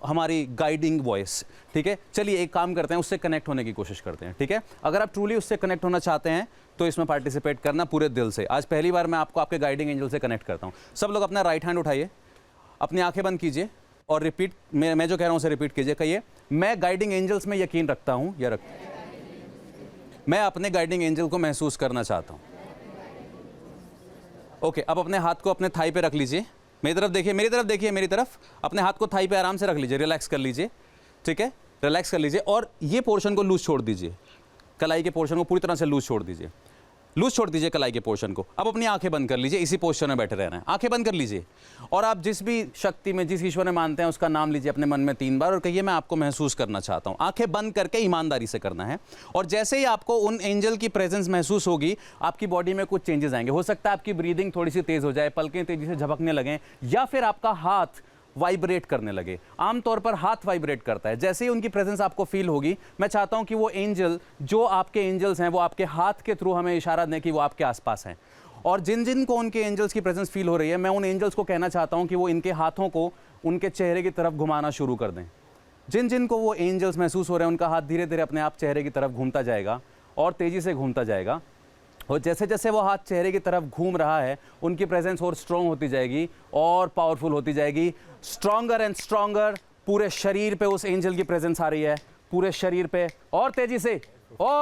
हमारी गाइडिंग वॉइस, ठीक है? चलिए एक काम करते हैं, उससे कनेक्ट होने की कोशिश करते हैं, ठीक है? अगर आप ट्रूली उससे कनेक्ट होना चाहते हैं तो इसमें पार्टिसिपेट करना पूरे दिल से। आज पहली बार मैं आपको आपके गाइडिंग एंजल से कनेक्ट करता हूँ। सब लोग अपना राइट हैंड उठाइए, अपनी आंखें बंद कीजिए और रिपीट, मैं जो कह रहा हूँ उसे रिपीट कीजिए। कहिए, मैं गाइडिंग एंजल्स में यकीन रखता हूँ या मैं अपने गाइडिंग एंजल को महसूस करना चाहता हूँ। ओके, अब अपने हाथ को अपने थाई पे रख लीजिए, मेरी तरफ देखिए, मेरी तरफ। अपने हाथ को थाई पे आराम से रख लीजिए, रिलैक्स कर लीजिए, ठीक है? रिलैक्स कर लीजिए और ये पोर्शन को लूज छोड़ दीजिए, कलाई के पोर्शन को पूरी तरह से लूज छोड़ दीजिए, लूज छोड़ दीजिए कलाई के पोर्शन को। अब अपनी आंखें बंद कर लीजिए, इसी पोस्चर में बैठे रहना है, आंखें बंद कर लीजिए और आप जिस भी शक्ति में, जिस ईश्वर में मानते हैं, उसका नाम लीजिए अपने मन में 3 बार और कहिए, मैं आपको महसूस करना चाहता हूं। आंखें बंद करके ईमानदारी से करना है और जैसे ही आपको उन एंजल की प्रेजेंस महसूस होगी, आपकी बॉडी में कुछ चेंजेस आएंगे। हो सकता है आपकी ब्रीदिंग थोड़ी सी तेज हो जाए, पलकें तेजी से झपकने लगें, या फिर आपका हाथ वाइब्रेट करने लगे। आमतौर पर हाथ वाइब्रेट करता है। जैसे ही उनकी प्रेजेंस आपको फील होगी, मैं चाहता हूं कि वो एंजल, जो आपके एंजल्स हैं, वो आपके हाथ के थ्रू हमें इशारा दें कि वो आपके आसपास हैं। और जिन जिन को उनके एंजल्स की प्रेजेंस फील हो रही है, मैं उन एंजल्स को कहना चाहता हूं कि वो इनके हाथों को उनके चेहरे की तरफ घुमाना शुरू कर दें। जिन जिन को वो एंजल्स महसूस हो रहे हैं, उनका हाथ धीरे धीरे अपने आप चेहरे की तरफ घूमता जाएगा और तेजी से घूमता जाएगा। और जैसे जैसे वो हाथ चेहरे की तरफ घूम रहा है, उनकी प्रेजेंस और स्ट्रॉन्ग होती जाएगी और पावरफुल होती जाएगी। स्ट्रॉन्गर एंड स्ट्रॉन्गर, पूरे शरीर पे उस एंजल की प्रेजेंस आ रही है, पूरे शरीर पे, और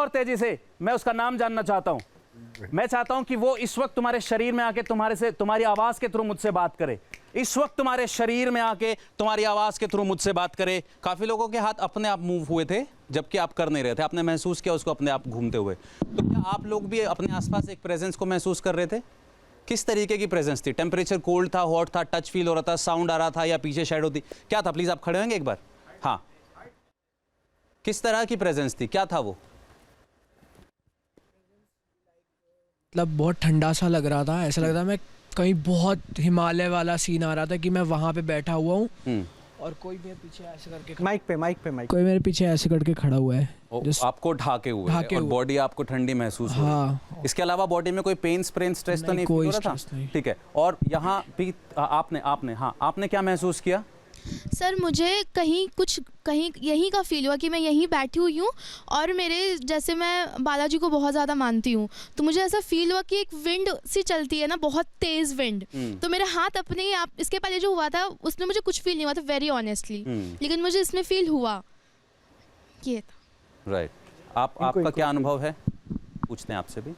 तेजी से। मैं उसका नाम जानना चाहता हूं। मैं चाहता हूं कि वो इस वक्त तुम्हारे शरीर में आके तुम्हारी आवाज के थ्रू मुझसे बात करे। इस वक्त तुम्हारे शरीर में आके तुम्हारी आवाज के थ्रू मुझसे बात करे। काफी लोगों के हाथ अपने आप मूव हुए थे, जबकि आप कर नहीं रहे थे, आपने महसूस किया उसको अपने आप घूमते हुए। तो क्या आप लोग भी अपने आसपास एक प्रेजेंस को महसूस कर रहे थे? किस तरीके की प्रेजेंस थी? टेम्परेचर कोल्ड था, हॉट था, टच फील हो रहा था, साउंड आ रहा था, या पीछे शैडो थी? क्या था? प्लीज आप खड़े होंगे एक बार? हाँ, किस तरह की प्रेजेंस थी, क्या था वो? मतलब बहुत ठंडा सा लग रहा था, ऐसा लग रहा था मैं कहीं बहुत हिमालय वाला सीन आ रहा था कि मैं वहाँ पे बैठा हुआ हूँ और कोई मेरे पीछे ऐसे करके माइक पे कोई मेरे पीछे ऐसे करके खड़ा हुआ है, आपको ढाके हुए है और बॉडी आपको ठंडी महसूस हो रही है। इसके अलावा बॉडी में कोई पेन स्प्रेन स्ट्रेस तो नहीं फील हो रहा था? ठीक है, और यहाँ भी आपने क्या महसूस किया? सर मुझे कहीं यहीं का फील हुआ कि मैं यहीं बैठी हुई हूँ और मेरे जैसे मैं बालाजी को बहुत ज़्यादा मानती हूँ, तो मुझे ऐसा फील हुआ कि एक विंड सी चलती है ना, बहुत तेज़ विंड, तो मेरे हाथ अपने ही आप, इसके पहले जो हुआ था उसमें मुझे कुछ फील नहीं हुआ था वेरी ऑनेस्टली, लेकिन मुझे इसमें फील हुआ ये था। राइट, आपका क्या अनुभव है? पूछते हैं आपसे भी।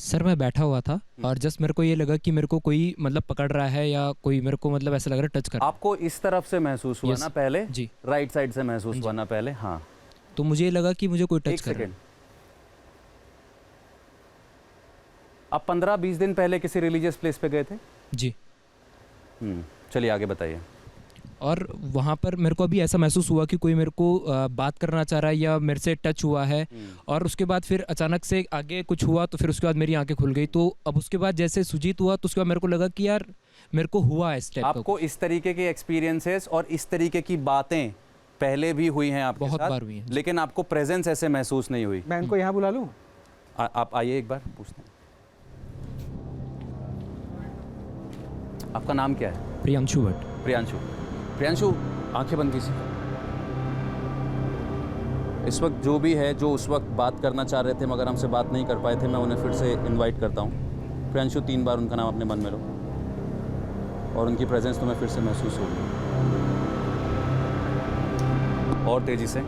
सर मैं बैठा हुआ था और जस्ट मेरे को ये लगा कि मेरे को कोई मतलब पकड़ रहा है या कोई मेरे को मतलब ऐसा लग रहा है टच कर रहा है। आपको इस तरफ से महसूस हुआ ना पहले? जी। राइट साइड से महसूस हुआ ना पहले? हाँ। तो मुझे लगा कि मुझे कोई टच कर रहा है। आप 15-20 दिन पहले किसी रिलीजियस प्लेस पे गए थे? जी। चलिए आगे बताइए। और वहाँ पर मेरे को अभी ऐसा महसूस हुआ कि कोई मेरे को बात करना चाह रहा है या मेरे से टच हुआ है, और उसके बाद फिर अचानक से आगे कुछ हुआ, तो फिर उसके बाद मेरी आंखें खुल गई। तो अब उसके बाद जैसे सुजीत हुआ तो उसके बाद मेरे को लगा कि यार मेरे को हुआ है इस टाइप का। आपको इस तरीके के एक्सपीरियंसेस और इस तरीके की बातें पहले भी हुई हैं आपके साथ? बहुत बार हुई हैं, लेकिन आपको प्रेजेंस ऐसे महसूस नहीं हुई? मैं इनको यहाँ बुला लूँ? आप आइए एक बार, पूछते हैं। आपका नाम क्या है? प्रियांशु भट्ट। प्रियांशु, आंखें बंद कीजिए। इस वक्त जो भी है, जो उस वक्त बात करना चाह रहे थे मगर हमसे बात नहीं कर पाए थे, मैं उन्हें फिर से इनवाइट करता हूँ। प्रियांशु, 3 बार उनका नाम अपने मन में लो और उनकी प्रेजेंस तुम्हें फिर से महसूस होगी। और तेजी से।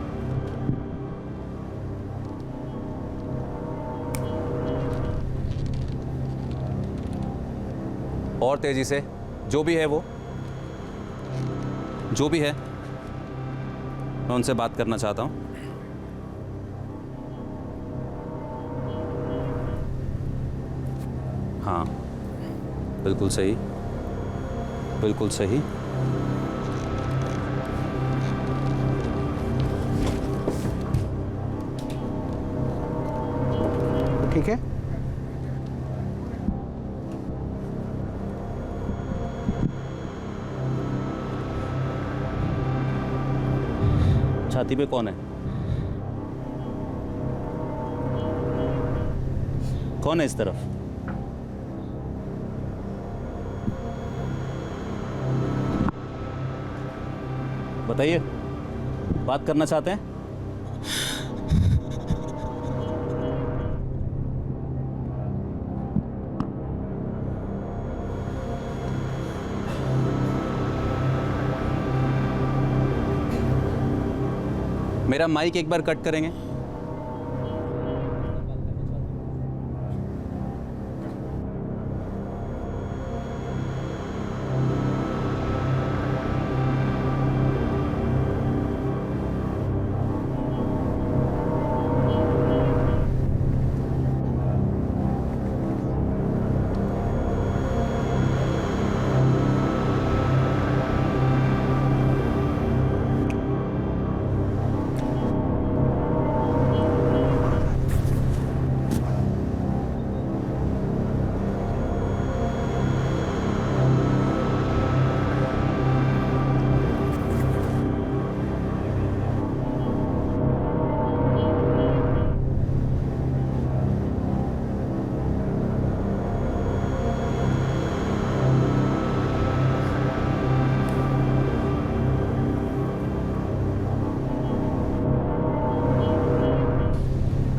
और तेजी से। जो भी है वो, जो भी है, मैं उनसे बात करना चाहता हूं। हाँ, बिल्कुल सही, बिल्कुल सही। ठीक है। छाती पे कौन है? कौन है इस तरफ? बताइए, बात करना चाहते हैं? मेरा माइक एक बार कट करेंगे?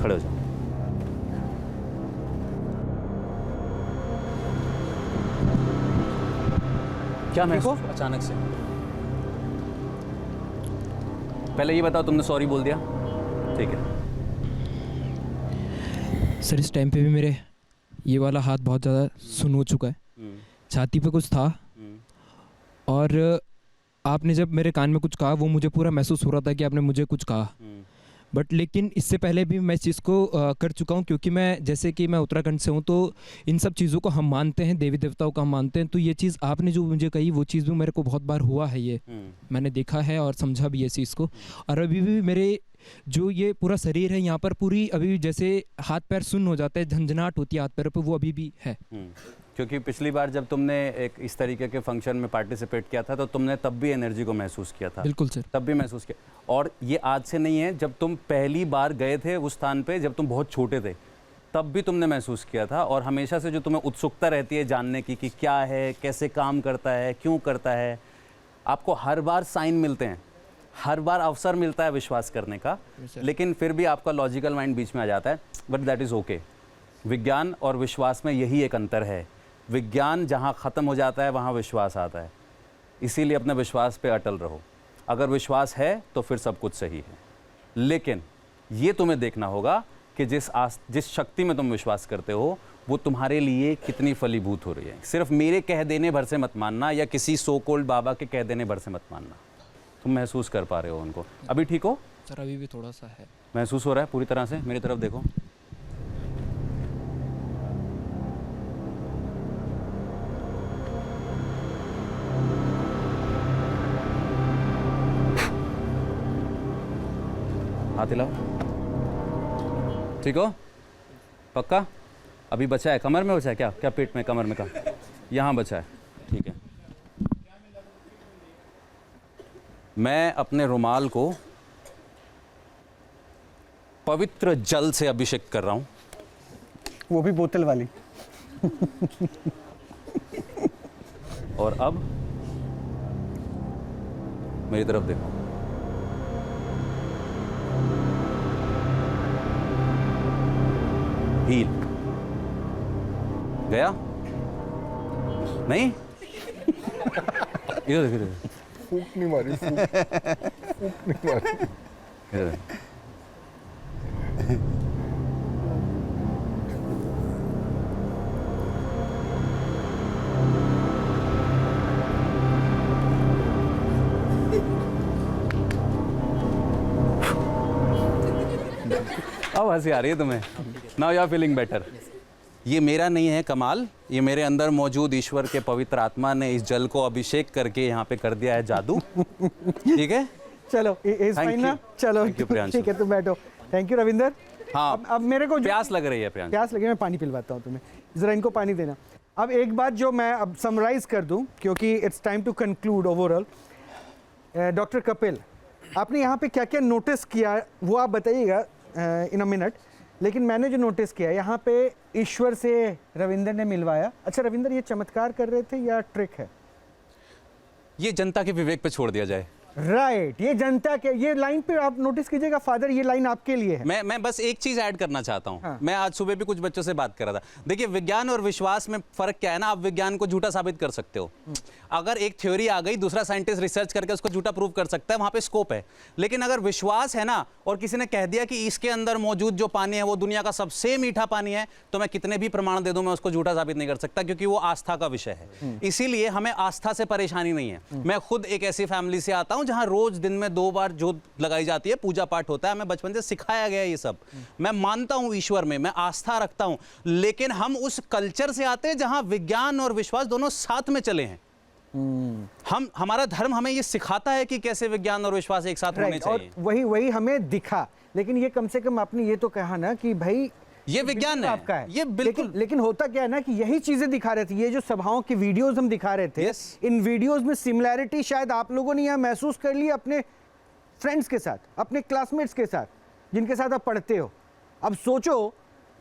खड़े हो जाओ। क्या महसूस हुआ अचानक से? पहले ये बताओ, तुमने सॉरी बोल दिया? ठीक है। सर इस टाइम पे भी मेरे ये वाला हाथ बहुत ज़्यादा सुन हो चुका है, छाती पे कुछ था, और आपने जब मेरे कान में कुछ कहा वो मुझे पूरा महसूस हो रहा था कि आपने मुझे कुछ कहा, बट लेकिन इससे पहले भी मैं इस चीज़ को कर चुका हूँ, क्योंकि मैं जैसे कि मैं उत्तराखंड से हूँ, तो इन सब चीज़ों को हम मानते हैं, देवी देवताओं को हम मानते हैं। तो ये चीज़ आपने जो मुझे कही वो चीज़ भी मेरे को बहुत बार हुआ है, ये मैंने देखा है और समझा भी इस चीज़ को। और अभी भी मेरे जो ये पूरा शरीर है यहाँ पर पूरी अभी जैसे हाथ पैर सुन्न हो जाता है, झंझनाहट होती है हाथ पैरों पर, वो अभी भी है। क्योंकि पिछली बार जब तुमने एक इस तरीके के फंक्शन में पार्टिसिपेट किया था तो तुमने तब भी एनर्जी को महसूस किया था। बिल्कुल सर, तब भी महसूस किया। और ये आज से नहीं है, जब तुम पहली बार गए थे उस स्थान पे, जब तुम बहुत छोटे थे, तब भी तुमने महसूस किया था। और हमेशा से जो तुम्हें उत्सुकता रहती है जानने की कि क्या है, कैसे काम करता है, क्यों करता है, आपको हर बार साइन मिलते हैं, हर बार अवसर मिलता है विश्वास करने का, लेकिन फिर भी आपका लॉजिकल माइंड बीच में आ जाता है। But that is okay. विज्ञान और विश्वास में यही एक अंतर है। विज्ञान जहाँ ख़त्म हो जाता है वहाँ विश्वास आता है। इसीलिए अपने विश्वास पे अटल रहो। अगर विश्वास है तो फिर सब कुछ सही है। लेकिन ये तुम्हें देखना होगा कि जिस शक्ति में तुम विश्वास करते हो वो तुम्हारे लिए कितनी फलीभूत हो रही है। सिर्फ मेरे कह देने भर से मत मानना, या किसी सो कोल्ड बाबा के कह देने भर से मत मानना। तुम महसूस कर पा रहे हो उनको। अभी ठीक हो सर? अभी भी थोड़ा सा है। महसूस हो रहा है पूरी तरह से? मेरी तरफ देखो। हाथ हिलाओ। ठीक हो? पक्का? अभी बचा है? कमर में बचा है क्या? क्या पेट में? कमर में का? यहाँ बचा है। ठीक है। मैं अपने रुमाल को पवित्र जल से अभिषेक कर रहा हूं, वो भी बोतल वाली। और अब मेरी तरफ देखो। हील गया? नहीं? इधर देखो, इधर फूक नहीं मारी, फूक नहीं मारी। इधर अब हंसी आ रही है तुम्हें? Now you are feeling better. ये मेरा नहीं है कमाल, ये मेरे अंदर मौजूद ईश्वर के पवित्र आत्मा ने इस जल को अभिषेक करके यहाँ पे कर दिया है जादू। ठीक है, चलो फाइन ना? चलो ठीक है, तुम बैठो। Thank you Ravinder. हाँ, अब मेरे को प्यास लग रही है। प्यास लगी, मैं पानी पिलवाता हूँ तुम्हें, जरा इनको पानी देना। अब एक बात जो मैं अब समराइज कर दूं, क्योंकि it's time to conclude overall. Doctor Kapil, आपने यहाँ पे क्या क्या नोटिस किया वो आप बताइएगा इन अ मिनट। लेकिन मैंने जो नोटिस किया यहाँ पे ईश्वर से रविंदर ने मिलवाया। अच्छा रविंदर, ये चमत्कार कर रहे थे या ट्रिक है? ये जनता के विवेक पे छोड़ दिया जाए। राइट, ये जनता के, ये लाइन पे आप नोटिस कीजिएगा फादर, ये लाइन आपके लिए है। मैं बस एक चीज ऐड करना चाहता हूं। हाँ। मैं आज सुबह भी कुछ बच्चों से बात कर रहा था। देखिए, विज्ञान और विश्वास में फर्क क्या है ना, आप विज्ञान को झूठा साबित कर सकते हो। अगर एक थ्योरी आ गई, दूसरा साइंटिस्ट रिसर्च करके उसको झूठा प्रूव कर सकता है, वहां पे स्कोप है। लेकिन अगर विश्वास है ना, और किसी ने कह दिया कि इसके अंदर मौजूद जो पानी है वो दुनिया का सबसे मीठा पानी है, तो मैं कितने भी प्रमाण दे दूं, मैं उसको झूठा साबित नहीं कर सकता, क्योंकि वो आस्था का विषय है। इसीलिए हमें आस्था से परेशानी नहीं है। मैं खुद एक ऐसी फैमिली से आता हूं जहां रोज दिन में 2 बार जोत लगाई जाती है, पूजा पाठ होता है, हमें बचपन से सिखाया गया ये सब। मैं मानता हूं ईश्वर में, मैं आस्था रखता हूं। लेकिन हम उस कल्चर से आते हैं जहां विज्ञान और विश्वास दोनों साथ में चले हैं। हमारा धर्म हमें ये सिखाता है कि कैसे विज्ञान और विश्वास एक साथ होने चाहिए। और वही हमें दिखा। लेकिन ये कम से कम आपने ये तो कहा ना कि भाई ये विज्ञान है, आपका है। ये बिल्कुल। लेकिन होता क्या है ना कि यही चीजें दिखा रहे थे, ये जो सभाओं की वीडियोस हम दिखा रहे थे, इन वीडियोस में सिमिलैरिटी शायद आप लोगों ने यहाँ महसूस कर ली अपने फ्रेंड्स के साथ, अपने क्लासमेट्स के साथ, जिनके साथ आप पढ़ते हो। अब सोचो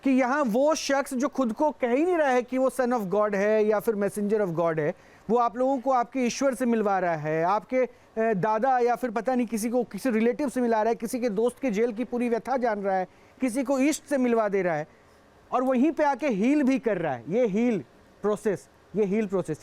कि यहाँ वो शख्स जो खुद को कह ही नहीं रहा है कि वो सन ऑफ गॉड है या फिर मैसेंजर ऑफ गॉड है, वो आप लोगों को आपके ईश्वर से मिलवा रहा है, आपके दादा या फिर पता नहीं किसी को किसी रिलेटिव से मिला रहा है, किसी के दोस्त के जेल की पूरी व्यथा जान रहा है, किसी को ईस्ट से मिलवा दे रहा है, और वहीं पे आके हील भी कर रहा है। ये हील प्रोसेस,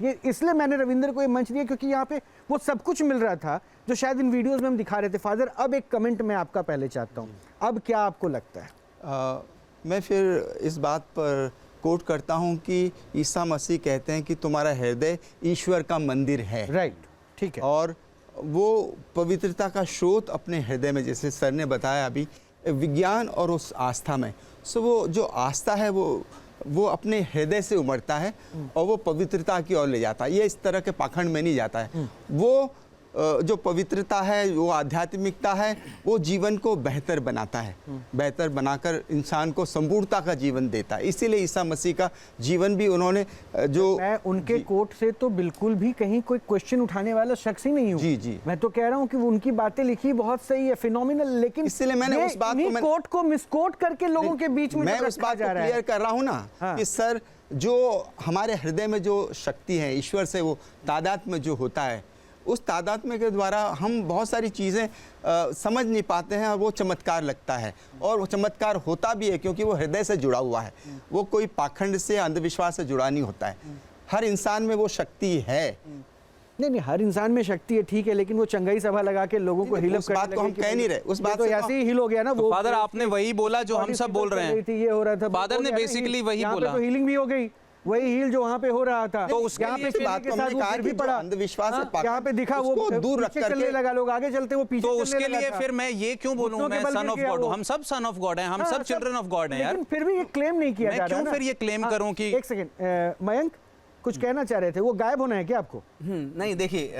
ये इसलिए मैंने रविंदर को ये मंच दिया, क्योंकि यहाँ पे वो सब कुछ मिल रहा था जो शायद इन वीडियोस में हम दिखा रहे थे। फादर, अब एक कमेंट मैं आपका पहले चाहता हूँ, अब क्या आपको लगता है? मैं फिर इस बात पर कोट करता हूँ कि ईसा मसीह कहते हैं कि तुम्हारा हृदय ईश्वर का मंदिर है। राइट, ठीक है। और वो पवित्रता का स्रोत अपने हृदय में, जैसे सर ने बताया अभी, विज्ञान और उस आस्था में। सो वो जो आस्था है वो अपने हृदय से उमड़ता है और वो पवित्रता की ओर ले जाता है। ये इस तरह के पाखंड में नहीं जाता है। वो जो पवित्रता है, वो आध्यात्मिकता है, वो जीवन को बेहतर बनाता है, बेहतर बनाकर इंसान को संपूर्णता का जीवन देता है। इसीलिए ईसा मसीह का जीवन भी उन्होंने जो मैं उनके कोट से तो बिल्कुल भी कहीं कोई क्वेश्चन उठाने वाला शख्स ही नहीं हूँ। जी। मैं तो कह रहा हूँ कि वो उनकी बातें लिखी बहुत सही है, फिनोमिनल, लेकिन इसलिए मैंने उस बात को कोट को मिसकोट करके लोगों के बीच में मैं उस बात को क्लियर कर रहा हूँ ना कि सर, जो हमारे हृदय में जो शक्ति है ईश्वर से, वो तादाद में जो होता है, उस तादाद में के द्वारा हम बहुत सारी चीज़ें समझ नहीं पाते हैं और वो चमत्कार लगता है। और वो चमत्कार होता भी है क्योंकि वो हृदय से जुड़ा हुआ है, वो कोई पाखंड से, अंधविश्वास से जुड़ा नहीं होता है। हर इंसान में वो शक्ति है। नहीं, हर इंसान में शक्ति है, ठीक है, लेकिन वो चंगाई सभा लगा के लोगों को हिल उस बात को हम कह नहीं रहे। उस बात तो ऐसे ही हिल हो गया ना। वो फादर आपने वही बोला जो हम सब बोल रहे हैं। ये हो रहा था, फादर ने बेसिकली वही बोला। तो हीलिंग भी हो गई, वही हील जो वहाँ पे हो रहा था। तो उसके लिए इस बात को हमने कहा कि जो अंधविश्वास है, यहाँ पे दिखा वो दूर रख करके लगा, लोग आगे चलते, वो पीछे तो उसके लिए फिर मैं ये क्यों बोलूं, मैं सन ऑफ गॉड हूं? हम सब सन ऑफ गॉड हैं, हम सब चिल्ड्रन ऑफ गॉड हैं यार। लेकिन फिर भी ये क्लेम नहीं किया जा रहा है। मैं क्यों फिर ये क्लेम करूं कि एक सेकंड, मयंक कुछ कहना चाह रहे थे, वो गायब होना है क्या आपको? नहीं, देखिए,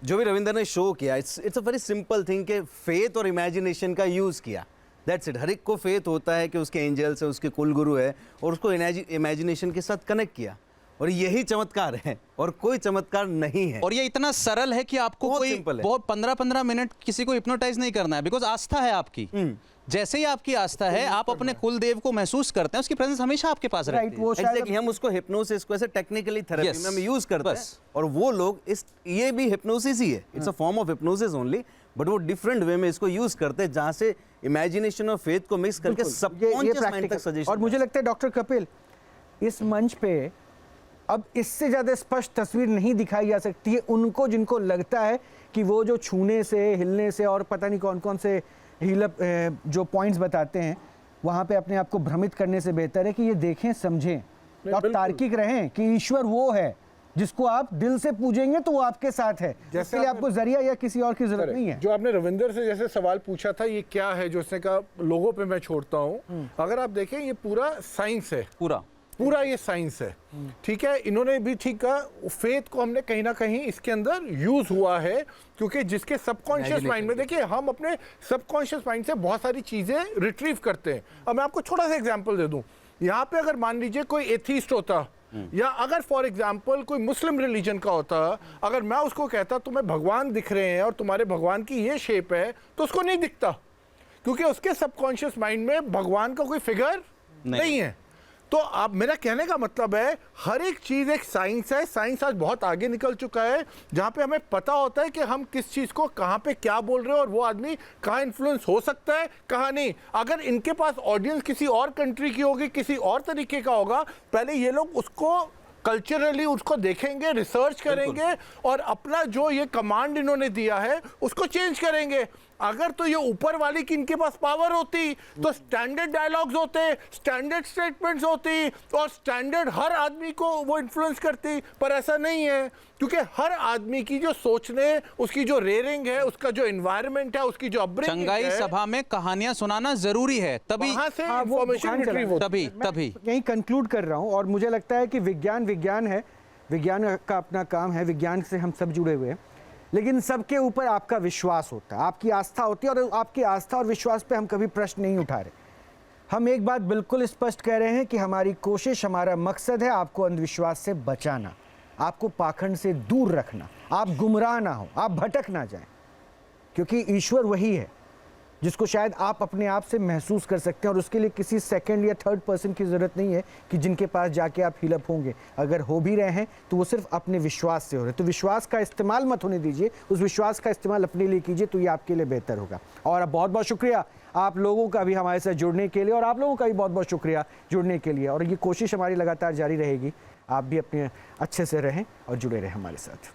जो भी रविंद्र ने शो किया, it's a very simple thing कि फेथ और इमेजिनेशन का यूज़ किया। That's it. हर एक को फेथ होता है कि उसके एंजल्स है, उसके कुलगुरु है, और उसको इमेजिनेशन के साथ कनेक्ट किया, और यही चमत्कार है, और कोई चमत्कार नहीं है। और ये इतना सरल है कि आपको कोई बहुत 15-15 मिनट किसी को हिप्नोटाइज नहीं करना है, बिकॉज आस्था है आपकी। जैसे ही आपकी आस्था है, आप अपने कुल देव को महसूस करते हैं, उसकी प्रेजेंस हमेशा आपके पास रहती है। Exactly, हम उसको हिप्नोसिस को ऐसे टेक्निकली थेरेपी में हम यूज करते हैं, और वो लोग ये भी हिप्नोसिस ही है, it's a form of hypnosis only, but वो डिफरेंट वे में इसको यूज करते हैं, जहां से इमेजिनेशन और फेथ को मिक्स करके सबकॉन्शियस माइंड तक सजेशन। और मुझे लगता है डॉक्टर कपिल, इस मंच पे अब इससे ज्यादा स्पष्ट तस्वीर नहीं दिखाई जा सकती है उनको, जिनको लगता है कि वो जो छूने से, हिलने से और पता नहीं कौन कौन से हीलअप जो पॉइंट्स बताते हैं, वहाँ पे अपने आप को भ्रमित करने से बेहतर है कि ये देखें, समझें और तार्किक रहें कि ईश्वर वो है जिसको आप दिल से पूजेंगे तो वो आपके साथ है। इसके लिए आपको जरिया या किसी और की जरूरत नहीं है। जो आपने रविंदर से जैसे सवाल पूछा था, ये क्या है, जो उसने कहा लोगों पे मैं छोड़ता हूँ, अगर आप देखें ये पूरा साइंस है, पूरा ये साइंस है, ठीक है। इन्होंने भी ठीक कहा, फेथ को हमने कहीं ना कहीं इसके अंदर यूज हुआ है, क्योंकि जिसके सबकॉन्शियस माइंड में, देखिए हम अपने सबकॉन्शियस माइंड से बहुत सारी चीजें रिट्रीव करते हैं। अब मैं आपको छोटा सा एग्जांपल दे दूं, यहाँ पे अगर मान लीजिए कोई एथीस्ट होता, या अगर फॉर एग्जाम्पल कोई मुस्लिम रिलीजन का होता, अगर मैं उसको कहता तुम्हें भगवान दिख रहे हैं और तुम्हारे भगवान की ये शेप है, तो उसको नहीं दिखता, क्योंकि उसके सबकॉन्शियस माइंड में भगवान का कोई फिगर नहीं है। तो अब मेरा कहने का मतलब है, हर एक चीज़ एक साइंस है। साइंस आज बहुत आगे निकल चुका है, जहाँ पे हमें पता होता है कि हम किस चीज़ को कहाँ पे क्या बोल रहे हैं, और वो आदमी कहाँ इन्फ्लुएंस हो सकता है, कहाँ नहीं। अगर इनके पास ऑडियंस किसी और कंट्री की होगी, किसी और तरीके का होगा, पहले ये लोग उसको कल्चरली उसको देखेंगे, रिसर्च करेंगे, और अपना जो ये कमांड इन्होंने दिया है उसको चेंज करेंगे। अगर तो ये ऊपर वाली की इनके पास पावर होती, तो स्टैंडर्ड डायलॉग्स होते, स्टैंडर्ड स्टेटमेंट्स होती, और स्टैंडर्ड हर आदमी को वो इन्फ्लुएंस करती, पर ऐसा नहीं है, क्योंकि हर आदमी की जो सोचने, उसकी जो रेयरिंग है, उसका जो एनवायरनमेंट है, उसकी जो अपब्रिंगिंग है। चंगाई सभा में कहानियां सुनाना जरूरी है, तभी तभी यही कंक्लूड कर रहा हूँ। और मुझे लगता है कि विज्ञान है, विज्ञान का अपना काम है, विज्ञान से हम सब जुड़े हुए हैं, लेकिन सबके ऊपर आपका विश्वास होता है, आपकी आस्था होती है, और आपकी आस्था और विश्वास पे हम कभी प्रश्न नहीं उठा रहे। हम एक बात बिल्कुल स्पष्ट कह रहे हैं कि हमारी कोशिश, हमारा मकसद है आपको अंधविश्वास से बचाना, आपको पाखंड से दूर रखना, आप गुमराह ना हो, आप भटक ना जाएं, क्योंकि ईश्वर वही है जिसको शायद आप अपने आप से महसूस कर सकते हैं, और उसके लिए किसी सेकंड या थर्ड पर्सन की ज़रूरत नहीं है कि जिनके पास जाके आप हीलअप होंगे। अगर हो भी रहे हैं तो वो सिर्फ अपने विश्वास से हो रहे हैं। तो विश्वास का इस्तेमाल मत होने दीजिए, उस विश्वास का इस्तेमाल अपने लिए कीजिए, तो ये आपके लिए बेहतर होगा। और अब बहुत बहुत शुक्रिया आप लोगों का भी हमारे साथ जुड़ने के लिए, और आप लोगों का भी बहुत बहुत शुक्रिया जुड़ने के लिए, और ये कोशिश हमारी लगातार जारी रहेगी। आप भी अपने अच्छे से रहें और जुड़े रहें हमारे साथ।